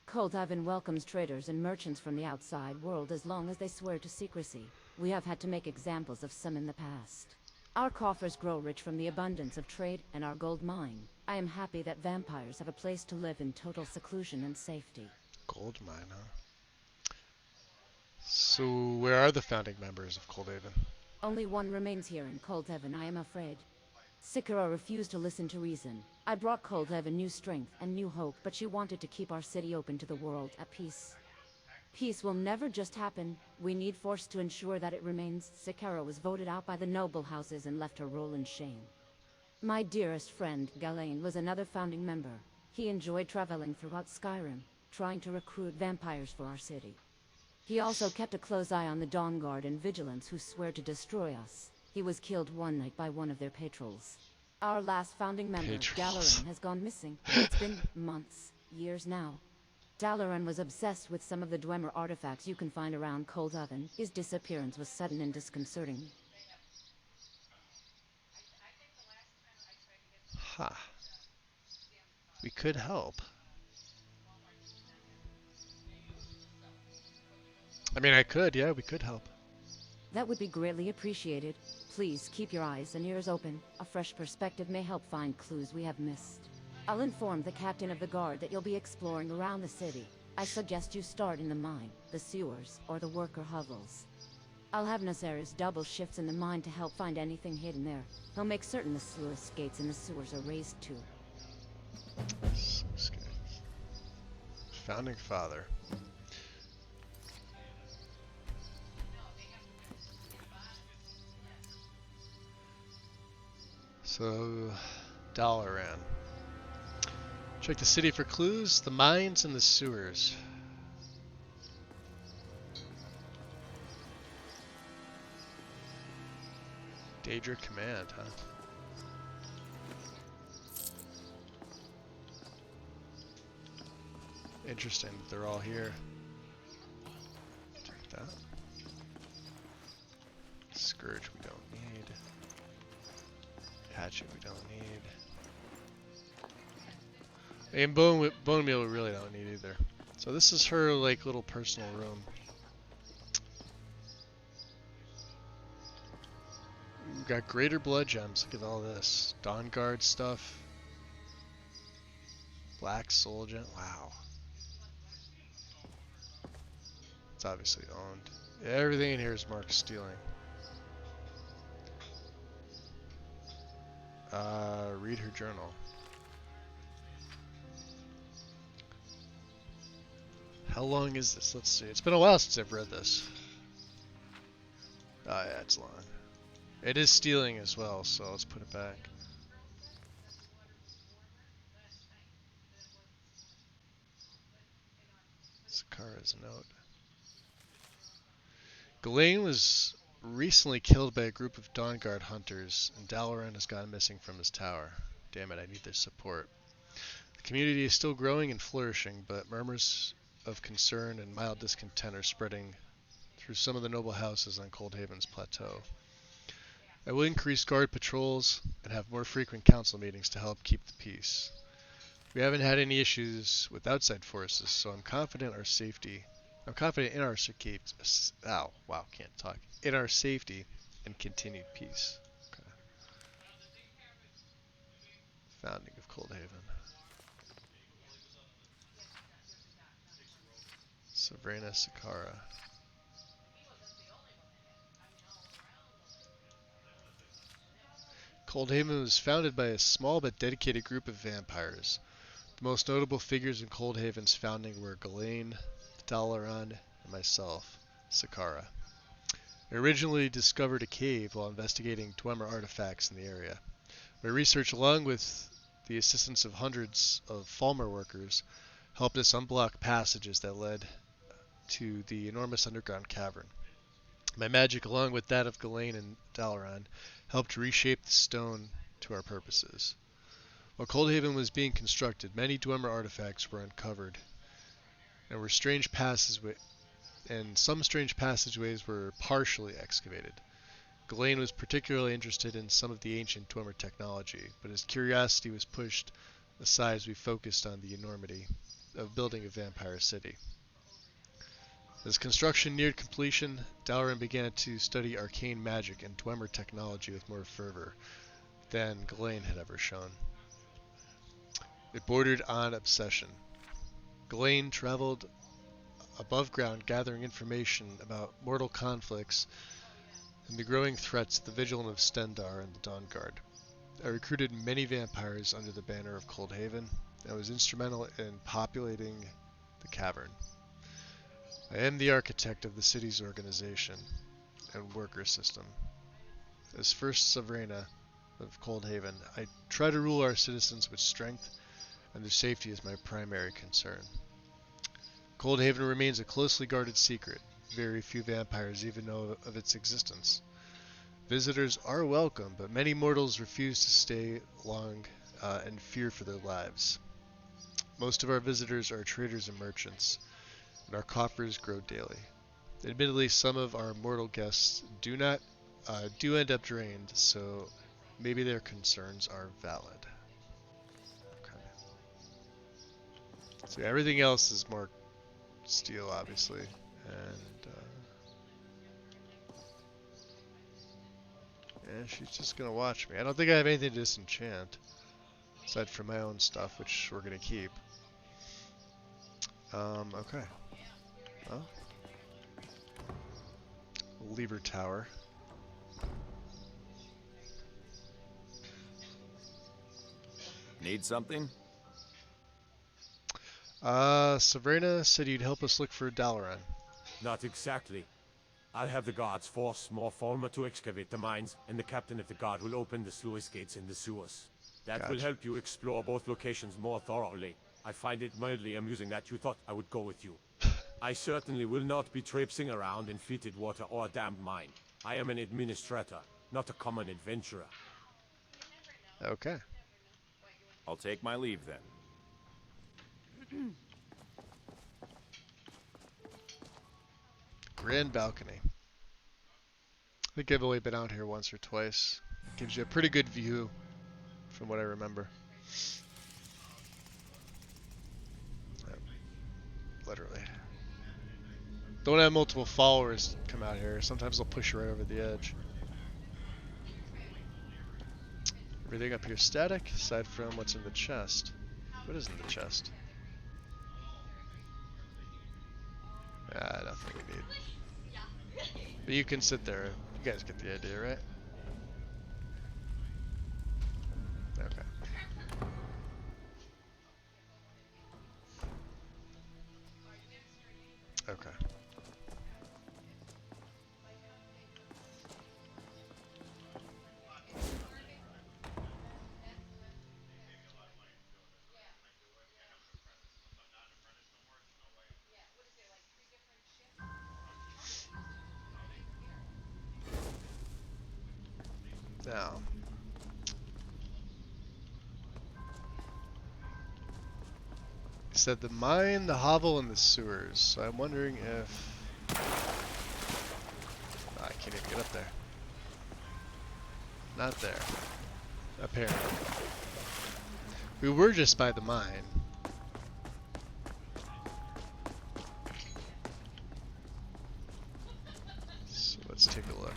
Coldhaven welcomes traders and merchants from the outside world as long as they swear to secrecy. We have had to make examples of some in the past. Our coffers grow rich from the abundance of trade and our gold mine. I am happy that vampires have a place to live in total seclusion and safety. Gold mine, huh? So where are the founding members of Coldhaven? Only one remains here in Coldhaven, I am afraid. Sikora refused to listen to reason. I brought Coldhaven new strength and new hope, but she wanted to keep our city open to the world at peace. Peace will never just happen. We need force to ensure that it remains. Sikora was voted out by the noble houses and left her role in shame. My dearest friend, Galain, was another founding member. He enjoyed traveling throughout Skyrim, trying to recruit vampires for our city. He also kept a close eye on the Dawn Guard and Vigilance who swear to destroy us. He was killed one night by one of their patrols. Our last founding member, Dalaran, has gone missing. It's been months, years now. Dalaran was obsessed with some of the Dwemer artifacts you can find around Coldhaven. His disappearance was sudden and disconcerting. Ha. We could help. I mean, yeah, we could help. That would be greatly appreciated. Please keep your eyes and ears open. A fresh perspective may help find clues we have missed. I'll inform the captain of the guard that you'll be exploring around the city. I suggest you start in the mine, the sewers, or the worker hovels. I'll have Nazaris double shifts in the mine to help find anything hidden there. He'll make certain the sluice gates in the sewers are raised too. Founding Father. So, Dalaran. Check the city for clues, the mines, and the sewers. Daedra Command, huh? Interesting, they're all here. Take that. Scourge we don't need. Hatchet we don't need. And bone meal we really don't need either. So this is her like little personal room. We've got greater blood gems. Look at all this. Dawnguard stuff. Black soul gem. Wow. It's obviously owned. Everything in here is marked stealing. Read her journal. How long is this? Let's see. It's been a while since I've read this. Oh yeah, it's long. It is stealing as well, so let's put it back. Sakara's note. Ghislaine was recently killed by a group of Dawnguard hunters, and Dalaran has gone missing from his tower. Damn it, I need their support. The community is still growing and flourishing, but murmurs of concern and mild discontent are spreading through some of the noble houses on Coldhaven's plateau. I will increase guard patrols and have more frequent council meetings to help keep the peace. We haven't had any issues with outside forces, so I'm confident in our safety and continued peace. Okay. Founding of Coldhaven. Savrina Sakara. Coldhaven was founded by a small but dedicated group of vampires. The most notable figures in Coldhaven's founding were Ghislaine, Dalaran, and myself, Sakara. I originally discovered a cave while investigating Dwemer artifacts in the area. My research, along with the assistance of hundreds of Falmer workers, helped us unblock passages that led to the enormous underground cavern. My magic, along with that of Ghislaine and Dalaran, helped reshape the stone to our purposes. While Coldhaven was being constructed, many Dwemer artifacts were uncovered, and some strange passageways were partially excavated. Ghislaine was particularly interested in some of the ancient Dwemer technology, but his curiosity was pushed aside as we focused on the enormity of building a vampire city. As construction neared completion, Dalaran began to study arcane magic and Dwemer technology with more fervor than Ghislaine had ever shown. It bordered on obsession. Ghislaine traveled above ground gathering information about mortal conflicts and the growing threats to the Vigilant of Stendarr and the Dawnguard. I recruited many vampires under the banner of Coldhaven and was instrumental in populating the cavern. I am the architect of the city's organization and worker system. As first Savrina of Coldhaven, I try to rule our citizens with strength, and their safety is my primary concern. Coldhaven remains a closely guarded secret. Very few vampires even know of its existence. Visitors are welcome, but many mortals refuse to stay long and fear for their lives. Most of our visitors are traders and merchants, and our coffers grow daily. Admittedly, some of our mortal guests do end up drained, so maybe their concerns are valid. Okay. So everything else is more steel, obviously, and yeah, she's just gonna watch me. I don't think I have anything to disenchant, aside from my own stuff, which we're gonna keep. Okay. Well, Lever Tower. Need something? Savrina said you'd help us look for Dalaran. Not exactly. I'll have the guards force Morfolma to excavate the mines, and the captain of the guard will open the sluice gates in the sewers. That will help you explore both locations more thoroughly. I find it mildly amusing that you thought I would go with you. I certainly will not be traipsing around in fetid water or a damned mine. I am an administrator, not a common adventurer. Okay. I'll take my leave then. Grand balcony. I think I've only been out here once or twice. Gives you a pretty good view from what I remember. Yep. Literally. Don't have multiple followers come out here. Sometimes they'll push you right over the edge. Everything up here static, aside from what's in the chest. What is in the chest? Nothing we need. But you can sit there. You guys get the idea, right? Okay. Okay. Now, he said the mine, the hovel, and the sewers. So I'm wondering if I can't even get up there. Not there. Apparently, we were just by the mine. So let's take a look.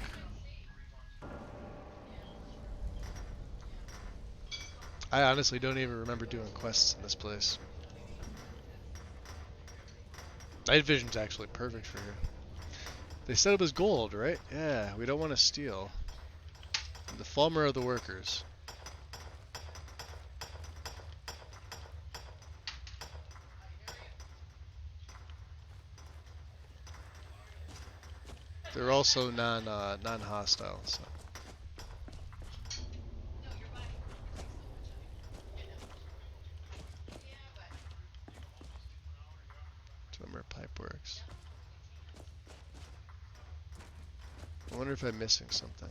I honestly don't even remember doing quests in this place. Night vision's actually perfect for here. They said it was gold, right? Yeah, we don't want to steal. The Fulmer of the workers. They're also non-hostile. So. Pipeworks. I wonder if I'm missing something.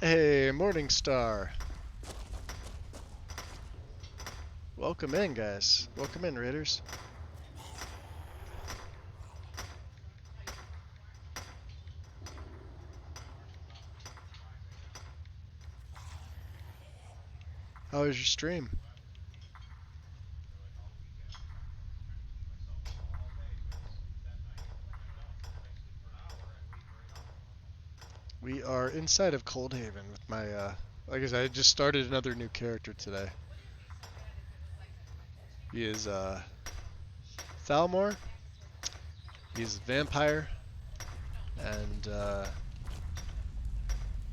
Hey, Morningstar. Welcome in, guys. Welcome in, Raiders. How was your stream? We are inside of Coldhaven with my, like I said, I just started another new character today. He is, Thalmor. He's a vampire. And,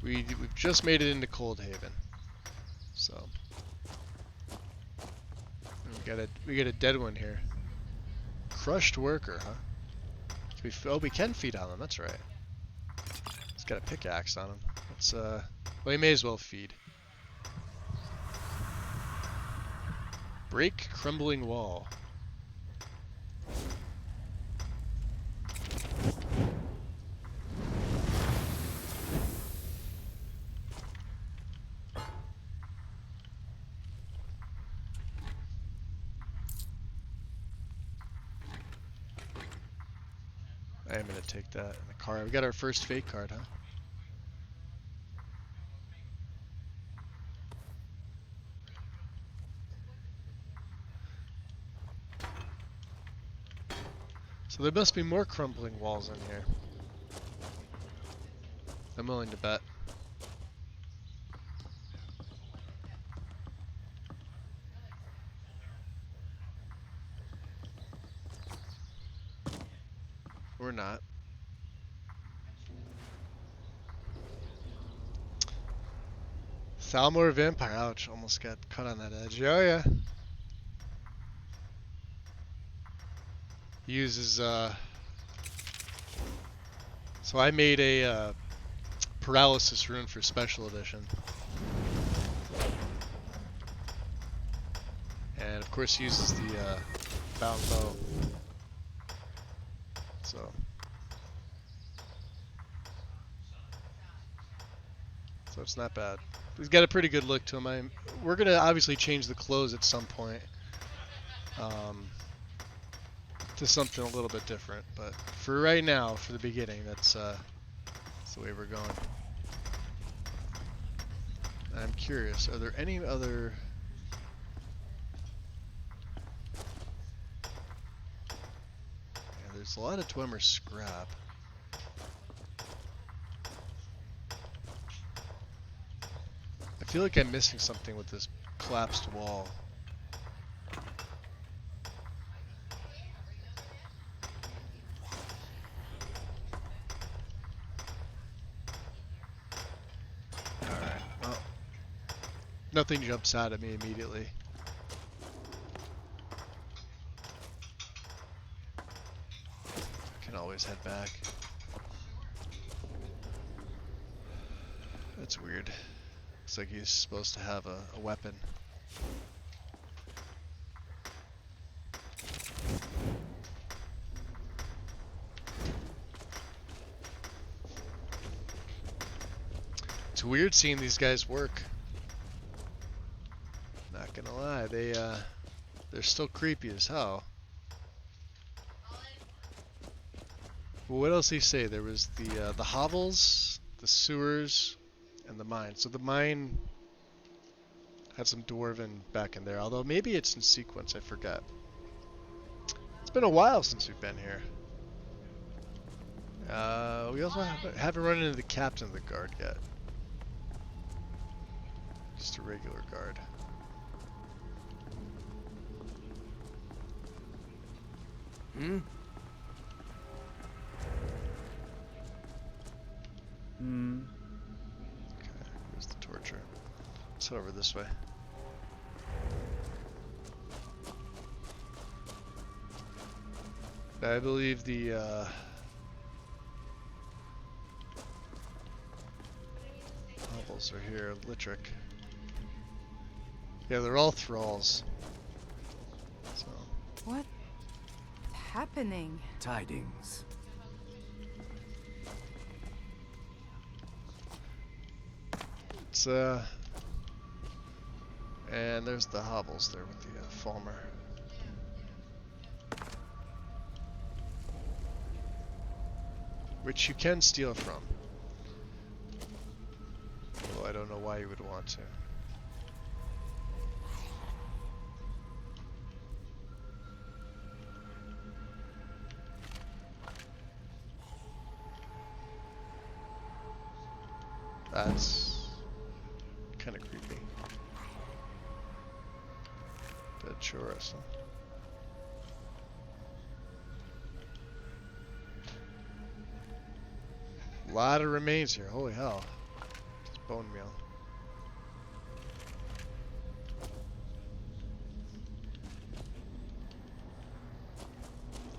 we've just made it into Coldhaven. So. We got a dead one here. Crushed worker, huh? We can feed on him, that's right. He's got a pickaxe on him. Let's well, he may as well feed. Break crumbling wall. I am going to take that in the car. We got our first fate card, huh? So there must be more crumbling walls in here. I'm willing to bet. Or not. Thalmor Vampire. Ouch, almost got cut on that edge. Oh yeah. Uses, so I made a, paralysis rune for special edition. And of course uses the, bound bow. So it's not bad. He's got a pretty good look to him. We're gonna obviously change the clothes at some point, to something a little bit different. But for right now, for the beginning, that's the way we're going. I'm curious, are there any other? Yeah, there's a lot of Dwemer scrap. I feel like I'm missing something with this collapsed wall. Alright, well, nothing jumps out at me immediately. I can always head back. That's weird. Looks like he's supposed to have a weapon. It's weird seeing these guys work. Not gonna lie, they're still creepy as hell. Well, what else did he say? There was the hovels, the sewers, and the mine. So the mine had some dwarven back in there, although maybe it's in sequence, I forgot. It's been a while since we've been here. We also haven't run into the captain of the guard yet. Just a regular guard. Hmm? Hmm. Okay, where's the torture? Let's head over this way. I believe the hovels are here. Litric. Yeah, they're all thralls. So. What's happening? Tidings. It's and there's the hovels there with the Falmer. Which you can steal from. Although I don't know why you would want to. That's kind of creepy. Dead Chorus. A lot of remains here. Holy hell. Just bone meal.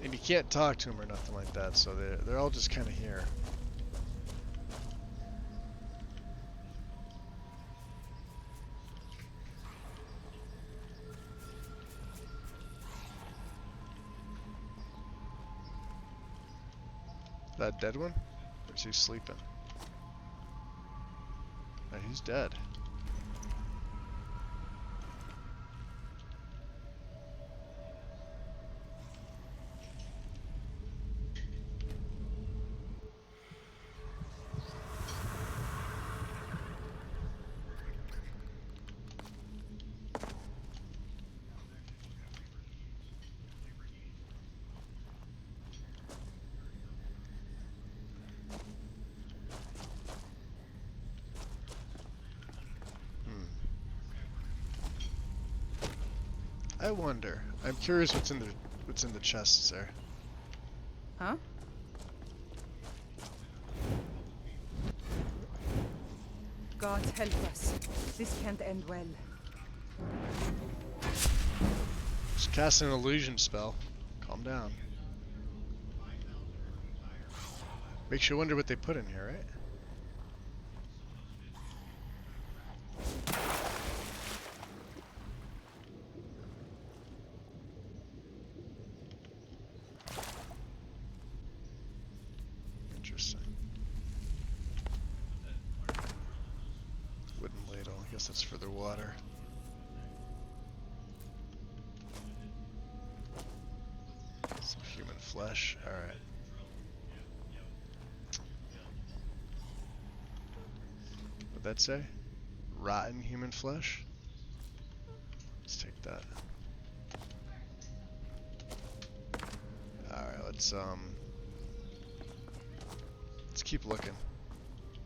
And you can't talk to them or nothing like that, so they're all just kind of here. That dead one? Or is he sleeping? No, he's dead. I wonder. I'm curious what's in the chests there. Huh? God help us. This can't end well. Just cast an illusion spell. Calm down. Makes you wonder what they put in here, right? Interesting. Wooden ladle. I guess that's for their water. Some human flesh. Alright. What'd that say? Rotten human flesh? Let's take that. Alright, let's keep looking.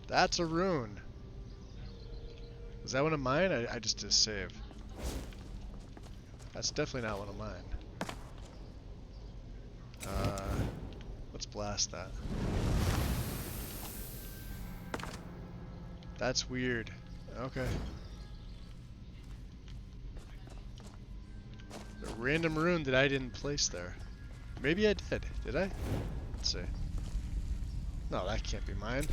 That's a rune. Was that one of mine? I just did a save. That's definitely not one of mine. Let's blast that. That's weird. Okay. A random rune that I didn't place there. Maybe I did. Did I? Let's see. No, that can't be mine.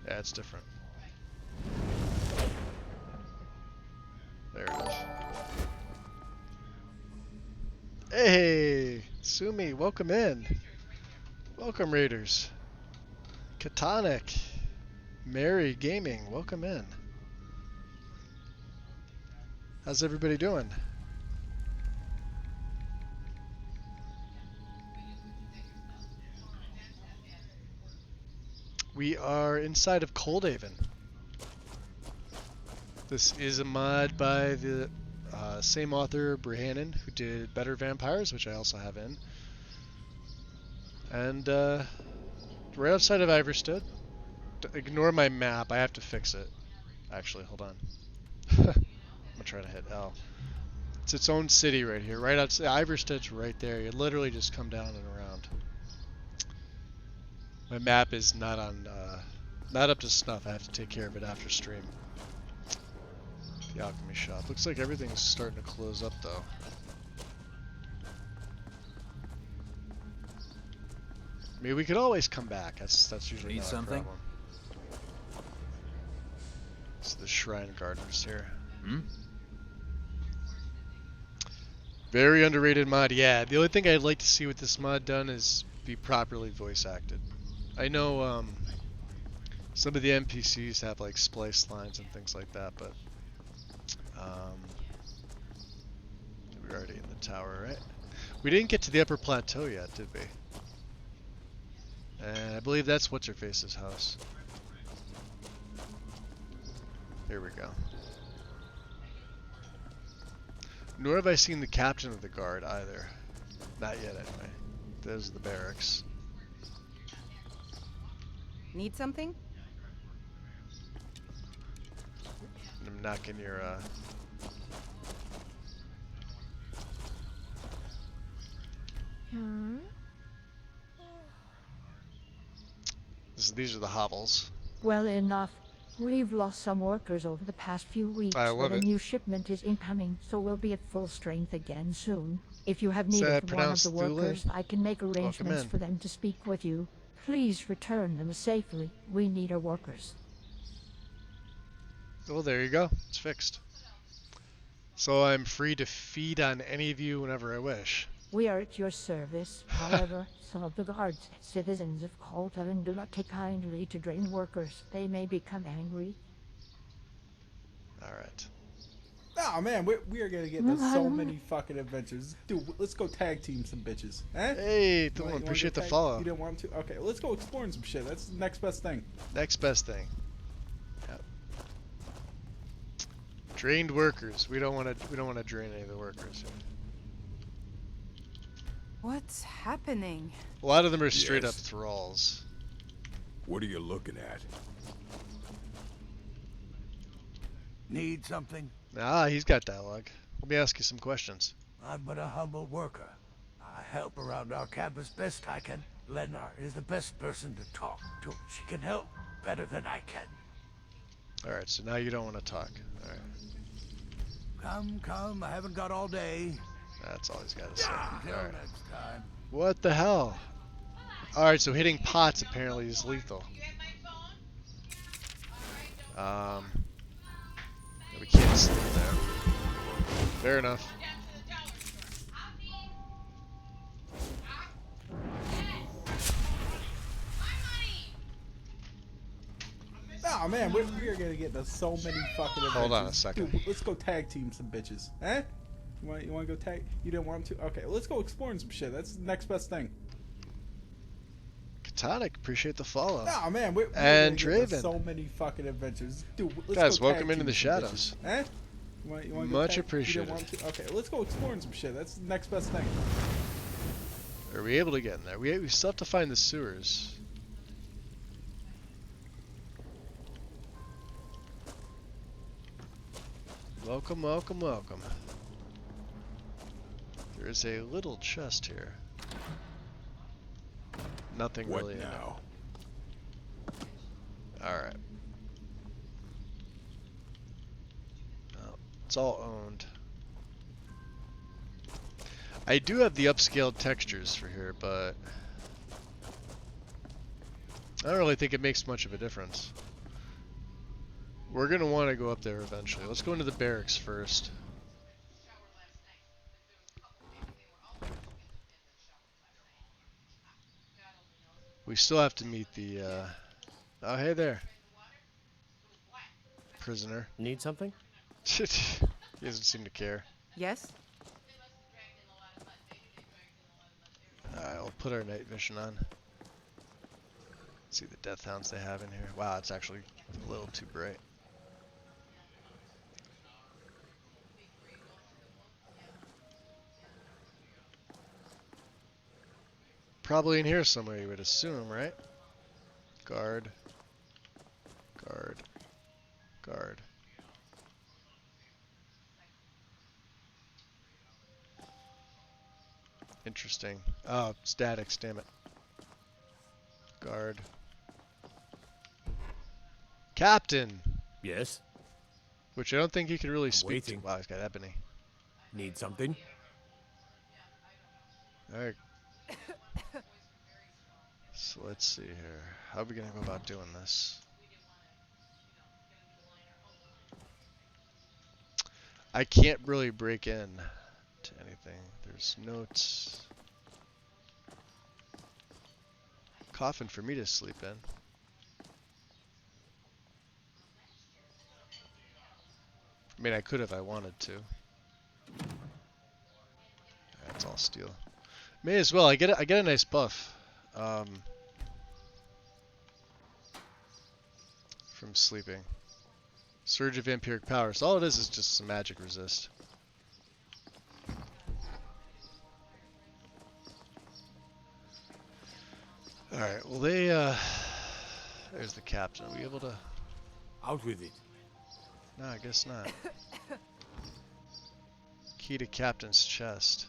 Yeah, it's different. There it is. Hey! Sumi, welcome in. Welcome, Raiders. Katonic. Mary Gaming, welcome in. How's everybody doing? We are inside of Coldhaven. This is a mod by the same author, Brehannon, who did Better Vampires, which I also have in. And right outside of Iverstead. Ignore my map, I have to fix it. Actually, hold on. I'm gonna try to hit L. It's its own city right here, right outside. Iverstead's right there. You literally just come down and around. My map is not on, not up to snuff. I have to take care of it after stream. The alchemy shop. Looks like everything's starting to close up though. I mean, we could always come back. That's usually not a problem. It's the Shrine Gardeners here. Very underrated mod. Yeah, the only thing I'd like to see with this mod done is be properly voice acted. I know some of the NPCs have like splice lines and things like that, but we're already in the tower, right? We didn't get to the upper plateau yet, did we? And I believe that's What's-Her-Face's house. Here we go. Nor have I seen the captain of the guard either. Not yet, anyway. There's the barracks. Need something? I'm knocking your, These are the hovels. Well enough. We've lost some workers over the past few weeks, but a new shipment is incoming, so we'll be at full strength again soon. If you have need of one of the workers, I can make arrangements for them to speak with you. Please return them safely. We need our workers. Well, there you go. It's fixed. So I'm free to feed on any of you whenever I wish. We are at your service. However, some of the guards, citizens of Coldhaven, do not take kindly to drain workers. They may become angry. Alright. Oh man, we are gonna get into so many fucking adventures. Dude, let's go tag team some bitches. Eh? Hey, don't appreciate the follow. You didn't want to? Okay, well, let's go exploring some shit. That's the next best thing. Next best thing. Yep. Drained workers. We don't want to drain any of the workers. What's happening? A lot of them are straight up thralls. What are you looking at? Need something? Ah, he's got dialogue. Let me ask you some questions. I'm but a humble worker. I help around our campus best I can. Lenar is the best person to talk to. She can help better than I can. Alright, so now you don't want to talk. Alright. Come, I haven't got all day. That's all he's got to say. Till Alright. next time. What the hell? Alright, so hitting pots apparently is lethal. We can't sleep there. Fair enough. Oh man, we are gonna get into so many fucking adventures. Hold on a second. Dude, let's go tag team some bitches. Eh? You want to go tag? You didn't want to? Okay, let's go exploring some shit. That's the next best thing. Katonic, appreciate the follow. Oh man, we and are gonna get into Draven. So many fucking adventures. Dude, let's guys, go welcome tag into the team some shadows. bitches. Eh? You want to Much tag? appreciated. You didn't want to? Okay, let's go exploring some shit. That's the next best thing. Are we able to get in there? We still have to find the sewers. Welcome, welcome, welcome. There is a little chest here. Nothing What really now? in it. Alright. Oh, it's all owned. I do have the upscaled textures for here, but I don't really think it makes much of a difference. We're gonna want to go up there eventually. Let's go into the barracks first. We still have to meet the, oh hey there. Prisoner. Need something? He doesn't seem to care. Yes? Alright, we'll put our night vision on. See the death hounds they have in here. Wow, it's actually a little too bright. Probably in here somewhere, you would assume, right? Guard. Guard. Guard. Interesting. Oh, statics, damn it. Guard. Captain! Yes? Which I don't think he could really speak waiting. to. Wow, he's got ebony. Need something? Alright. So let's see here. How are we gonna go about doing this? I can't really break in to anything. There's notes. Coffin for me to sleep in. I mean, I could if I wanted to. That's all steel. May as well. I get a nice buff from sleeping. Surge of vampiric power. So all it is just some magic resist. Alright, well there's the captain. Are we able to... Out with it. No, I guess not. Key to captain's chest.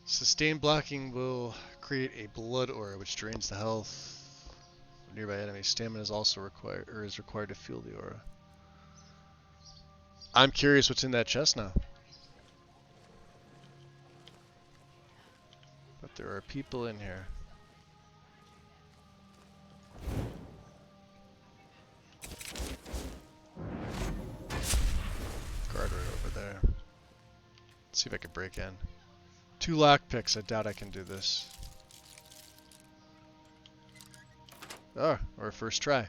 Sustained blocking will create a blood aura which drains the health of nearby enemies. Stamina is also required, or is required to fuel the aura. I'm curious what's in that chest now. But there are people in here. Guard right over there. Let's see if I can break in. 2 lockpicks. I doubt I can do this. Oh, or first try.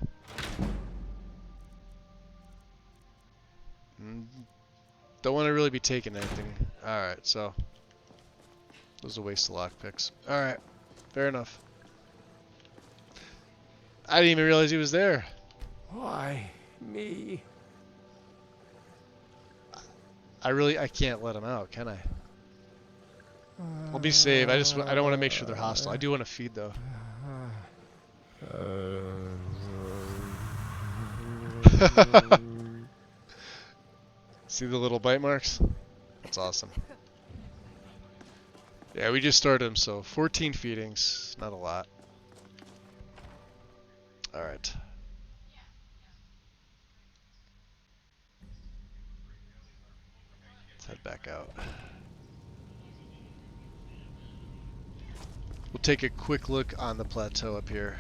Don't want to really be taking anything. Alright, so. It was a waste of lockpicks. Alright, fair enough. I didn't even realize he was there. Why me? I can't let him out, can I? I'll be safe. I don't want to make sure they're hostile. I do want to feed though. See the little bite marks? That's awesome. Yeah, we just started him, so 14 feedings, not a lot. Alright. Let's head back out. We'll take a quick look on the plateau up here.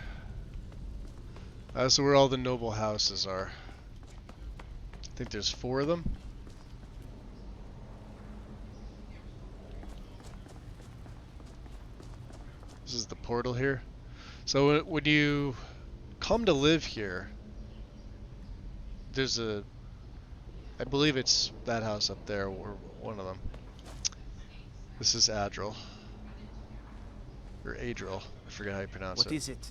So where all the noble houses are. I think there's 4 of them. This is the portal here. So when you come to live here, there's a, I believe it's that house up there, or one of them. This is Adril. Or Adril, I forget how you pronounce it. What is it?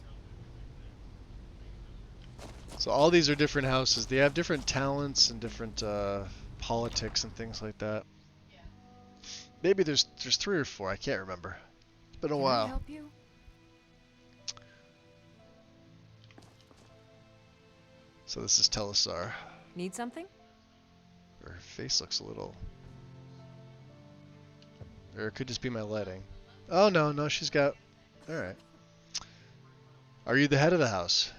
So all these are different houses. They have different talents and different politics and things like that. Maybe there's 3 or 4, I can't remember. It's been a while. Can I help you? So this is Telusar. Need something? Her face looks a little... Or it could just be my lighting. Oh, no, she's got... Alright. Are you the head of the house?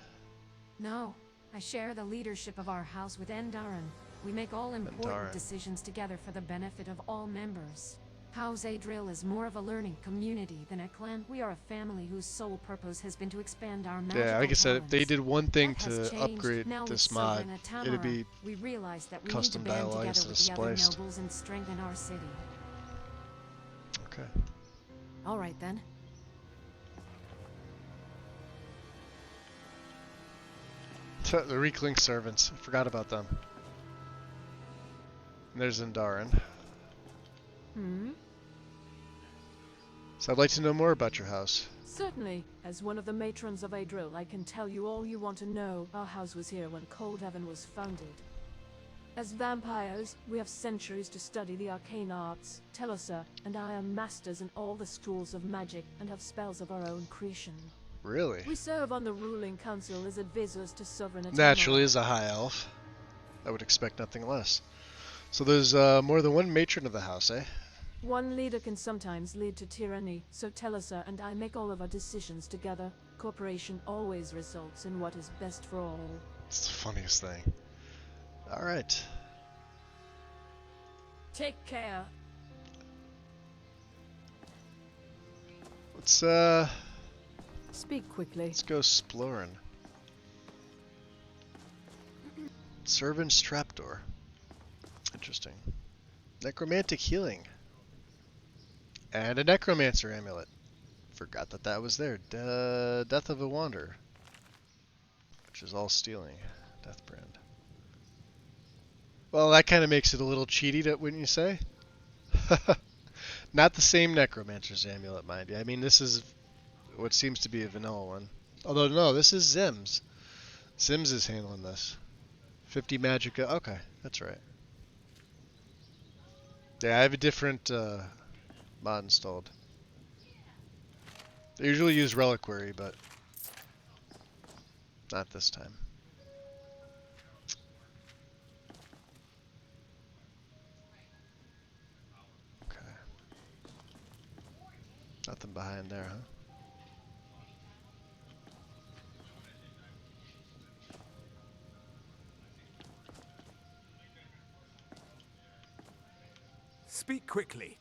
No. I share the leadership of our house with Endarin. We make all important decisions together for the benefit of all members. House Adril is more of a learning community than a clan. We are a family whose sole purpose has been to expand our magical Yeah, like I said, if they did one thing that to upgrade this mod, it'd be we realized that we custom need to band dialogue together instead with of the other spliced. nobles and strengthen our city. Okay. All right then. The Reeklink servants. I forgot about them. And there's Endarin. So I'd like to know more about your house. Certainly. As one of the matrons of Adril, I can tell you all you want to know. Our house was here when Coldhaven was founded. As vampires, we have centuries to study the arcane arts. Telusar and I are masters in all the schools of magic and have spells of our own creation. Really? We serve on the ruling council as advisors to Sovereign Tamara. Naturally, as a high elf, I would expect nothing less. So there's more than one matron of the house, eh? One leader can sometimes lead to tyranny, so Telusar and I make all of our decisions together. Cooperation always results in what is best for all. It's the funniest thing. Alright. Take care. Let's Speak quickly. Let's go exploring. Servant's trapdoor. Interesting. Necromantic healing. And a necromancer amulet. Forgot that was there. Death of a Wanderer. Which is all stealing. Deathbrand. Well, that kind of makes it a little cheaty, wouldn't you say? Not the same necromancer's amulet, mind you. I mean, this is what seems to be a vanilla one. Although, no, this is Zim's. Zim's is handling this. 50 magicka. Okay, that's right. Yeah, I have a different mod installed. I usually use Reliquary, but not this time. Okay. Nothing behind there, huh? Speak quickly.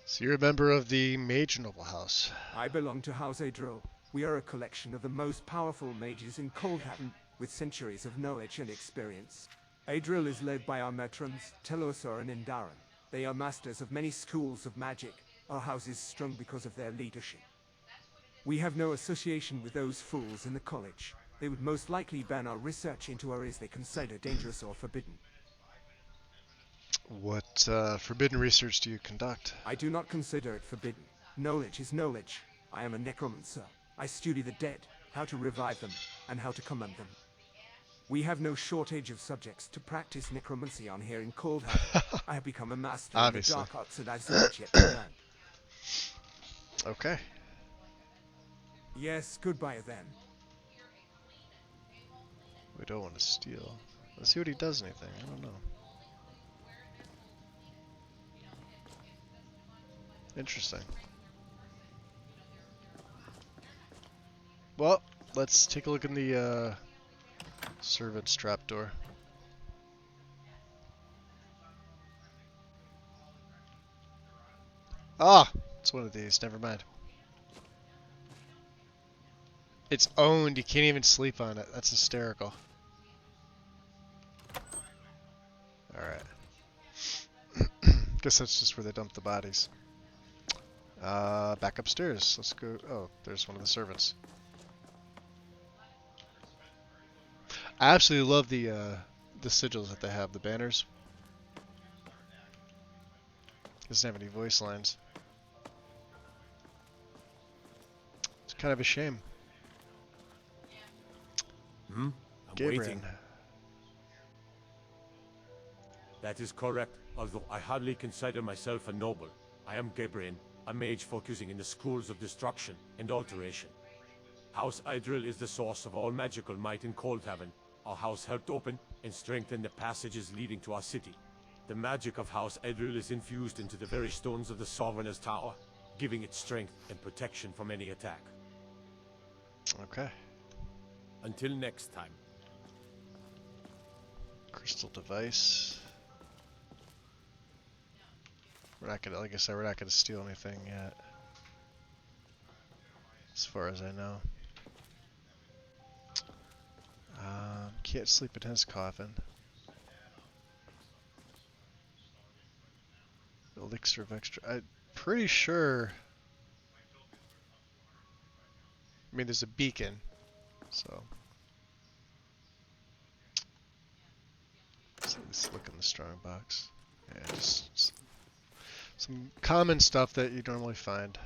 So you're a member of the Mage Noble House. I belong to House Adril. We are a collection of the most powerful mages in Coldhaven, with centuries of knowledge and experience. Adril is led by our matrons, Telusar and Endarin. They are masters of many schools of magic. Our house is strong because of their leadership. We have no association with those fools in the college. They would most likely ban our research into areas they consider dangerous or forbidden. What forbidden research do you conduct? I do not consider it forbidden. Knowledge is knowledge. I am a necromancer. I study the dead, how to revive them, and how to command them. We have no shortage of subjects to practice necromancy on here in Coldhaven. I have become a master in the dark arts that I've not yet learned. Okay. Yes, goodbye then. We don't want to steal. Let's see what he does anything. I don't know. Interesting. Well, let's take a look in the servants trapdoor. Ah, it's one of these. Never mind. It's owned. You can't even sleep on it. That's hysterical. Alright. Guess that's just where they dump the bodies. Back upstairs. Let's go. Oh, there's one of the servants. I absolutely love the sigils that they have, the banners. Doesn't have any voice lines. It's kind of a shame. I'm Gabriel. waiting. That is correct, although I hardly consider myself a noble. I am Gabriel, a mage focusing in the schools of destruction and alteration. House Idril is the source of all magical might in Coldhaven. Our house helped open and strengthen the passages leading to our city. The magic of House Idril is infused into the very stones of the Sovereign's Tower, giving it strength and protection from any attack. Okay. Until next time. Crystal device. We're not gonna, like I said, we're not gonna steal anything yet. As far as I know. Can't sleep in his coffin. Elixir of extra. I'm pretty sure. I mean, there's a beacon, so. Let's look in the strong box. Yeah, just some common stuff that you normally find.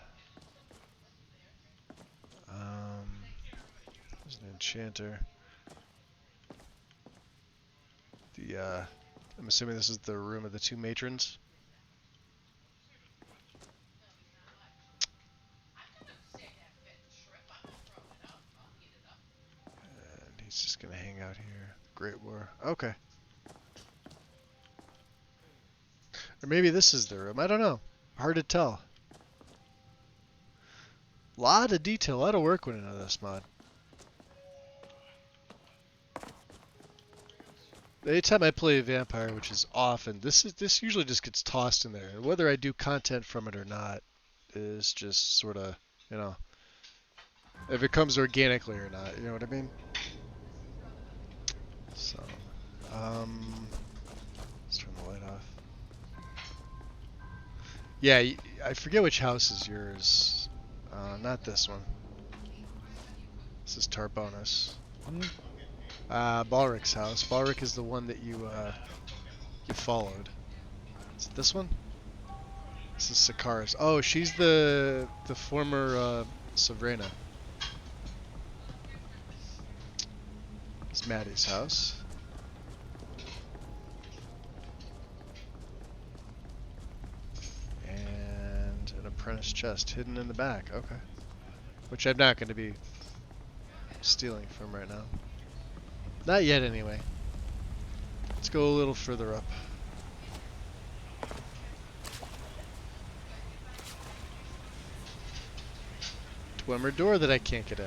There's an enchanter. I'm assuming this is the room of the two matrons. And he's just gonna hang out here. Great War. Okay. Or maybe this is the room. I don't know. Hard to tell. Lot of detail, a lot of work went into this mod. Anytime I play a vampire, which is often, this usually just gets tossed in there. Whether I do content from it or not is just sort of, you know, if it comes organically or not. You know what I mean? So, let's turn the light off. Yeah, I forget which house is yours. Not this one. This is Tarbonus. Balric's house. Balric is the one that you followed. Is it this one? This is Sakara's. Oh, she's the former Sovrena. It's Maddie's house. And an apprentice chest hidden in the back. Okay. Which I'm not going to be stealing from right now. Not yet, anyway. Let's go a little further up. Dwemer door that I can't get in.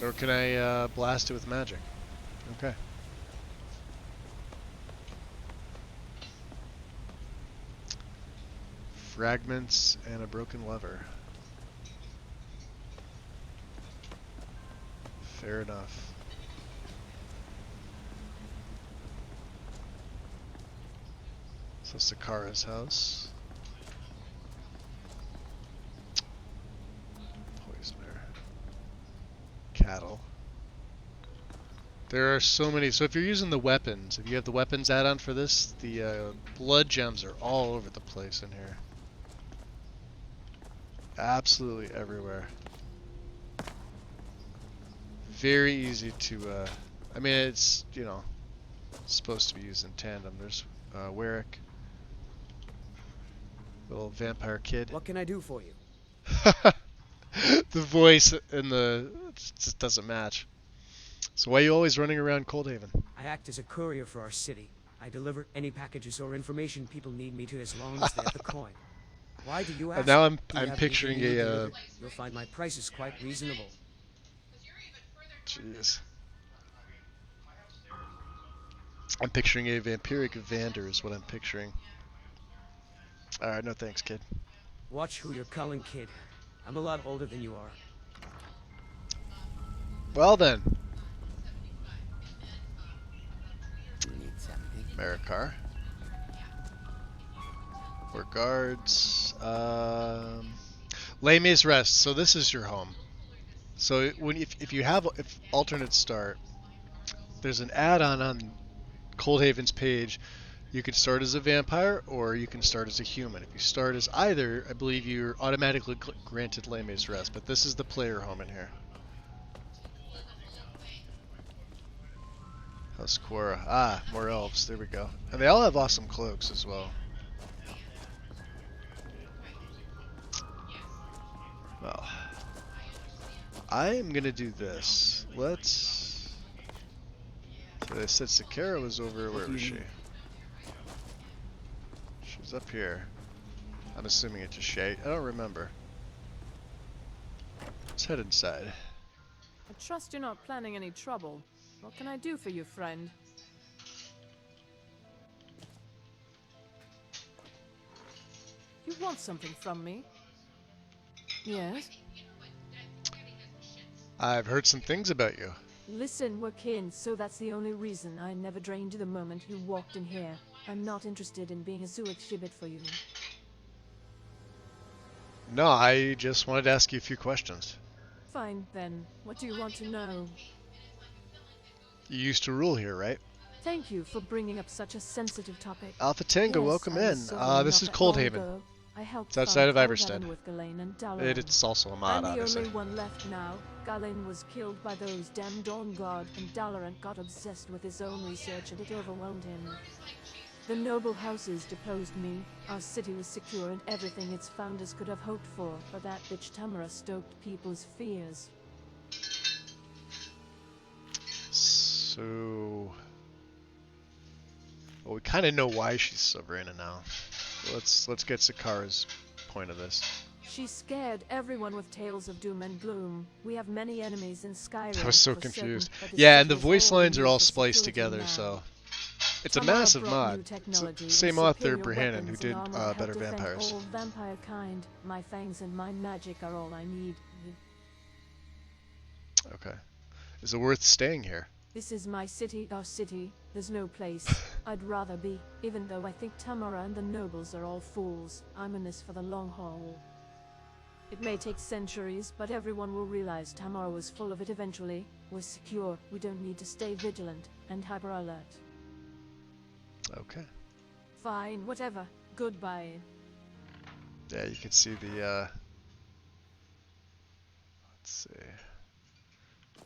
Or can I blast it with magic? Okay. Fragments and a broken lever. Fair enough. So Sakara's house. Poisoner. Cattle. There are so many. So if you're using the weapons, if you have the weapons add-on for this, the blood gems are all over the place in here. Absolutely everywhere. Very easy to, I mean, it's, you know, supposed to be used in tandem. There's Warwick. Little vampire kid. What can I do for you? The voice and the, it just doesn't match. So why are you always running around Coldhaven? I act as a courier for our city. I deliver any packages or information people need me to as long as they have the coin. Why do you ask? And now I'm Do you have picturing anything you a deliver? You'll find my prices quite reasonable. Jeez. I'm picturing a vampiric Vander is what I'm picturing. Alright, no thanks, kid. Watch who you're calling kid. I'm a lot older than you are. Well then. You need something? Marikar. Or guards. Layme's Rest. So this is your home. So when if you have alternate start, there's an add-on on Coldhaven's page. You can start as a vampire or you can start as a human. If you start as either, I believe you're automatically granted Layme's Rest, but this is the player home in here. House Quora. Ah, more elves. There we go. And they all have awesome cloaks as well. Well, I'm gonna do this. Let's. So they said Sakara was over. Where was she? She's up here. I'm assuming it's a shade. I don't remember. Let's head inside. I trust you're not planning any trouble. What can I do for you, friend? You want something from me? Yes? I've heard some things about you. Listen, we're kin, so that's the only reason I never drained you the moment you walked in here. I'm not interested in being a zoo exhibit for you. No, I just wanted to ask you a few questions. Fine, then. What do you want to know? You used to rule here, right? Thank you for bringing up such a sensitive topic. Alpha Tango, yes, welcome in. This is Coldhaven. It's outside of Iverstead. It's also a mod, obviously. I'm the only one left now. Galen was killed by those damn Dawn Guard, and Dalaran got obsessed with his own research and it overwhelmed him. The noble houses deposed me. Our city was secure and everything its founders could have hoped for, but that bitch Tamara stoked people's fears. So... Well, we kind of know why she's Sovereigna now. Let's get Sakara's point of this. She scared everyone with tales of doom and gloom. We have many enemies in Skyrim. I was so confused. Yeah, and the voice lines are all spliced together, so... It's a massive mod. Same author, Brynhannon, who did Better Vampires. All vampire kind. My fangs and my magic are all I need. Okay. Is it worth staying here? This is my city, our city. There's no place I'd rather be. Even though I think Tamara and the nobles are all fools, I'm in this for the long haul. It may take centuries, but everyone will realize Tamara was full of it eventually. We're secure. We don't need to stay vigilant and hyper alert. Okay. Fine, whatever. Goodbye. Yeah, you can see the, let's see.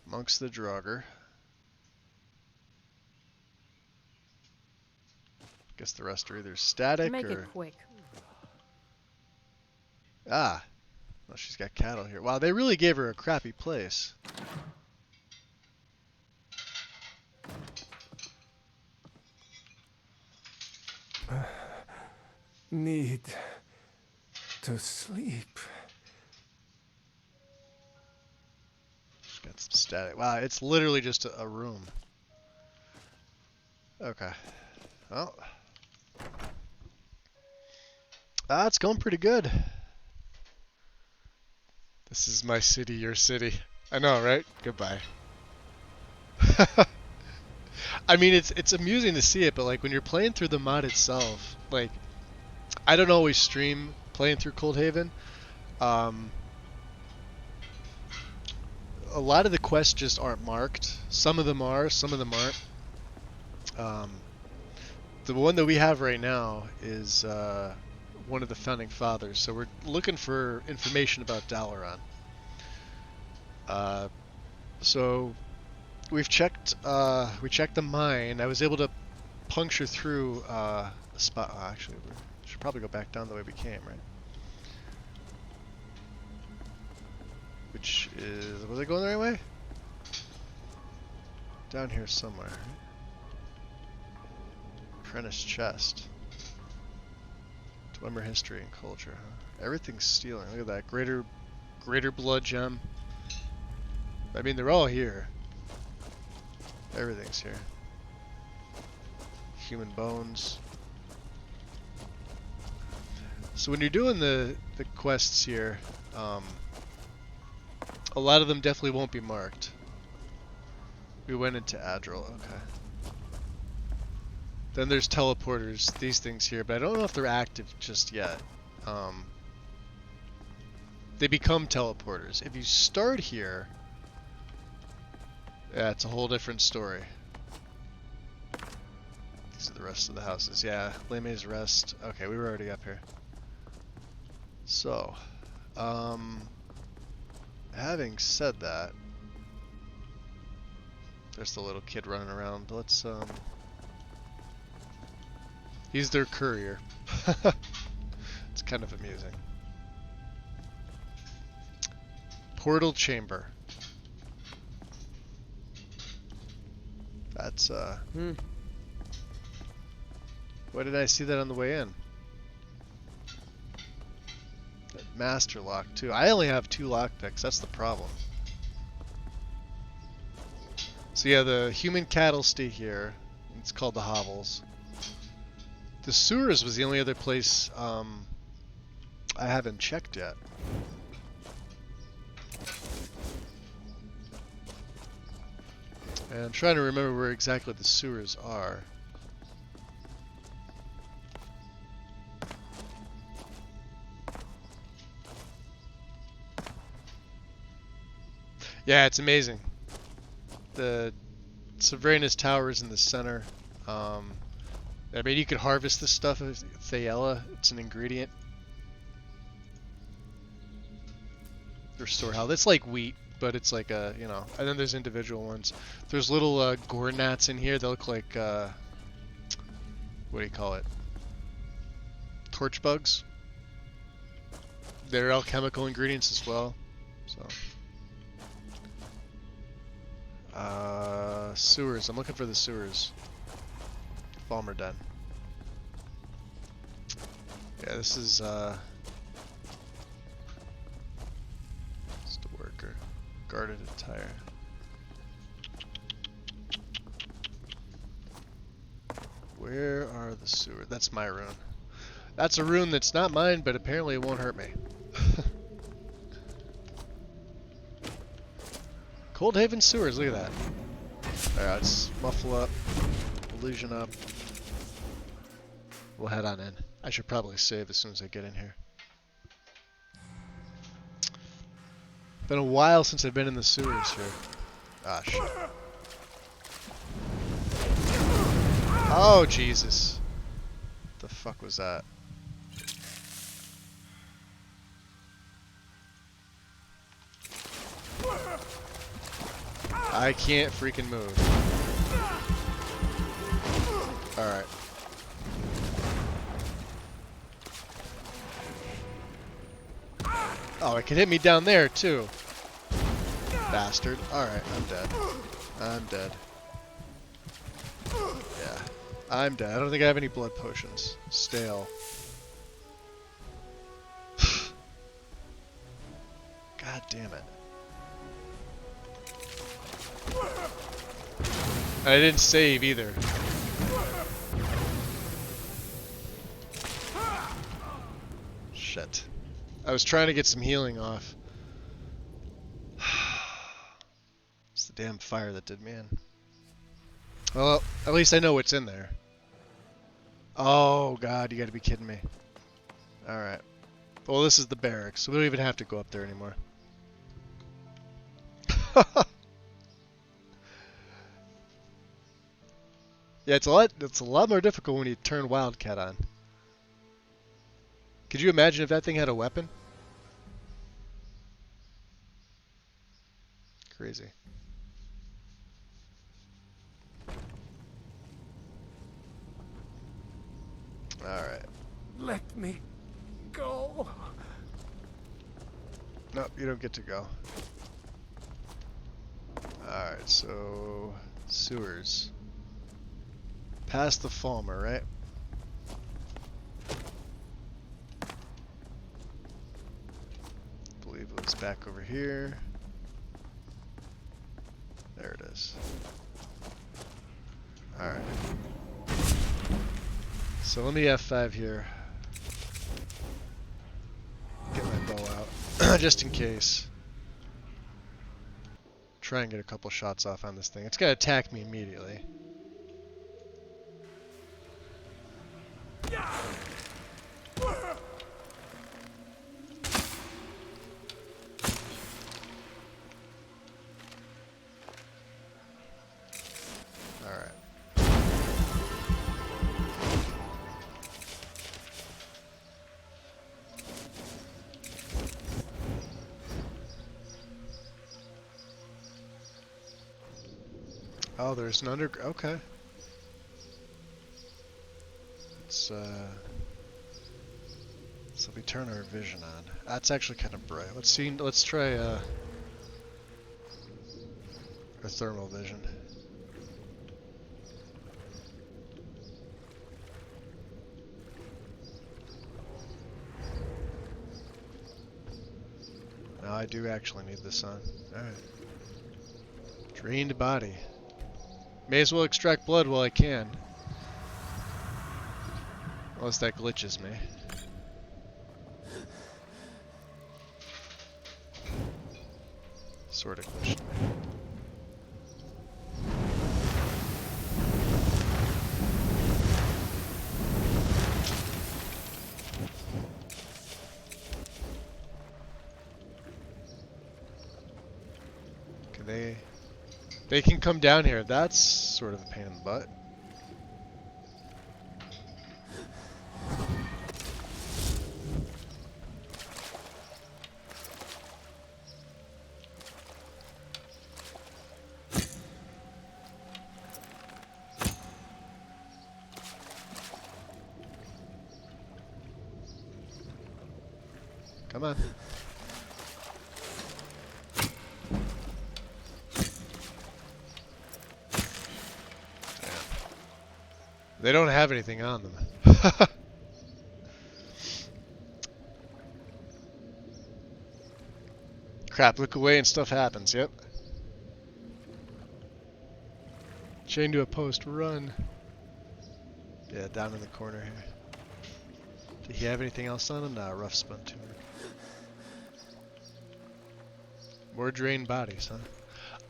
Amongst the Draugr. Guess the rest are either static Make or... it quick. Ah. Well, she's got cattle here. Wow, they really gave her a crappy place. Need to sleep. She's got some static. Wow, it's literally just a room. Okay. Well. It's going pretty good. This is my city, your city. I know, right? Goodbye. I mean, it's amusing to see it, but like when you're playing through the mod itself, like I don't always stream playing through Coldhaven. A lot of the quests just aren't marked. Some of them are, some of them aren't. The one that we have right now is one of the founding fathers, so we're looking for information about Dalaran. So we've checked. We checked the mine. I was able to puncture through a spot. Actually, we should probably go back down the way we came, right? Which is, was I going the right way? down here somewhere. Apprentice chest. Dwemer history and culture, huh? Everything's stealing. Look at that. Greater blood gem. I mean, they're all here. Everything's here. Human bones. So when you're doing the quests here, a lot of them definitely won't be marked. We went into Adril, okay. Then there's teleporters, these things here, but I don't know if they're active just yet. They become teleporters. If you start here, yeah, it's a whole different story. These are the rest of the houses. Yeah, Leme's Rest. Okay, we were already up here. So, having said that, there's the little kid running around. Let's, he's their courier. It's kind of amusing. Portal chamber. That's, Why did I see that on the way in? That master lock, too. I only have 2 lockpicks. That's the problem. So yeah, the human cattle stay here. It's called the hovels. The sewers was the only other place I haven't checked yet. And I'm trying to remember where exactly the sewers are. Yeah, it's amazing. The Severinus Tower is in the center. I mean, you could harvest this stuff as Thayella. It's an ingredient. Restore health. It's like wheat, but it's like a, you know. And then there's individual ones. There's little gore gnats in here. They look like, what do you call it? Torch bugs. They're alchemical ingredients as well. So. Sewers. I'm looking for the sewers. Falmer Den. Yeah, this is, just a worker. Guarded attire. Where are the sewers? That's my rune. That's a rune that's not mine, but apparently it won't hurt me. Coldhaven sewers, look at that. Alright, let's muffle up, illusion up. We'll head on in. I should probably save as soon as I get in here. Been a while since I've been in the sewers here. Ah, shit. Oh, Jesus. What the fuck was that? I can't freaking move. Alright. Oh, it can hit me down there too. Bastard. Alright, I'm dead. I'm dead. Yeah. I'm dead. I don't think I have any blood potions. Stale. God damn it. I didn't save either. Shit. I was trying to get some healing off. It's the damn fire that did me in. Well, at least I know what's in there. Oh god, you gotta be kidding me. Alright. Well, this is the barracks, so we don't even have to go up there anymore. Yeah, it's a lot more difficult when you turn Wildcat on. Could you imagine if that thing had a weapon? Crazy. Alright. Let me go. Nope, you don't get to go. Alright, so Sewers. Past the Falmer, right? I believe it was back over here. There it is. Alright. So let me F5 here. Get my bow out. Just in case. Try and get a couple shots off on this thing. It's gonna attack me immediately. Oh, there's an okay. So we turn our vision on. That's actually kind of bright. Let's see. Let's try our thermal vision. Now I do actually need this on. All right. Drained body. May as well extract blood while I can. Unless that glitches me. Sort of glitched me. Okay, they can come down here. That's sort of a pain in the butt. Come on. They don't have anything on them. Crap, look away and stuff happens, yep. Chain to a post, run. Yeah, down in the corner here. Did he have anything else on him? Nah, rough spun tumor. More drained bodies, huh?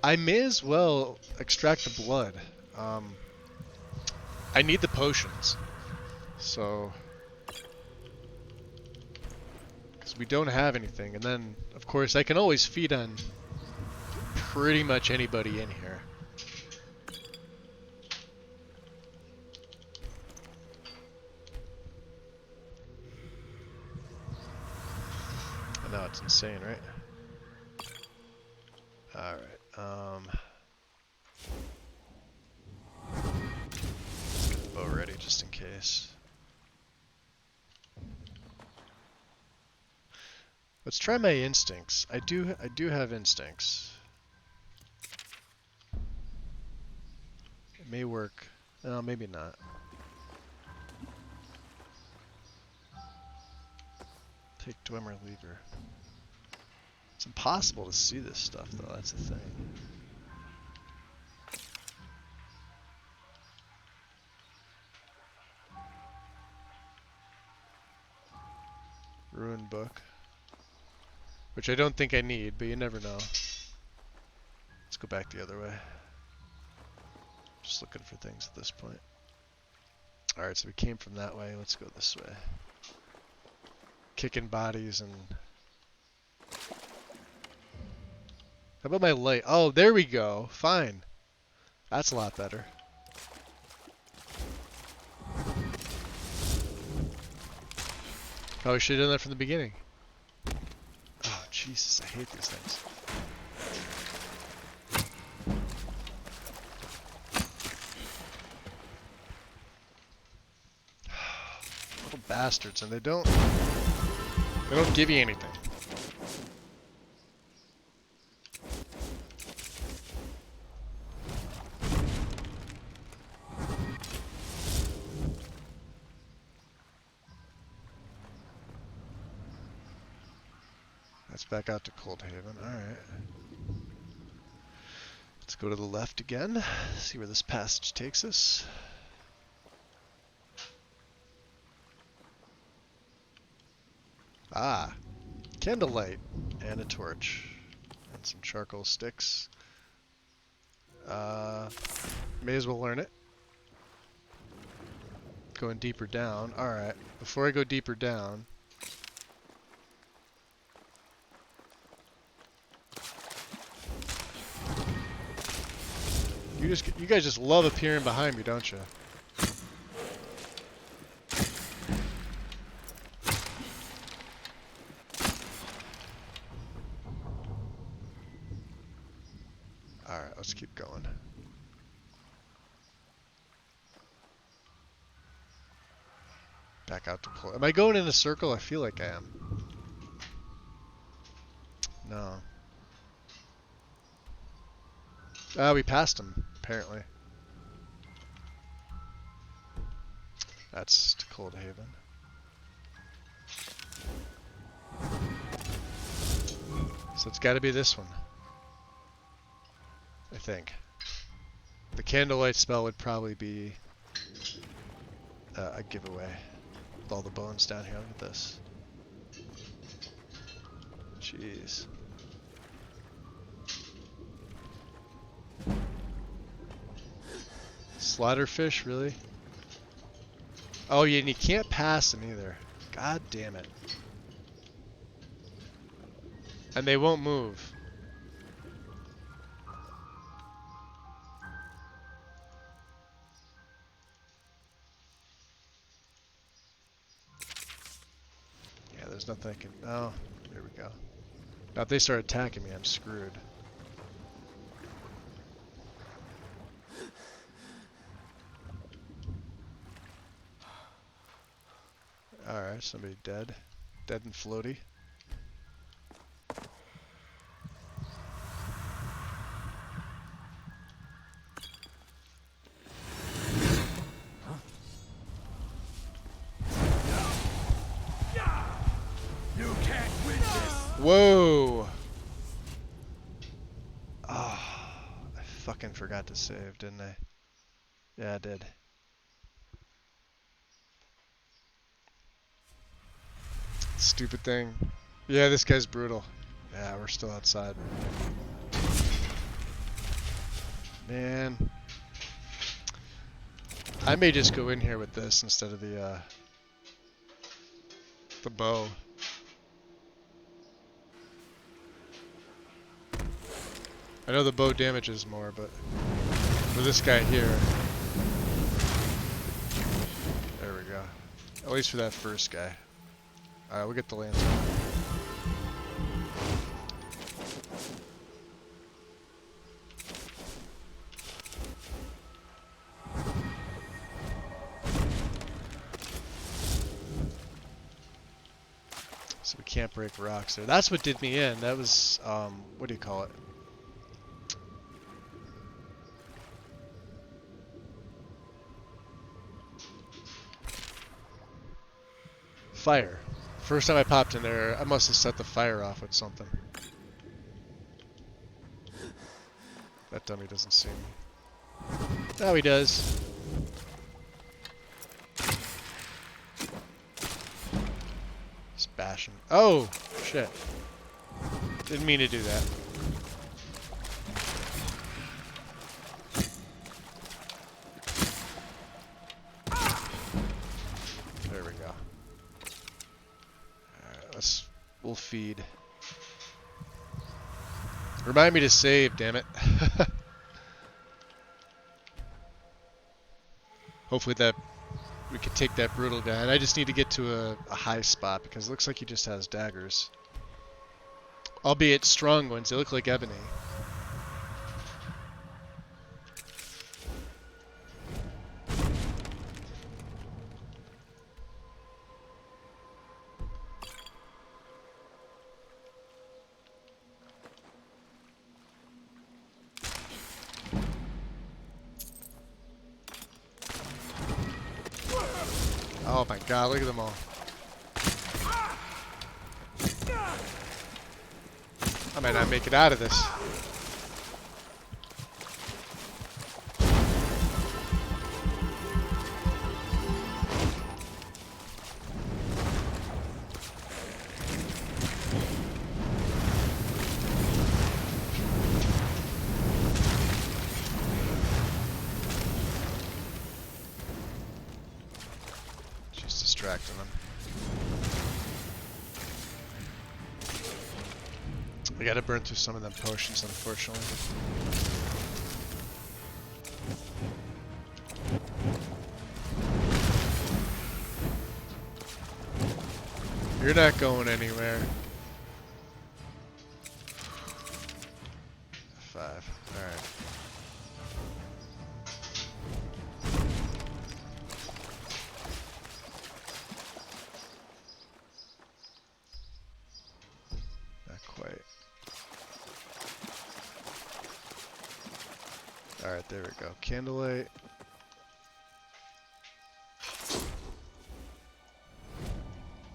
I may as well extract the blood. I need the potions. So... because we don't have anything. And then, of course, I can always feed on pretty much anybody in here. I know, it's insane, right? Alright, let's get the bow ready just in case. Let's try my instincts. I do have instincts. It may work. No, maybe not. Take Dwemer lever. It's impossible to see this stuff, though. That's the thing. Ruined book. Which I don't think I need, but you never know. Let's go back the other way. Just looking for things at this point. Alright, so we came from that way. Let's go this way. Kicking bodies and... how about my light? Oh, there we go. Fine. That's a lot better. Probably should have done that from the beginning. Oh, Jesus, I hate these things. Little bastards, and they don't give you anything. Let's back out to Coldhaven. Alright. Let's go to the left again. See where this passage takes us. Ah. Candlelight. And a torch. And some charcoal sticks. May as well learn it. Going deeper down. Alright. Before I go deeper down... You guys just love appearing behind me, don't you? Alright, let's keep going. Back out to Cold. Am I going in a circle? I feel like I am. No. Ah, we passed him, apparently. That's to Coldhaven. So it's got to be this one. I think. The candlelight spell would probably be a giveaway. With all the bones down here, look at this. Jeez. Slaughterfish, really? Oh, yeah, and you can't pass them either. God damn it. And they won't move. Yeah, there's nothing I can... Oh, there we go. Now if they start attacking me, I'm screwed. Alright, somebody dead. Dead and floaty. You can't win this. Whoa! Oh, I fucking forgot to save, didn't I? Yeah, I did. Stupid thing. Yeah, this guy's brutal. Yeah, we're still outside. Man. I may just go in here with this instead of the bow. I know the bow damages more, but for this guy here, there we go. At least for that first guy. Alright, we'll get the lantern. So we can't break rocks there. That's what did me in. That was, what do you call it? Fire. First time I popped in there, I must have set the fire off with something. That dummy doesn't see me. Now he does. Just bash him. Oh, shit. Didn't mean to do that. There we go. We'll feed. Remind me to save, damn it. Hopefully that we can take that brutal guy. And I just need to get to a high spot because it looks like he just has daggers. Albeit strong ones. They look like ebony. Oh my god, look at them all. I might not make it out of this. She's distracting them. I gotta burn through some of them potions, unfortunately. You're not going anywhere. 5. Alright. Not quite. Alright, there we go. Candlelight.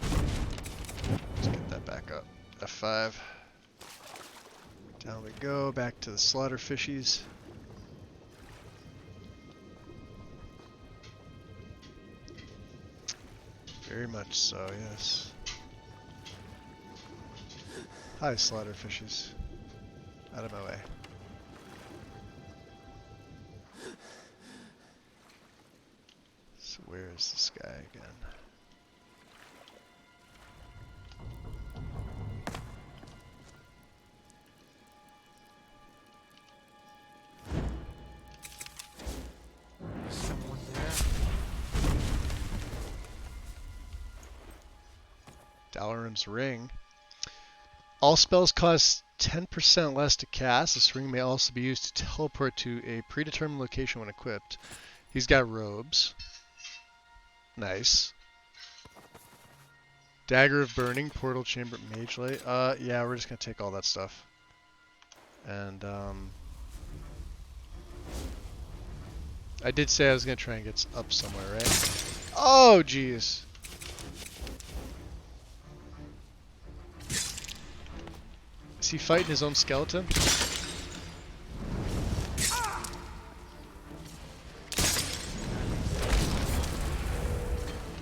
Let's get that back up. F5. Down we go, back to the slaughter fishies. Very much so, yes. Hi, slaughter fishies. Out of my way. So where is this guy again? Someone there. Dalaran's Ring. All spells cost 10% less to cast. This ring may also be used to teleport to a predetermined location when equipped. He's got robes. Nice. Dagger of Burning, Portal Chamber, Mage Light. Yeah, we're just gonna take all that stuff. And, I did say I was gonna try and get up somewhere, right? Oh, jeez. Is he fighting his own skeleton?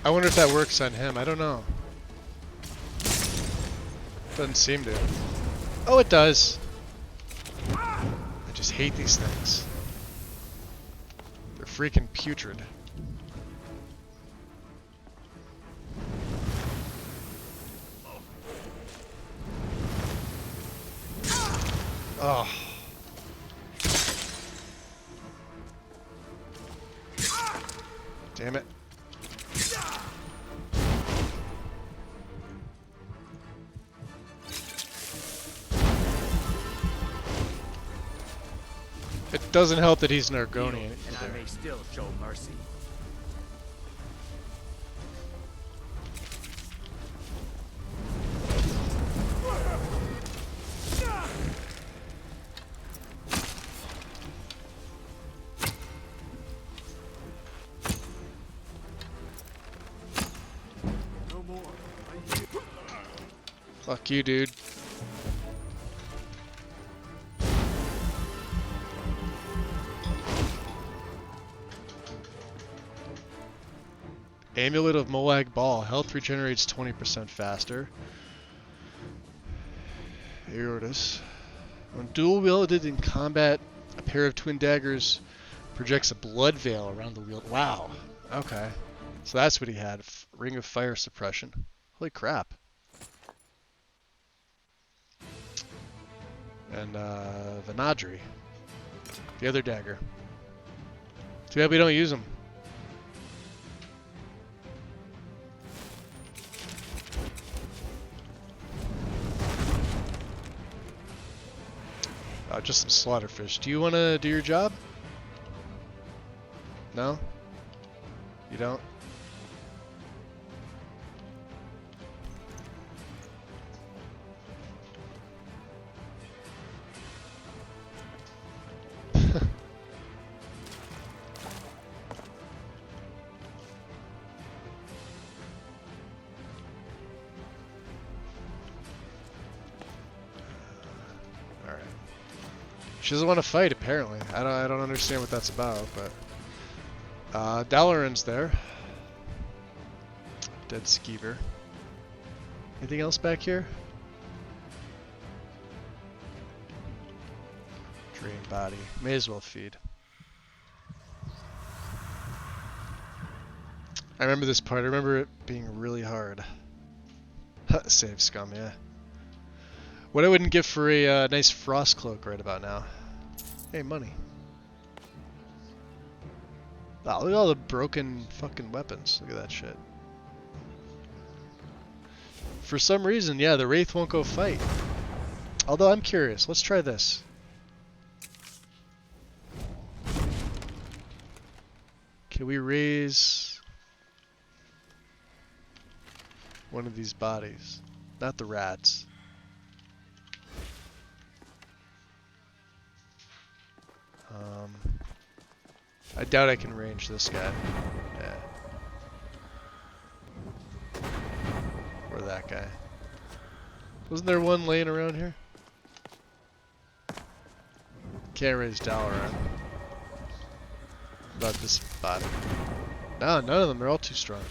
I wonder if that works on him. I don't know. Doesn't seem to. Oh, it does. I just hate these things. They're freaking putrid. Oh. Damn it. It doesn't help that he's an Argonian. And I may still show mercy. No more. Fuck you, dude. Amulet of Molag Ball. Health regenerates 20% faster. Aortus. When dual wielded in combat, a pair of twin daggers projects a blood veil around the wield. Wow. Okay. So that's what he had. Ring of Fire Suppression. Holy crap. And Vanadri. The other dagger. Too bad we don't use them. Just some slaughterfish. Do you want to do your job? No? You don't? She doesn't want to fight, apparently. I don't understand what that's about, but... Dalaran's there. Dead skeever. Anything else back here? Drained body. May as well feed. I remember this part. I remember it being really hard. Save scum, yeah. What I wouldn't give for a nice frost cloak right about now. Hey, money. Wow, look at all the broken fucking weapons. Look at that shit. For some reason, yeah, the Wraith won't go fight. Although I'm curious. Let's try this. Can we raise one of these bodies? Not the rats. I doubt I can range this guy. Yeah. Or that guy. Wasn't there one laying around here? Can't raise Dalaran. About this body. No, none of them. They're all too strong.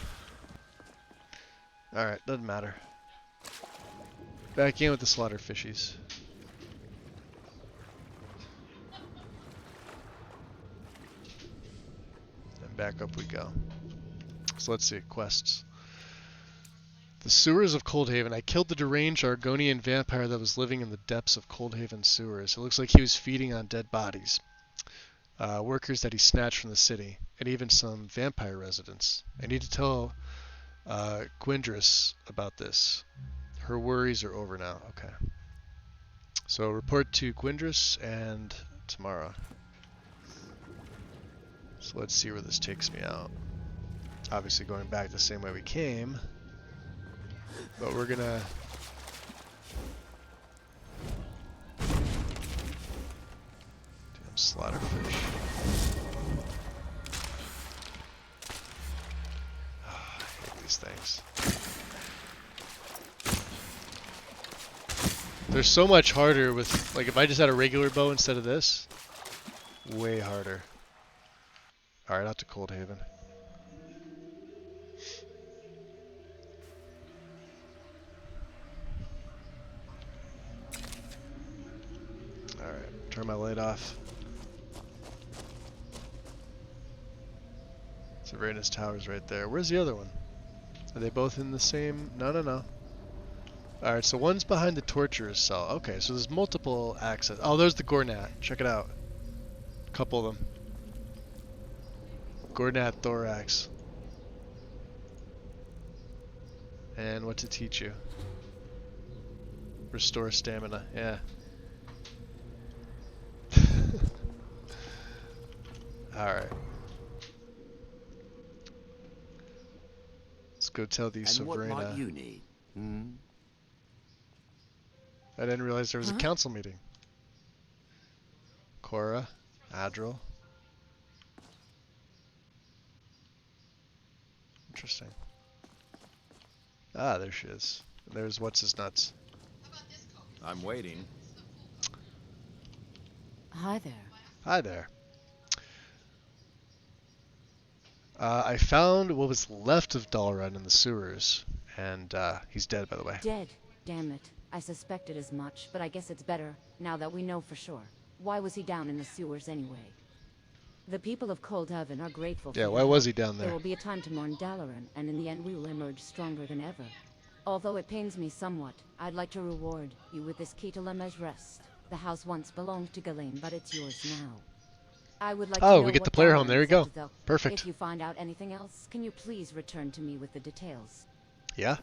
Alright, doesn't matter. Back in with the slaughter fishies. And back up we go. So let's see, quests. The sewers of Coldhaven. I killed the deranged Argonian vampire that was living in the depths of Coldhaven sewers. It looks like he was feeding on dead bodies. Workers that he snatched from the city, and even some vampire residents. I need to tell Gwendrys about this. Her worries are over now. Okay. So report to Gwendrys and Tamara. So let's see where this takes me out. Obviously going back the same way we came. But we're gonna... Damn slaughterfish. Oh, I hate these things. They're so much harder with, like, if I just had a regular bow instead of this, way harder. Alright, out to Coldhaven. Alright, turn my light off. Severanus Tower's right there. Where's the other one? Are they both in the same? No. Alright, so one's behind the torturer's cell. Okay, so there's multiple access. Oh, there's the Gornat. Check it out. A couple of them. Gornat Thorax. And what to teach you? Restore stamina. Yeah. Alright. Let's go tell these Sovrana. And what might you need? I didn't realize there was a council meeting. Cora, Adril. Interesting. Ah, there she is. And there's what's his nuts. I'm waiting. Hi there. Hi there. I found what was left of Dalaran in the sewers, and he's dead, by the way. Dead? Damn it. I suspected as much, but I guess it's better, now that we know for sure. Why was he down in the sewers anyway? The people of Coldhaven are grateful for Yeah, why was he down there? There will be a time to mourn Dalaran, and in the end we will emerge stronger than ever. Although it pains me somewhat, I'd like to reward you with this key to Lemes's Rest. The house once belonged to Ghislaine, but it's yours now. I would like to know we get the what player home. Dalaran There we go. said, though. Perfect. If you find out anything else, can you please return to me with the details? Yeah.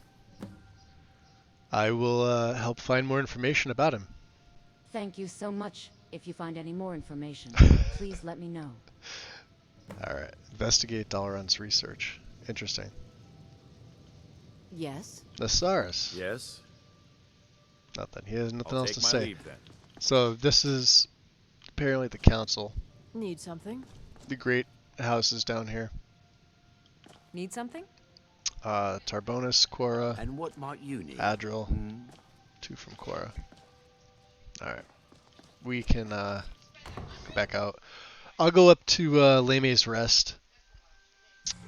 I will help find more information about him. Thank you so much. If you find any more information, please let me know. Alright. Investigate Dalaran's research. Interesting. Yes? Nasaris. Yes? Nothing. He has nothing I'll else take to my say. leave, then. So this is apparently the council. Need something? The great houses down here. Need something? Tarbonus, Quora, And what might you need? Adril. 2 from Quora. Alright. We can back out. I'll go up to Leme's Rest.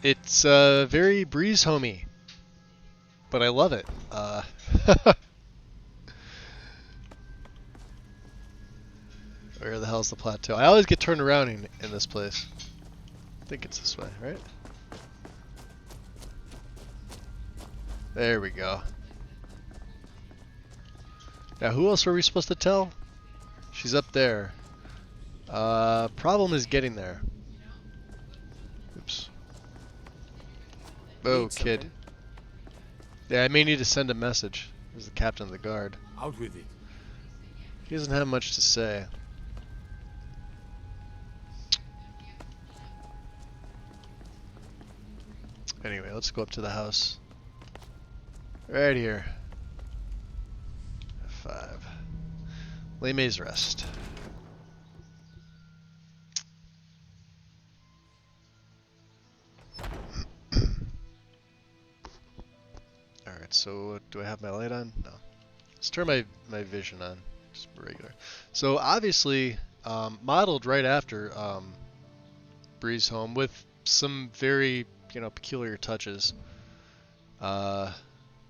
It's very breeze homey, but I love it. Where the hell's the plateau? I always get turned around in this place. I think it's this way, right? There we go. Now, who else were we supposed to tell? She's up there. Problem is getting there. Oops. Oh, kid. Yeah, I may need to send a message. There's the captain of the guard. Out with it. He doesn't have much to say. Anyway, let's go up to the house. Right here. F5. Leme's Rest. Alright, so do I have my light on? No. Let's turn my vision on. Just regular. So obviously, modeled right after Breeze Home with some very, peculiar touches. The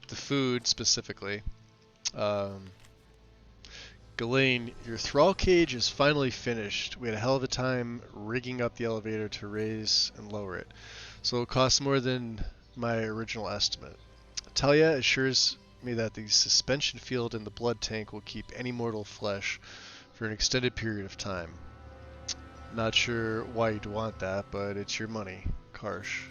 food specifically. Ghislaine, your thrall cage is finally finished. We had a hell of a time rigging up the elevator to raise and lower it. So it cost more than my original estimate. Talia assures me that the suspension field in the blood tank will keep any mortal flesh for an extended period of time. Not sure why you'd want that, but it's your money. Karsh.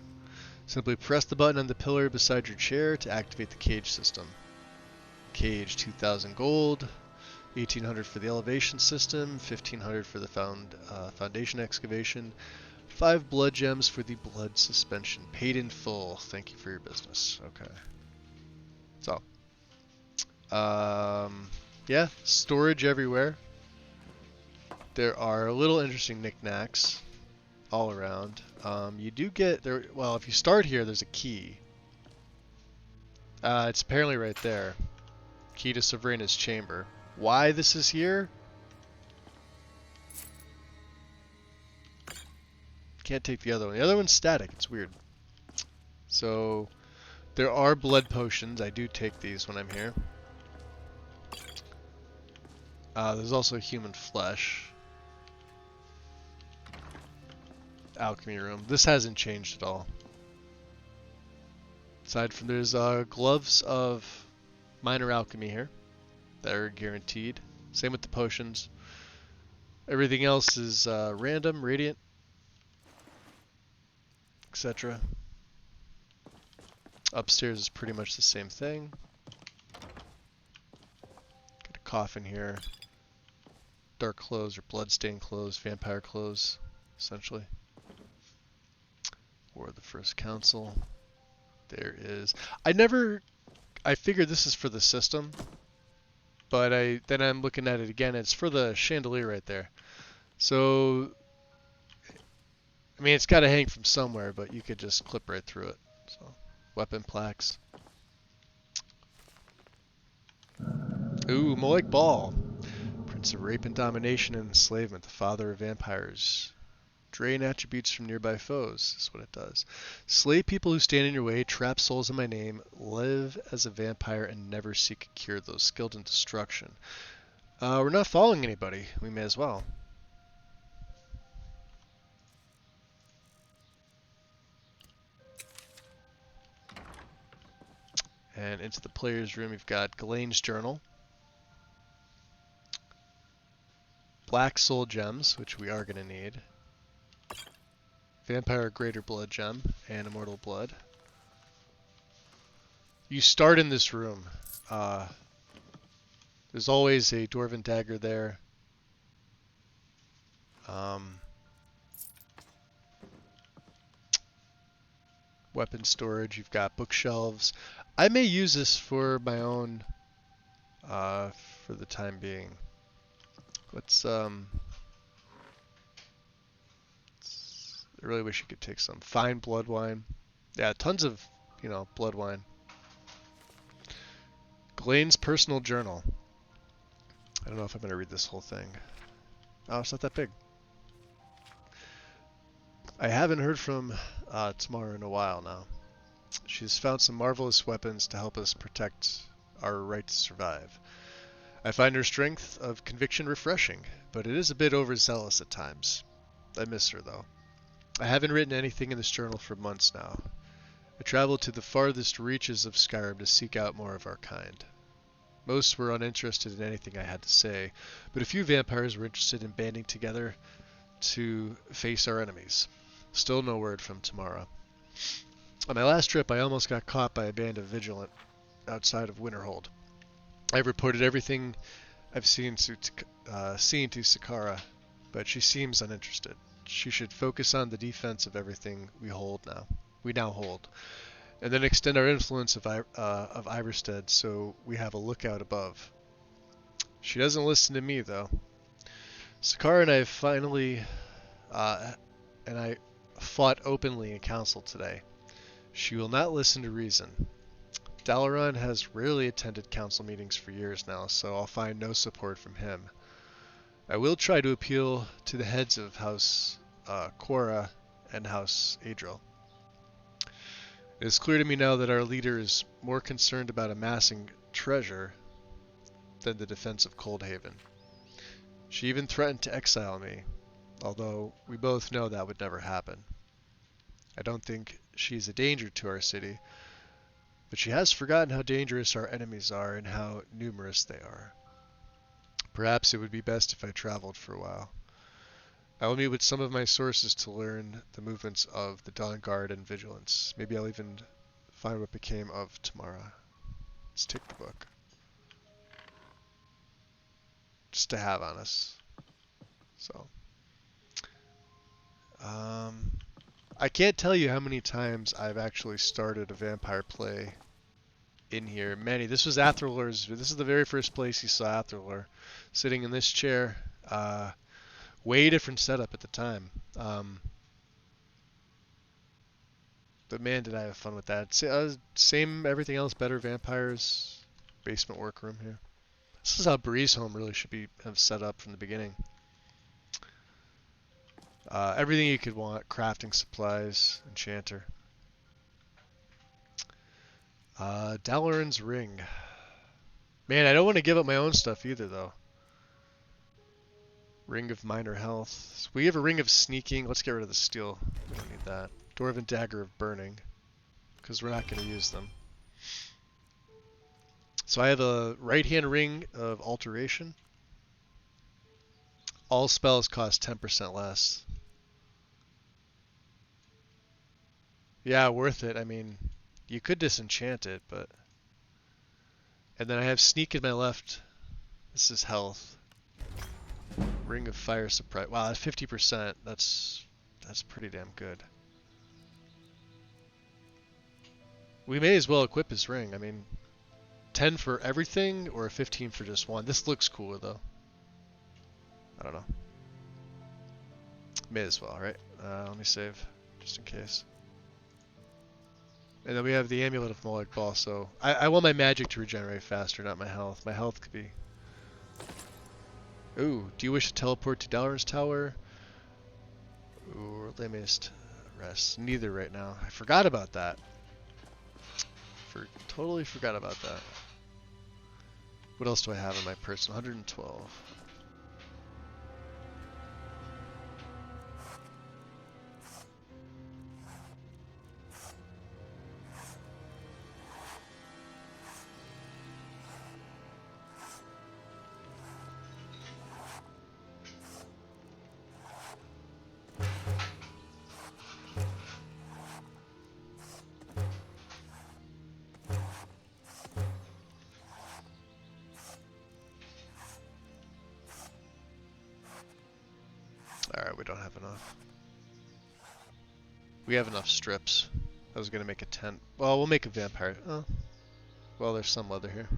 Simply press the button on the pillar beside your chair to activate the cage system. Cage 2,000 gold, 1,800 for the elevation system, 1,500 for the foundation excavation, 5 blood gems for the blood suspension. Paid in full. Thank you for your business. Okay. So, yeah, storage everywhere. There are little interesting knickknacks all around. You do get there. Well, if you start here, there's a key. It's apparently right there. Key to Savrina's chamber. Why this is here? Can't take the other one. The other one's static. It's weird. So there are blood potions. I do take these when I'm here. There's also human flesh. Alchemy room. This hasn't changed at all. Aside from there's gloves of minor alchemy here that are guaranteed. Same with the potions. Everything else is random, radiant, etc. Upstairs is pretty much the same thing. Got a coffin here. Dark clothes or bloodstained clothes, vampire clothes, essentially. Or the First Council. There is. I figured this is for the system, but then I'm looking at it again. It's for the chandelier right there. So, I mean, it's got to hang from somewhere, but you could just clip right through it. So, weapon plaques. Ooh, Molik Ball. Prince of Rape and Domination and Enslavement, the father of vampires. Drain attributes from nearby foes is what it does. Slay people who stand in your way, trap souls in my name, live as a vampire, and never seek a cure. Those skilled in destruction. We're not following anybody. We may as well. And into the player's room, you've got Ghislaine's journal. Black soul gems, which we are going to need. Vampire Greater Blood Gem and Immortal Blood. You start in this room. There's always a Dwarven Dagger there. Weapon storage. You've got bookshelves. I may use this for my own for the time being. Let's I really wish you could take some. Fine blood wine. Yeah, tons of, blood wine. Ghislaine's personal journal. I don't know if I'm going to read this whole thing. Oh, it's not that big. I haven't heard from Tamara in a while now. She's found some marvelous weapons to help us protect our right to survive. I find her strength of conviction refreshing, but it is a bit overzealous at times. I miss her, though. I haven't written anything in this journal for months now. I traveled to the farthest reaches of Skyrim to seek out more of our kind. Most were uninterested in anything I had to say, but a few vampires were interested in banding together to face our enemies. Still no word from Tamara. On my last trip, I almost got caught by a band of Vigilant outside of Winterhold. I've reported everything I've seen to Sakara, but she seems uninterested. She should focus on the defense of everything we now hold, and then extend our influence of Iverstead so we have a lookout above. She doesn't listen to me, though. Sakara and I finally, and I fought openly in council today. She will not listen to reason. Dalaran has rarely attended council meetings for years now, so I'll find no support from him. I will try to appeal to the heads of House Quora and House Adril. It is clear to me now that our leader is more concerned about amassing treasure than the defense of Coldhaven. She even threatened to exile me, although we both know that would never happen. I don't think she's a danger to our city, but she has forgotten how dangerous our enemies are and how numerous they are. Perhaps it would be best if I traveled for a while. I will meet with some of my sources to learn the movements of the Dawn Guard and Vigilance. Maybe I'll even find what became of Tamara. Let's take the book. Just to have on us. So. I can't tell you how many times I've actually started a vampire play in here. Many. This was Athrolur's. This is the very first place you saw Athrolur. Sitting in this chair. Way different setup at the time. But man, did I have fun with that. Same, everything else, better vampires. Basement workroom here. This is how Breeze Home really should have set up from the beginning. Everything you could want. Crafting supplies. Enchanter. Dalaran's Ring. Man, I don't want to give up my own stuff either, though. Ring of Minor Health. So we have a Ring of Sneaking. Let's get rid of the steel. We don't need that. Dwarven Dagger of Burning. Because we're not going to use them. So I have a right-hand Ring of Alteration. All spells cost 10% less. Yeah, worth it. I mean, you could disenchant it, but... And then I have Sneak in my left. This is health. Ring of Fire Surprise. Wow, at 50%, that's pretty damn good. We may as well equip his ring. I mean, 10 for everything or 15 for just one. This looks cooler though. I don't know. May as well, right? Let me save just in case. And then we have the Amulet of Molag Bal. So I want my magic to regenerate faster, not my health. My health could be. Ooh, do you wish to teleport to Dalaran's Tower? Or Lamest Rest? Neither right now. I forgot about that. Totally forgot about that. What else do I have in my person? 112. Alright, we don't have enough. We have enough strips. I was going to make a tent. Well, we'll make a vampire. Oh. Well, there's some leather here.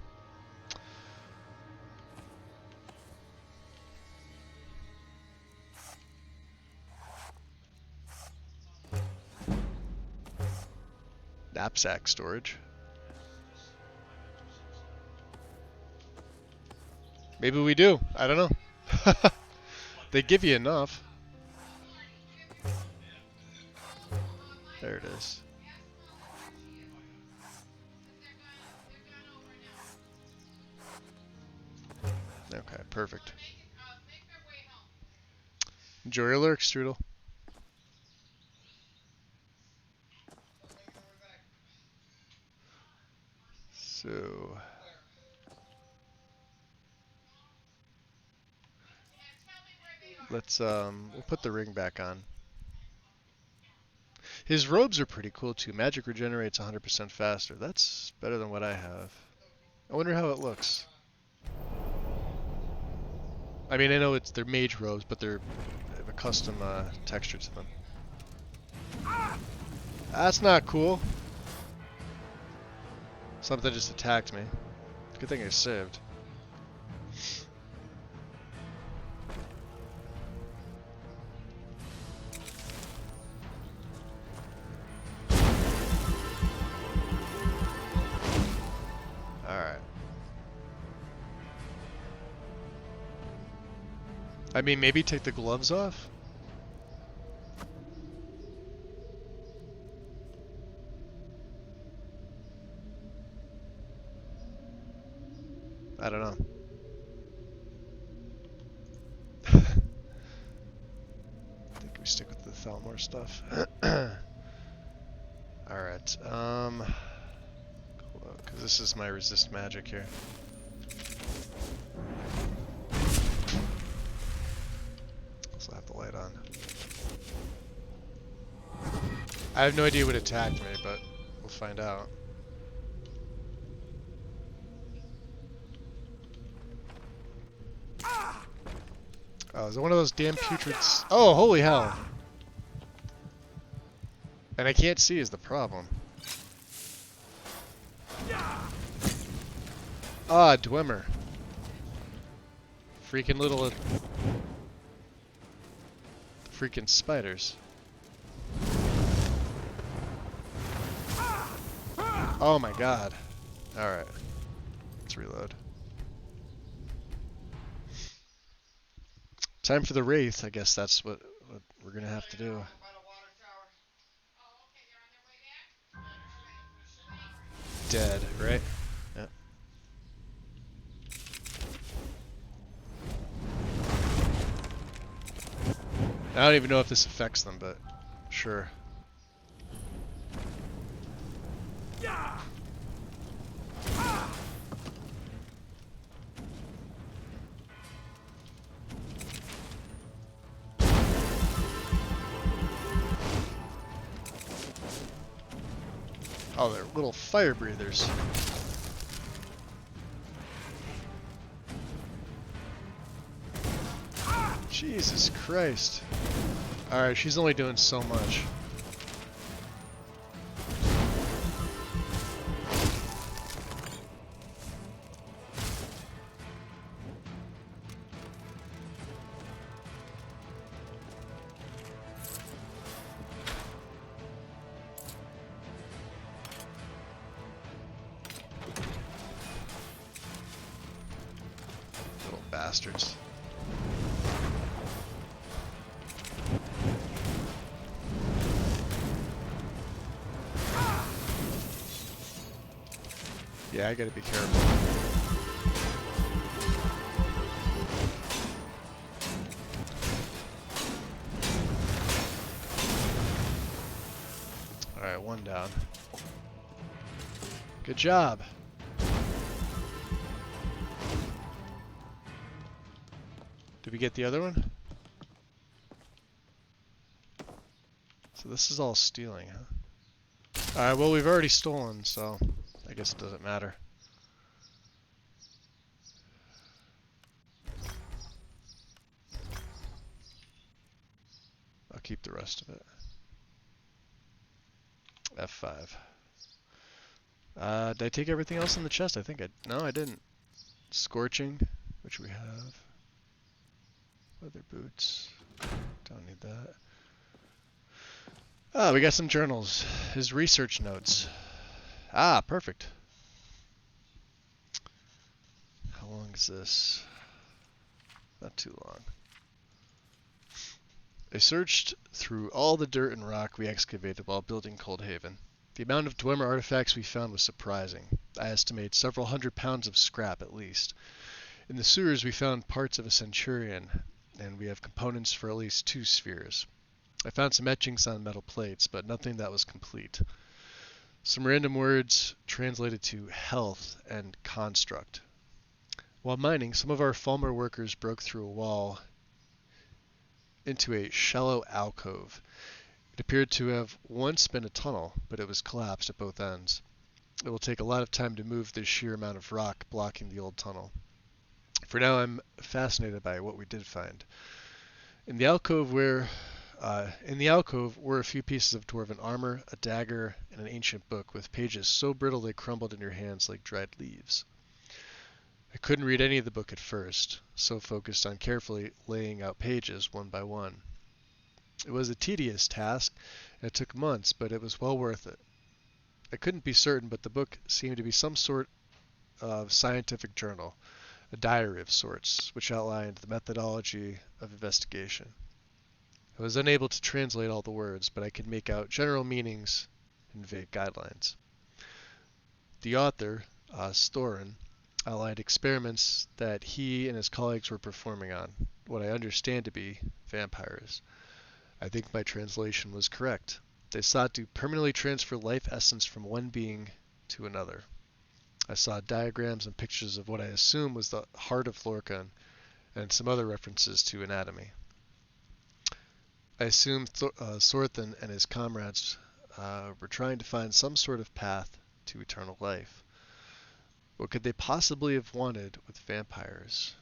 Knapsack storage. Maybe we do. I don't know. They give you enough. There it is. Okay, perfect. Enjoy your lurk, Strudel. So... let's, we'll put the ring back on. His robes are pretty cool too. Magic regenerates 100% faster. That's better than what I have. I wonder how it looks. I mean, I know they're mage robes, but they have a custom texture to them. That's not cool. Something just attacked me. Good thing I saved. Alright. I mean, maybe take the gloves off? I don't know. I think we stick with the Thalmor stuff. Alright, because this is my resist magic here. So I have the light on. I have no idea what attacked me, but we'll find out. Oh, is it one of those damn putreds? Oh, holy hell! And I can't see is the problem. Ah, Dwemer. Freaking little... freaking spiders. Oh my god. Alright. Let's reload. Time for the Wraith. I guess that's what we're gonna have to do. Dead, right? Yep. I don't even know if this affects them, but sure. Oh, they're little fire breathers. Jesus Christ. Alright, she's only doing so much. Little bastards. Yeah, I gotta be careful. Alright, one down. Good job. Did we get the other one? So this is all stealing, huh? Alright, well we've already stolen, so I guess it doesn't matter. I'll keep the rest of it. F5. Did I take everything else in the chest? I think no, I didn't. Scorching, which we have. Leather boots. Don't need that. Ah, we got some journals. His research notes. Ah, perfect. How long is this? Not too long. I searched through all the dirt and rock we excavated while building Coldhaven. The amount of Dwemer artifacts we found was surprising. I estimate several 100 pounds of scrap at least. In the sewers we found parts of a Centurion, and we have components for at least 2 spheres. I found some etchings on metal plates, but nothing that was complete. Some random words translated to health and construct. While mining, some of our Falmer workers broke through a wall into a shallow alcove. It appeared to have once been a tunnel, but it was collapsed at both ends. It will take a lot of time to move the sheer amount of rock blocking the old tunnel. For now, I'm fascinated by what we did find. In the alcove were a few pieces of dwarven armor, a dagger, and an ancient book with pages so brittle they crumbled in your hands like dried leaves. I couldn't read any of the book at first, so focused on carefully laying out pages one by one. It was a tedious task, and it took months, but it was well worth it. I couldn't be certain, but the book seemed to be some sort of scientific journal, a diary of sorts, which outlined the methodology of investigation. I was unable to translate all the words, but I could make out general meanings and vague guidelines. The author, Storin, outlined experiments that he and his colleagues were performing on what I understand to be vampires. I think my translation was correct. They sought to permanently transfer life essence from one being to another. I saw diagrams and pictures of what I assume was the heart of Lorkhan and some other references to anatomy. I assumed Sorthan and his comrades were trying to find some sort of path to eternal life. What could they possibly have wanted with vampires?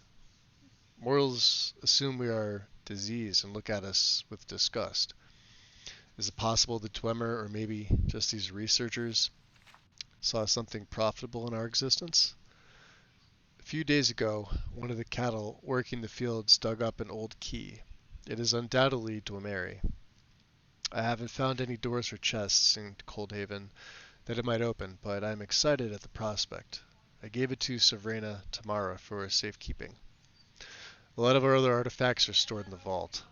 Mortals assume we are diseased and look at us with disgust. Is it possible the Dwemer, or maybe just these researchers, saw something profitable in our existence? A few days ago, one of the cattle working the fields dug up an old key. It is undoubtedly Dwemeri. I haven't found any doors or chests in Coldhaven that it might open, but I'm excited at the prospect. I gave it to Savrina Tamara for safekeeping. A lot of our other artifacts are stored in the vault.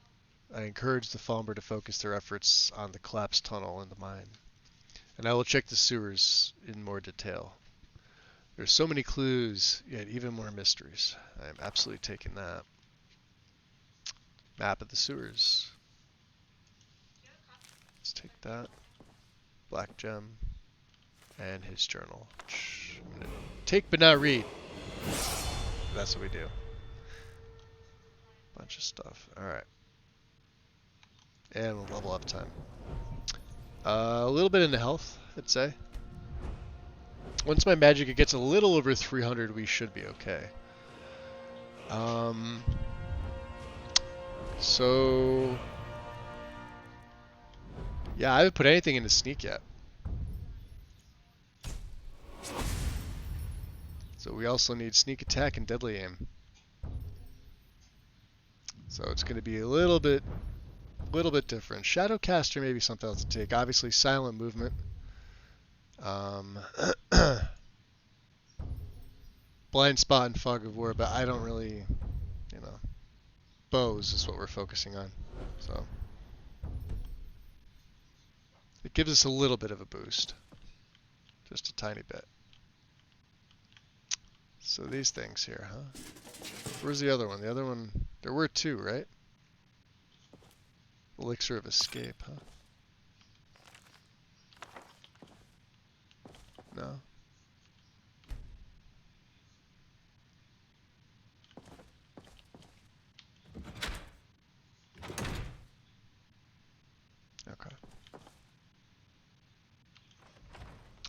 I encourage the Falmer to focus their efforts on the collapsed tunnel in the mine, and I will check the sewers in more detail. There are so many clues, yet even more mysteries. I am absolutely taking that. Map of the sewers. Let's take that. Black gem. And his journal. I'm gonna take but not read. That's what we do. Bunch of stuff. Alright. And we'll level up time. A little bit into health, I'd say. Once my magic gets a little over 300, we should be okay. So yeah, I haven't put anything into sneak yet. So we also need sneak attack and deadly aim. So it's going to be a little bit different. Shadowcaster may be something else to take. Obviously silent movement. Blind spot and fog of war, but I don't really, you know, bows is what we're focusing on. So it gives us a little bit of a boost. Just a tiny bit. So these things here, huh? Where's the other one? The other one, there were 2, right? Elixir of escape, huh? No? Okay.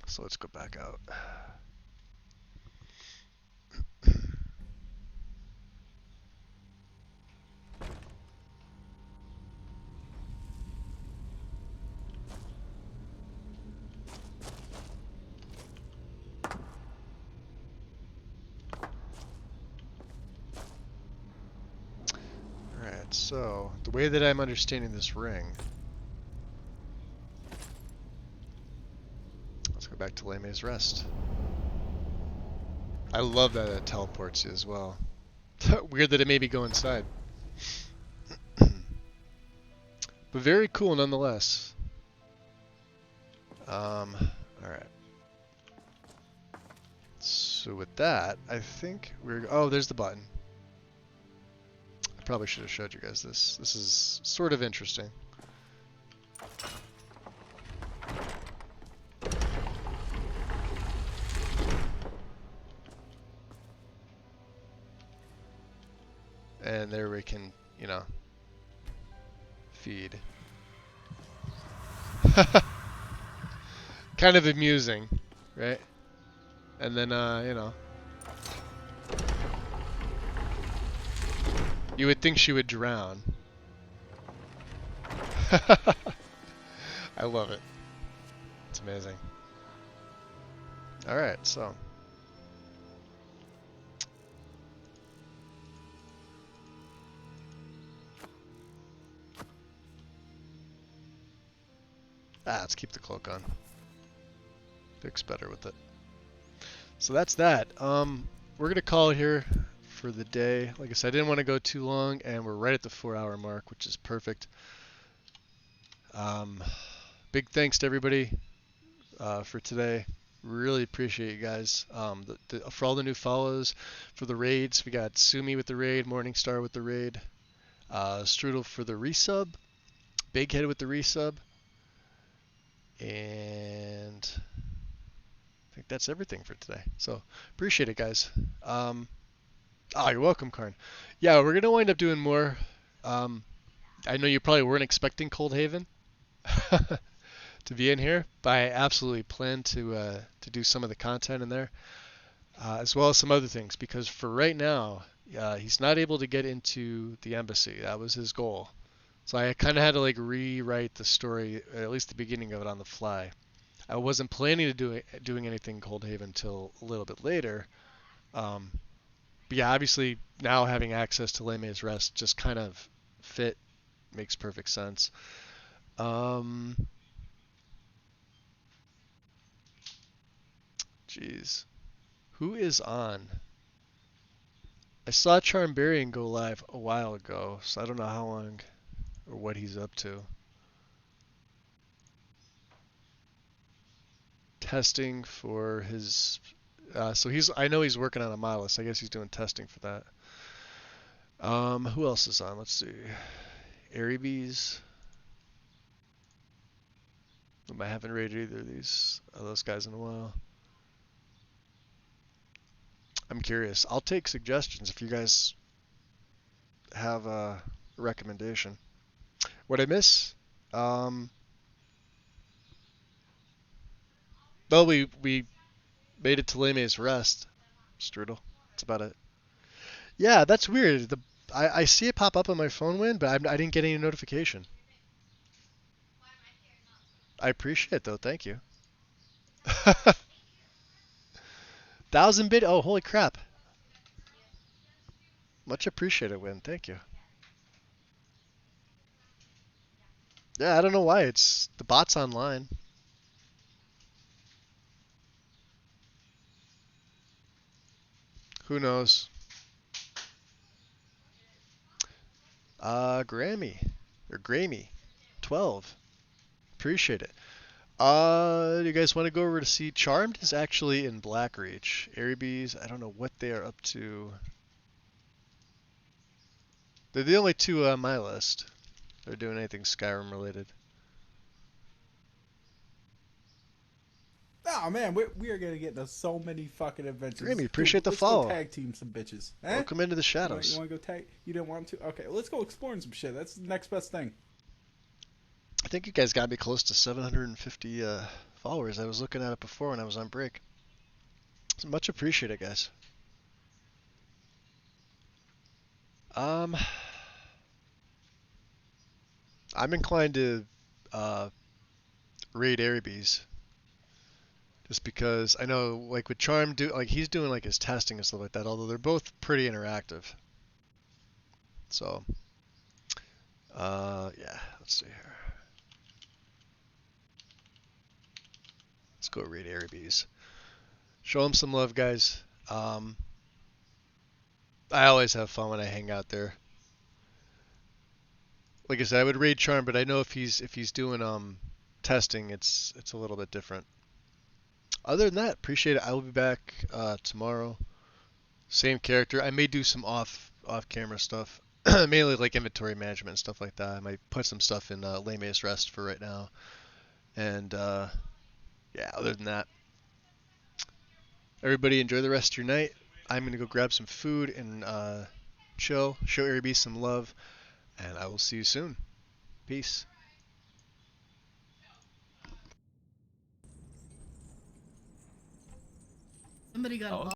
So let's go back out. So, the way that I'm understanding this ring... Let's go back to Leme's Rest. I love that it teleports you as well. Weird that it made me go inside. But very cool nonetheless. Alright. So with that, I think we're... Oh, there's the button. I probably should have showed you guys this. This is sort of interesting. And there we can, you know, feed. Kind of amusing, right? And then, you know. You would think she would drown. I love it. It's amazing. Alright, so. Let's keep the cloak on. Looks better with it. So that's that. We're gonna call it here for the day. Like I said, I didn't want to go too long, and we're right at the 4-hour mark, which is perfect. Big thanks to everybody for today. Really appreciate you guys. For all the new follows, for the raids, we got Sumi with the raid, Morningstar with the raid, Strudel for the resub, Big Head with the resub. And I think that's everything for today. So appreciate it, guys. You're welcome, Karn. Yeah, we're gonna wind up doing more. I know you probably weren't expecting Cold Haven to be in here, but I absolutely plan to do some of the content in there, as well as some other things. Because for right now, he's not able to get into the embassy. That was his goal. So I kind of had to like rewrite the story, or at least the beginning of it, on the fly. I wasn't planning to doing anything Cold Haven until a little bit later. But yeah, obviously now having access to Les Mis Rest just kind of makes perfect sense. Jeez, who is on? I saw Charmbarian go live a while ago, so I don't know how long or what he's up to. Testing for his... so I know he's working on a Milas. I guess he's doing testing for that. Who else is on? Let's see. Aries. I haven't rated either of those guys in a while. I'm curious. I'll take suggestions if you guys have a recommendation. What I miss? Well, we made it to Les Mis Rest, Strudel. That's about it. Yeah, that's weird. I see it pop up on my phone, but I didn't get any notification. I appreciate it, though. Thank you. 1,000 bid. Oh, holy crap. Much appreciated, Win. Thank you. Yeah, I don't know why. It's the bot's online. Who knows? Grammy. 12. Appreciate it. Do you guys want to go over to see? Charmed is actually in Blackreach. Aries, I don't know what they are up to. They're the only two on my list. They're doing anything Skyrim related. Oh man, we are gonna get into so many fucking adventures. Grammy, appreciate the follow. Let's go tag team some bitches. Welcome into the shadows. You want to go tag? You didn't want to? Okay, let's go exploring some shit. That's the next best thing. I think you guys got me close to 750 followers. I was looking at it before when I was on break. So much appreciated, guys. I'm inclined to raid Aries. Just because I know, like with Charm, he's doing like his testing and stuff like that. Although they're both pretty interactive. So, yeah. Let's see here. Let's go raid Aries. Show him some love, guys. I always have fun when I hang out there. like I said, I would raid charm, but I know if he's doing testing, it's a little bit different. Other than that, appreciate it. I will be back tomorrow. Same character. I may do some off camera stuff, mainly like inventory management and stuff like that. I might put some stuff in Lame Rest for right now, and yeah. Other than that, everybody enjoy the rest of your night. I'm gonna go grab some food and chill, show Airy Beast some love, and I will see you soon. Peace. Somebody got a